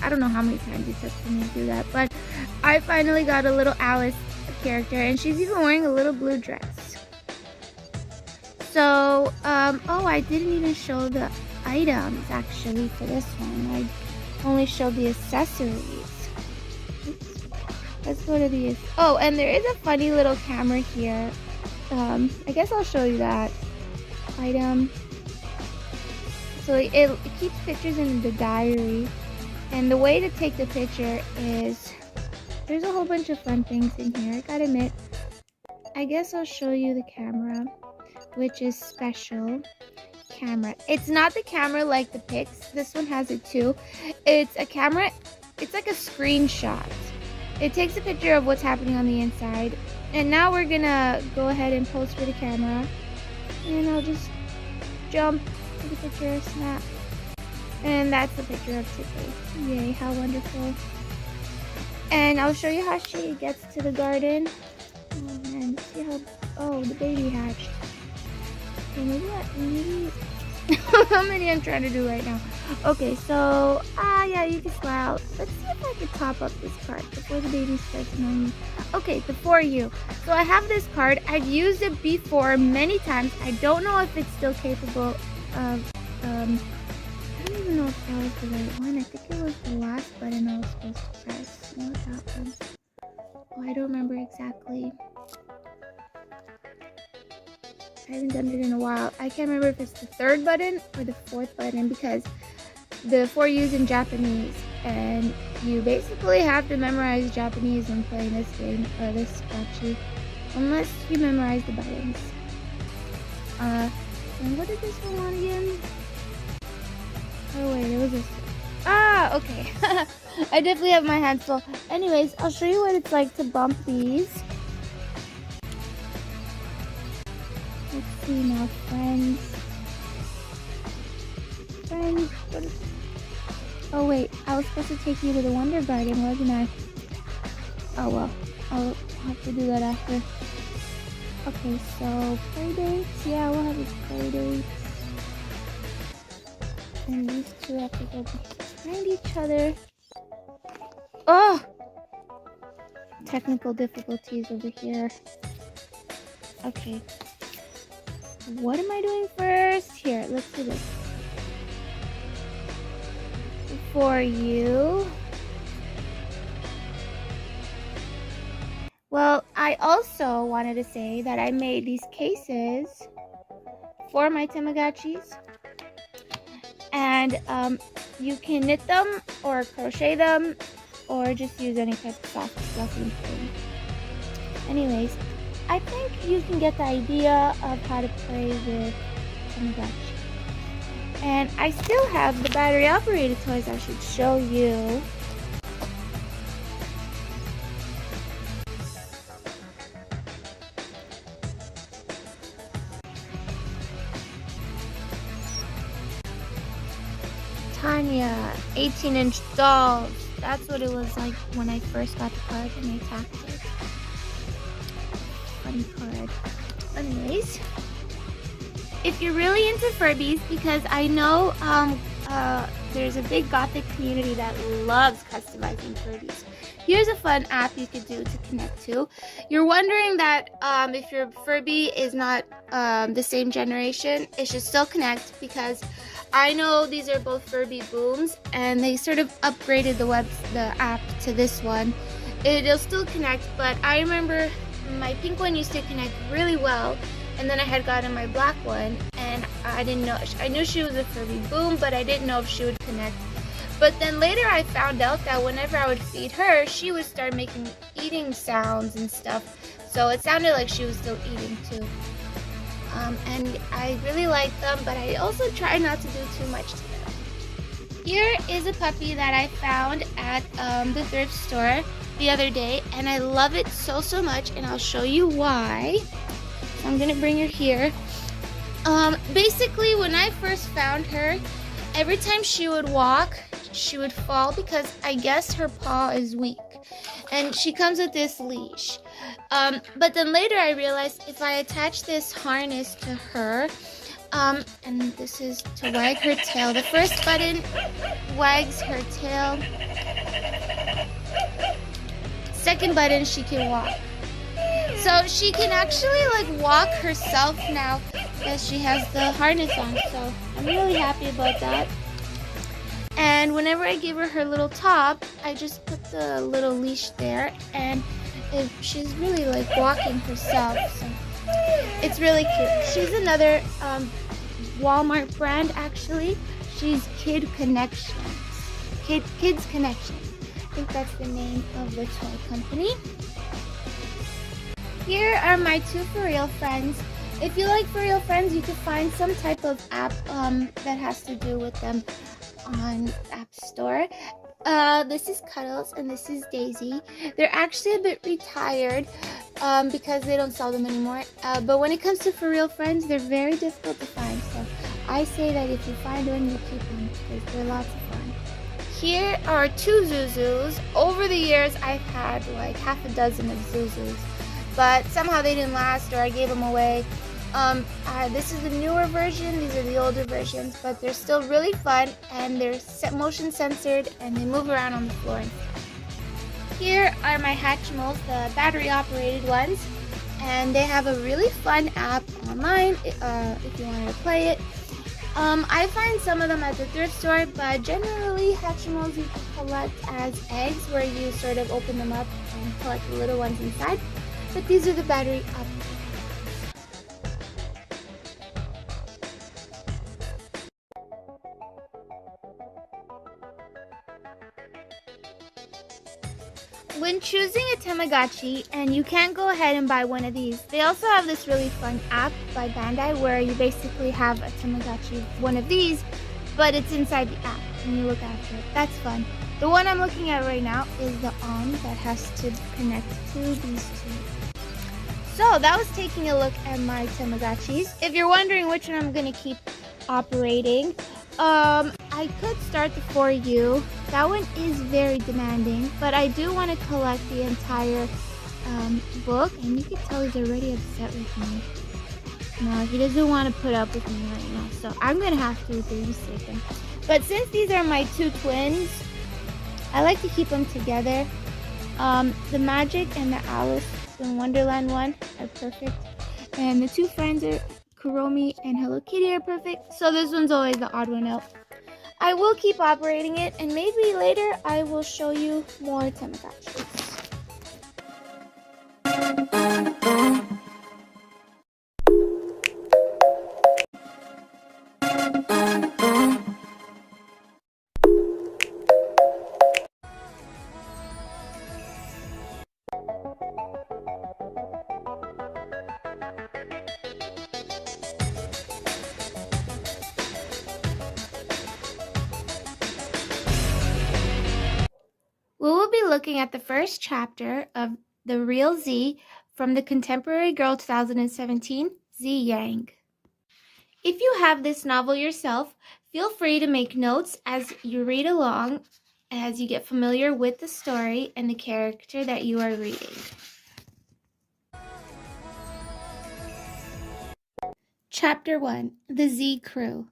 I don't know how many times it took for me to do that, but I finally got a little Alice character, and she's even wearing a little blue dress. So, oh, I didn't even show the items actually for this one. I only showed the accessories. Oops. Let's go to the, oh, and there is a funny little camera here. I guess I'll show you that item. So it keeps pictures in the diary, and the way to take the picture is, there's a whole bunch of fun things in here. I gotta admit, I guess I'll show you the camera, which is special camera. It's not the camera like the pics. This one has it too. It's a camera. It's like a screenshot. It takes a picture of what's happening on the inside. And now we're gonna go ahead and pose for the camera. And I'll just jump to the picture, snap. And that's the picture of Tiffany. Yay, how wonderful. And I'll show you how she gets to the garden. Oh man, see how, oh, the baby hatched. Okay, maybe how many I'm trying to do right now. Okay, so, yeah, you can smile. Let's see if I can top up this card before the baby starts annoying me. Okay, before you. So I have this card. I've used it before many times. I don't know if it's still capable of, I don't even know if that was the right one. I think it was the last button I was supposed to press. Not that one. Oh, I don't remember exactly. I haven't done it in a while. I can't remember if it's the third button or the fourth button, because the 4 U's in Japanese, and you basically have to memorize Japanese when playing this game, or this gachi, unless you memorize the buttons. And what did this one want again? Oh wait, it was this. Ah, okay. I definitely have my hands full. Anyways, I'll show you what it's like to bump these. Let's see now, friends. Friends, what is... Oh wait, I was supposed to take you to the Wonder Garden, wasn't I? Oh well, I'll have to do that after. Okay, so play dates. Yeah, we'll have a play dates. And these two have to go behind each other. Oh! Technical difficulties over here. Okay. What am I doing first? Here, let's do this. For you. Well, I also wanted to say that I made these cases for my Tamagotchis. And you can knit them or crochet them or just use any type of soft fluffy thing. Anyways, I think you can get the idea of how to play with Tamagotchi. And I still have the battery operated toys I should show you. Taynia, 18-inch dolls. That's what it was like when I first got the card and I tapped it. Funny card. Anyways, if you're really into Furbies, because I know there's a big gothic community that loves customizing Furbies. Here's a fun app you could do to connect to. You're wondering that if your Furby is not the same generation, it should still connect, because I know these are both Furby booms and they sort of upgraded the app to this one. It'll still connect, but I remember my pink one used to connect really well, and then I had gotten my black one, and I didn't know. I knew she was a Furby boom, but I didn't know if she would connect. But then later I found out that whenever I would feed her, she would start making eating sounds and stuff. So it sounded like she was still eating too. And I really like them, but I also try not to do too much to them. Here is a puppy that I found at the thrift store the other day, and I love it so much, and I'll show you why. So I'm gonna bring her here. Basically, when I first found her, every time she would walk, she would fall because I guess her paw is weak, and she comes with this leash. But then later I realized if I attach this harness to her, and this is to wag her tail. The first button wags her tail. Second button, she can walk. So she can actually like walk herself now that she has the harness on. So I'm really happy about that. And whenever I give her her little top, I just put the little leash there, and she's really like walking herself. So it's really cute. She's another Walmart brand actually. She's Kids Connections. I think that's the name of the toy company. Here are my two For Real friends. If you like For Real friends, you can find some type of app that has to do with them on App Store. This is Cuddles and this is Daisy. They're actually a bit retired because they don't sell them anymore. But when it comes to For Real friends, they're very difficult to find. So I say that if you find one, you keep them because they're lots of fun. Here are two Zuzus. Over the years, I've had like half a dozen of Zuzus, but somehow they didn't last, or I gave them away. This is the newer version, these are the older versions, but they're still really fun, and they're motion censored, and they move around on the floor. Here are my Hatchimals, the battery operated ones, and they have a really fun app online if you want to play it. I find some of them at the thrift store, but generally Hatchimals you can collect as eggs, where you sort of open them up and collect the little ones inside. But these are the battery up. When choosing a Tamagotchi, and you can't go ahead and buy one of these, they also have this really fun app by Bandai where you basically have a Tamagotchi, one of these, but it's inside the app and you look after it. That's fun. The one I'm looking at right now is the arm that has to connect to these two. So that was taking a look at my Tamagotchis. If you're wondering which one I'm going to keep operating, I could start the For You. That one is very demanding, but I do want to collect the entire book, and you can tell he's already upset with me. No, he doesn't want to put up with me right now, so I'm going to have to babysit him. But since these are my two twins, I like to keep them together. The Magic and the Alice in Wonderland one are perfect, and the two friends are Kuromi and Hello Kitty are perfect, so this one's always the odd one out. I will keep operating it, and maybe later I will show you more Tamagotchis. We will be looking at the first chapter of The Real Z from the Contemporary Girl 2017, Z Yang. If you have this novel yourself, Feel free to make notes as you read along, as you get familiar with the story and the character that you are reading. Chapter 1, The Z Crew.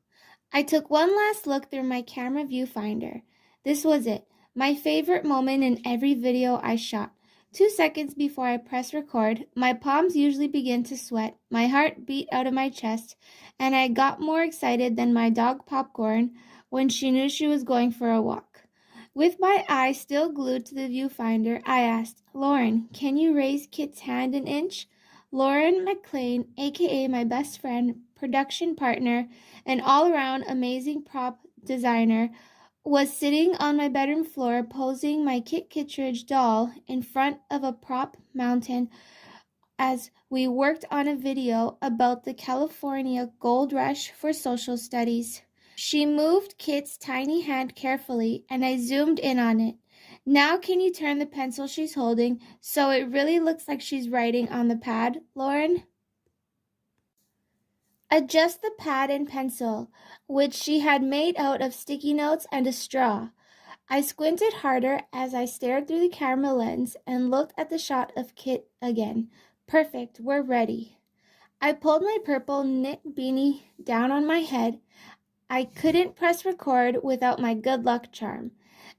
I took one last look through my camera viewfinder. This was it, my favorite moment in every video I shot. 2 seconds before I press record, my palms usually begin to sweat, my heart beat out of my chest, and I got more excited than my dog Popcorn when she knew she was going for a walk. With my eyes still glued to the viewfinder, I asked, Lauren, can you raise Kit's hand an inch? Lauren McLean, aka my best friend, production partner, and all-around amazing prop designer, was sitting on my bedroom floor posing my Kit Kittredge doll in front of a prop mountain as we worked on a video about the California gold rush for social studies. She moved Kit's tiny hand carefully, and I zoomed in on it. Now can you turn the pencil she's holding so it really looks like she's writing on the pad, Lauren? Adjust the pad and pencil, which she had made out of sticky notes and a straw. I squinted harder as I stared through the camera lens and looked at the shot of Kit again. Perfect, we're ready. I pulled my purple knit beanie down on my head. I couldn't press record without my good luck charm,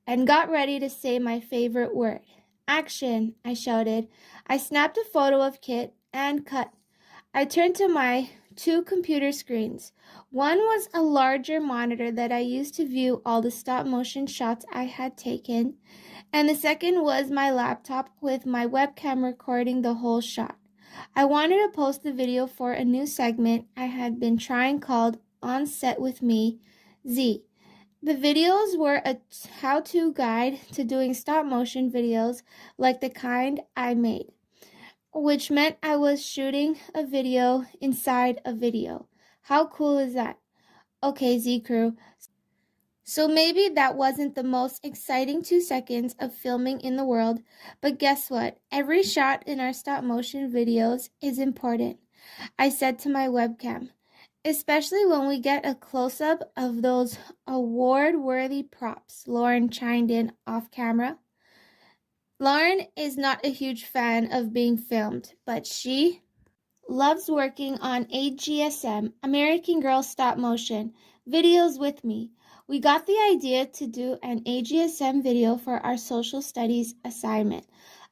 and got ready to say my favorite word. Action, I shouted. I snapped a photo of Kit and cut. I turned to my 2 computer screens. One was a larger monitor that I used to view all the stop-motion shots I had taken, and the second was my laptop with my webcam recording the whole shot. I wanted to post the video for a new segment I had been trying called On Set With Me, Z. The videos were a how-to guide to doing stop-motion videos like the kind I made, which meant I was shooting a video inside a video. How cool is that? Okay, Z Crew. So maybe that wasn't the most exciting 2 seconds of filming in the world, but guess what? Every shot in our stop motion videos is important, I said to my webcam, especially when we get a close-up of those award-worthy props, Lauren chimed in off camera. Lauren is not a huge fan of being filmed, but she loves working on AGSM, American Girl Stop Motion, videos with me. We got the idea to do an AGSM video for our social studies assignment,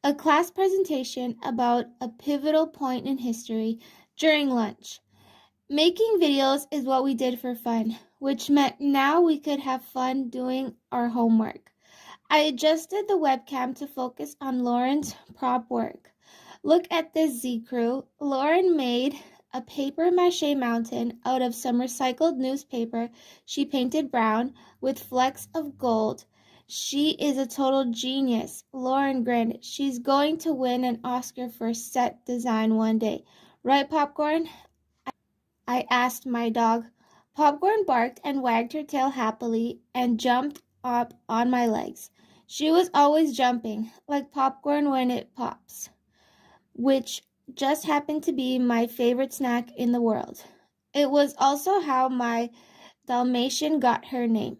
a class presentation about a pivotal point in history during lunch. Making videos is what we did for fun, which meant now we could have fun doing our homework. I adjusted the webcam to focus on Lauren's prop work. Look at this, Z Crew. Lauren made a paper mache mountain out of some recycled newspaper she painted brown with flecks of gold. She is a total genius. Lauren grinned. She's going to win an Oscar for set design one day. Right, Popcorn? I asked my dog. Popcorn barked and wagged her tail happily and jumped up on my legs. She was always jumping, like popcorn when it pops, which just happened to be my favorite snack in the world. It was also how my Dalmatian got her name.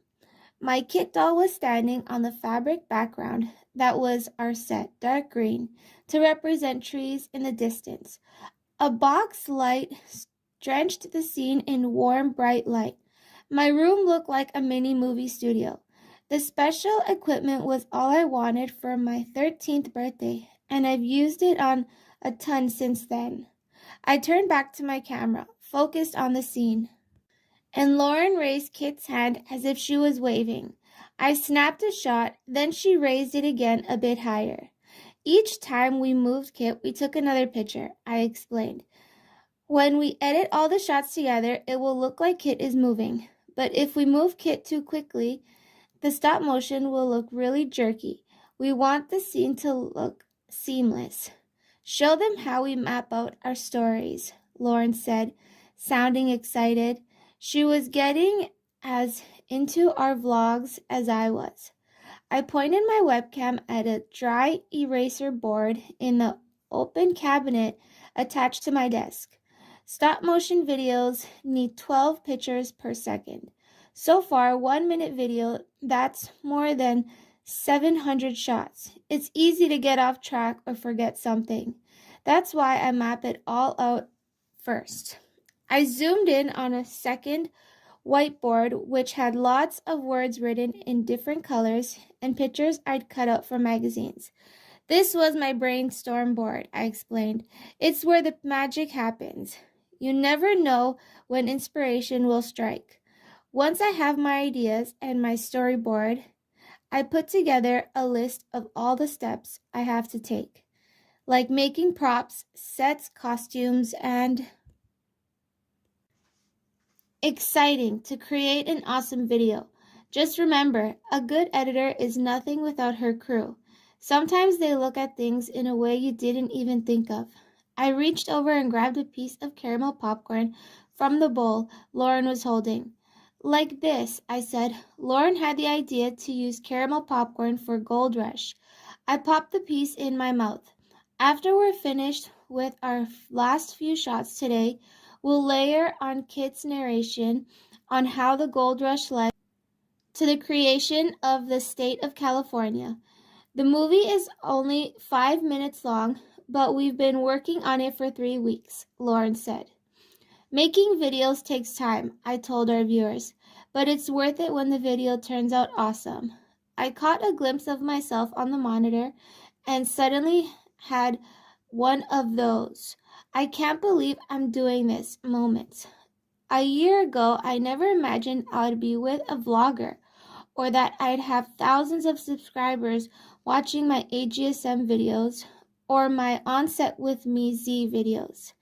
My Kit doll was standing on the fabric background that was our set, dark green, to represent trees in the distance. A box light drenched the scene in warm, bright light. My room looked like a mini movie studio. The special equipment was all I wanted for my 13th birthday, and I've used it on a ton since then. I turned back to my camera, focused on the scene, and Lauren raised Kit's hand as if she was waving. I snapped a shot, then she raised it again a bit higher. Each time we moved Kit, we took another picture, I explained. When we edit all the shots together, it will look like Kit is moving. But if we move Kit too quickly, the stop motion will look really jerky. We want the scene to look seamless. Show them how we map out our stories, Lauren said, sounding excited. She was getting as into our vlogs as I was. I pointed my webcam at a dry eraser board in the open cabinet attached to my desk. Stop motion videos need 12 pictures per second. So far, 1 minute video, that's more than 700 shots. It's easy to get off track or forget something. That's why I map it all out first. I zoomed in on a second whiteboard which had lots of words written in different colors and pictures I'd cut out from magazines. This was my brainstorm board, I explained. It's where the magic happens. You never know when inspiration will strike. Once I have my ideas and my storyboard, I put together a list of all the steps I have to take, like making props, sets, costumes, and exciting to create an awesome video. Just remember, a good editor is nothing without her crew. Sometimes they look at things in a way you didn't even think of. I reached over and grabbed a piece of caramel popcorn from the bowl Lauren was holding. Like this, I said. Lauren had the idea to use caramel popcorn for Gold Rush. I popped the piece in my mouth. After we're finished with our last few shots today, we'll layer on Kit's narration on how the gold rush led to the creation of the state of California. The movie is only 5 minutes long, but we've been working on it for 3 weeks, Lauren said. Making videos takes time, I told our viewers, but it's worth it when the video turns out awesome. I caught a glimpse of myself on the monitor and suddenly had one of those I can't believe I'm doing this moments. A year ago, I never imagined I'd be with a vlogger or that I'd have thousands of subscribers watching my AGSM videos or my On Set With Me Z videos.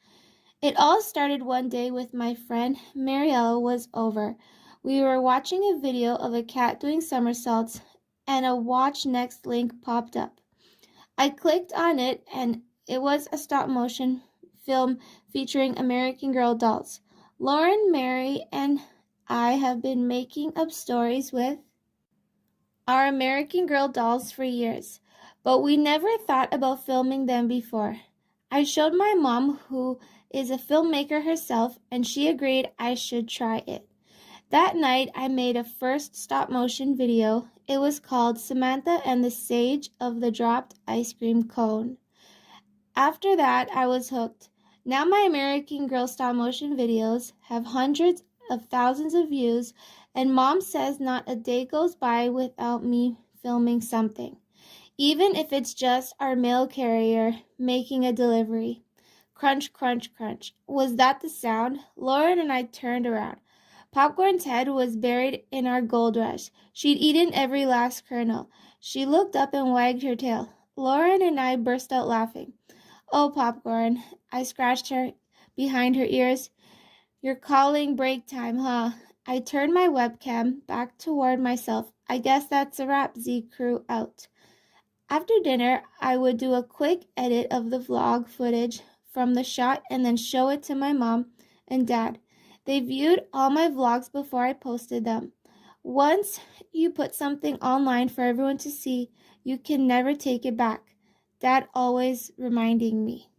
It all started one day with my friend Mariella was over. We were watching a video of a cat doing somersaults and a watch next link popped up. I clicked on it and it was a stop motion film featuring American Girl dolls. Lauren, Mary, and I have been making up stories with our American Girl dolls for years, but we never thought about filming them before. I showed my mom, who is a filmmaker herself, and she agreed I should try it. That night, I made a first stop-motion video. It was called Samantha and the Sage of the Dropped Ice Cream Cone. After that, I was hooked. Now my American Girl stop-motion videos have hundreds of thousands of views, and Mom says not a day goes by without me filming something, even if it's just our mail carrier making a delivery. Crunch, crunch, crunch. Was that the sound? Lauren and I turned around. Popcorn's head was buried in our Gold Rush. She'd eaten every last kernel. She looked up and wagged her tail. Lauren and I burst out laughing. Oh, Popcorn, I scratched her behind her ears. You're calling break time, huh? I turned my webcam back toward myself. I guess that's a wrap, Z crew out. After dinner, I would do a quick edit of the vlog footage from the shot and then show it to my mom and dad. They viewed all my vlogs before I posted them. Once you put something online for everyone to see, you can never take it back. Dad always reminding me.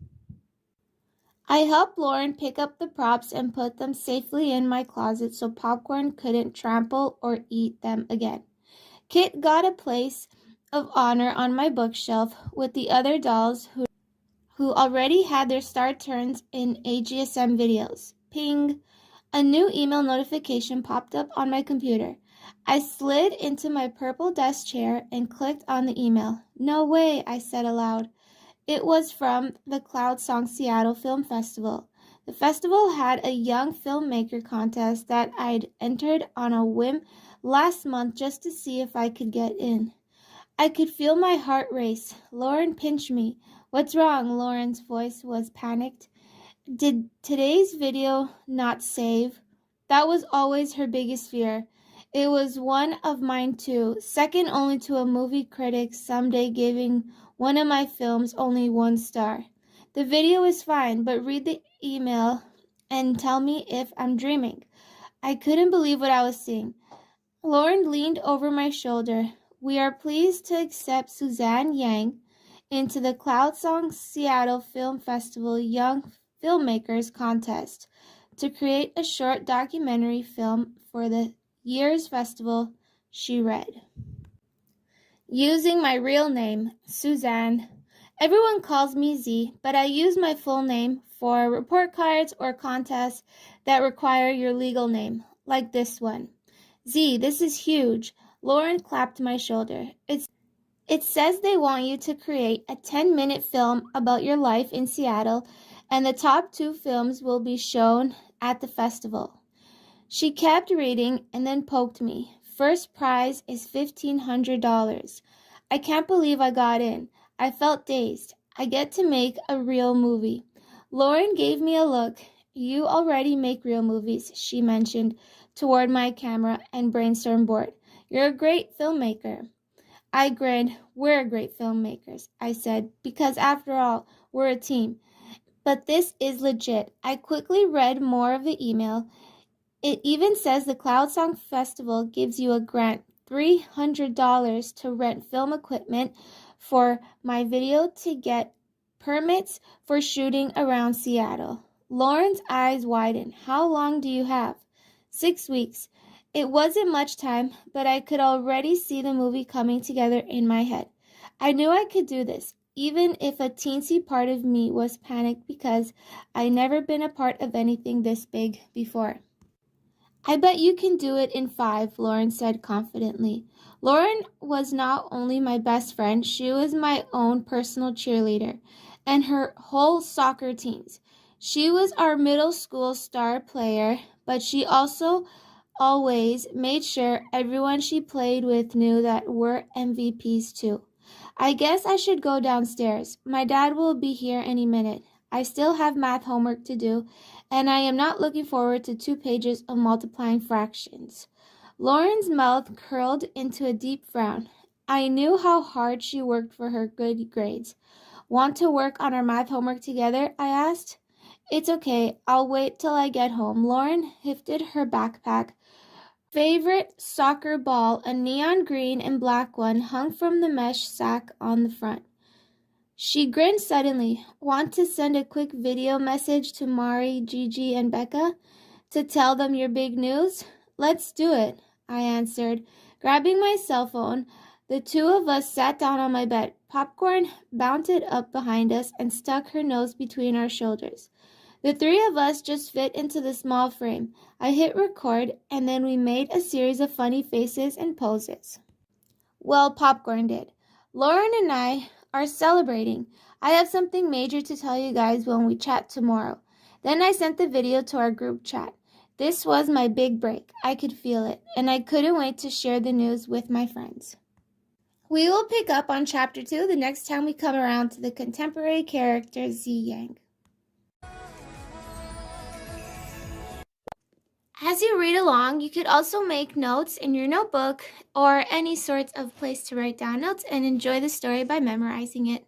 I helped Lauren pick up the props and put them safely in my closet so Popcorn couldn't trample or eat them again. Kit got a place of honor on my bookshelf with the other dolls who already had their star turns in AGSM videos. Ping! A new email notification popped up on my computer. I slid into my purple desk chair and clicked on the email. No way, I said aloud. It was from the Cloud Song Seattle Film Festival. The festival had a young filmmaker contest that I'd entered on a whim last month just to see if I could get in. I could feel my heart race. Lauren pinched me. What's wrong? Lauren's voice was panicked. Did today's video not save? That was always her biggest fear. It was one of mine too, second only to a movie critic someday giving one of my films only 1 star. The video is fine, but read the email and tell me if I'm dreaming. I couldn't believe what I was seeing. Lauren leaned over my shoulder. We are pleased to accept Suzanne Yang into the Cloud Song Seattle Film Festival Young Filmmakers Contest to create a short documentary film for the Year's Festival, she read. Using my real name, Suzanne. Everyone calls me Z, but I use my full name for report cards or contests that require your legal name, like this one. Z, this is huge. Lauren clapped my shoulder. It says they want you to create a 10-minute film about your life in Seattle, and the top 2 films will be shown at the festival. She kept reading and then poked me. First prize is $1,500. I can't believe I got in. I felt dazed. I get to make a real movie. Lauren gave me a look. You already make real movies, she mentioned toward my camera and brainstorm board. You're a great filmmaker. I grinned. We're great filmmakers, I said, because after all, we're a team. But this is legit. I quickly read more of the email. It even says the Cloud Song Festival gives you a grant, $300 to rent film equipment for my video to get permits for shooting around Seattle. Lauren's eyes widened. How long do you have? 6 weeks. It wasn't much time, but I could already see the movie coming together in my head. I knew I could do this, even if a teensy part of me was panicked because I'd never been a part of anything this big before. I bet you can do it in 5, Lauren said confidently. Lauren was not only my best friend, she was my own personal cheerleader and her whole soccer teams. She was our middle school star player, but she also always made sure everyone she played with knew that we're MVPs too. I guess I should go downstairs. My dad will be here any minute. I still have math homework to do, and I am not looking forward to 2 pages of multiplying fractions. Lauren's mouth curled into a deep frown. I knew how hard she worked for her good grades. Want to work on our math homework together? I asked. It's okay. I'll wait till I get home. Lauren lifted her backpack. Favorite soccer ball, a neon green and black one, hung from the mesh sack on the front. She grinned suddenly. Want to send a quick video message to Mari, Gigi, and Becca to tell them your big news? Let's do it, I answered. Grabbing my cell phone, the 2 of us sat down on my bed. Popcorn bounded up behind us and stuck her nose between our shoulders. The 3 of us just fit into the small frame. I hit record, and then we made a series of funny faces and poses. Well, Popcorn did. Lauren and I are celebrating. I have something major to tell you guys when we chat tomorrow. Then I sent the video to our group chat. This was my big break. I could feel it, and I couldn't wait to share the news with my friends. We will pick up on Chapter 2 the next time we come around to the contemporary character Z Yang. As you read along, you could also make notes in your notebook or any sort of place to write down notes and enjoy the story by memorizing it.